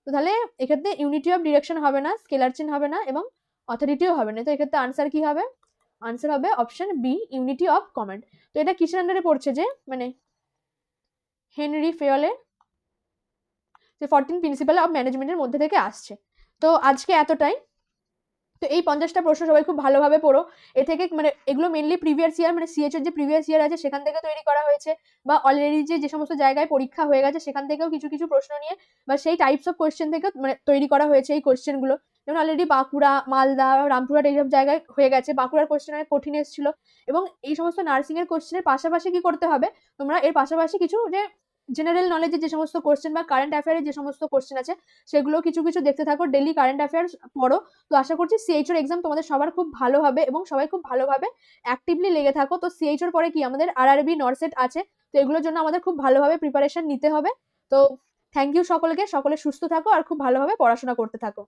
Speaker 1: তো তাহলে এক্ষেত্রে ইউনিটি অফ ডিরেকশন হবে না, স্কেলার চেন হবে না এবং অথরিটিও হবে না। তো এক্ষেত্রে আনসার কি হবে? আনসার হবে option B unity of command. তো এটা কিসের আন্ডারে পড়ছে যে মানে হেনরি ফেয়লের যে 14 প্রিন্সিপাল অফ ম্যানেজমেন্টের মধ্যে থেকে আসছে। তো আজকে এতটাই। তো এই 50টা প্রশ্ন সবাই খুব ভালোভাবে পড়ো। এ থেকে মানে এগুলো মেনলি প্রিভিয়াস ইয়ার মানে সিএচএর যে প্রিভিয়াস ইয়ার আছে সেখান থেকে তৈরি করা হয়েছে, বা অলরেডি যে সমস্ত জায়গায় পরীক্ষা হয়ে গেছে সেখান থেকেও কিছু কিছু প্রশ্ন নিয়ে বা সেই টাইপস অফ কোয়েশ্চেন থেকে মানে তৈরি করা হয়েছে এই কোয়েশ্চেনগুলো। যেমন অলরেডি বাঁকুড়া, মালদা, রামপুরহাট এইসব জায়গায় হয়ে গেছে। বাঁকুড়ার কোয়েশ্চেন অনেক কঠিন এসেছিল। এবং এই সমস্ত নার্সিং এর কোয়েশ্চেনের পাশাপাশি কি করতে হবে, তোমরা এর পাশাপাশি কিছু যে জেনারেল নলেজের যে সমস্ত কোয়েশ্চেন বা কারেন্ট অ্যাফেয়ারের যে সমস্ত কোয়েশ্চেন আছে সেগুলো কিছু কিছু দেখতে থাকো, ডেইলি কারেন্ট অ্যাফেয়ার্স পড়ো। তো আশা করছি সিএইচওর এক্সাম তোমাদের সবার খুব ভালো হবে এবং সবাই খুব ভালোভাবে অ্যাক্টিভলি লেগে থাকো। তো সিএইচওর পরে কি আমাদের আরআরবি, নরসেট আছে। তো এগুলোর জন্য আমাদের খুব ভালোভাবে প্রিপারেশন নিতে হবে। তো থ্যাংক ইউ সকলকে, সকলে সুস্থ থাকো আর খুব ভালোভাবে পড়াশোনা করতে থাকো।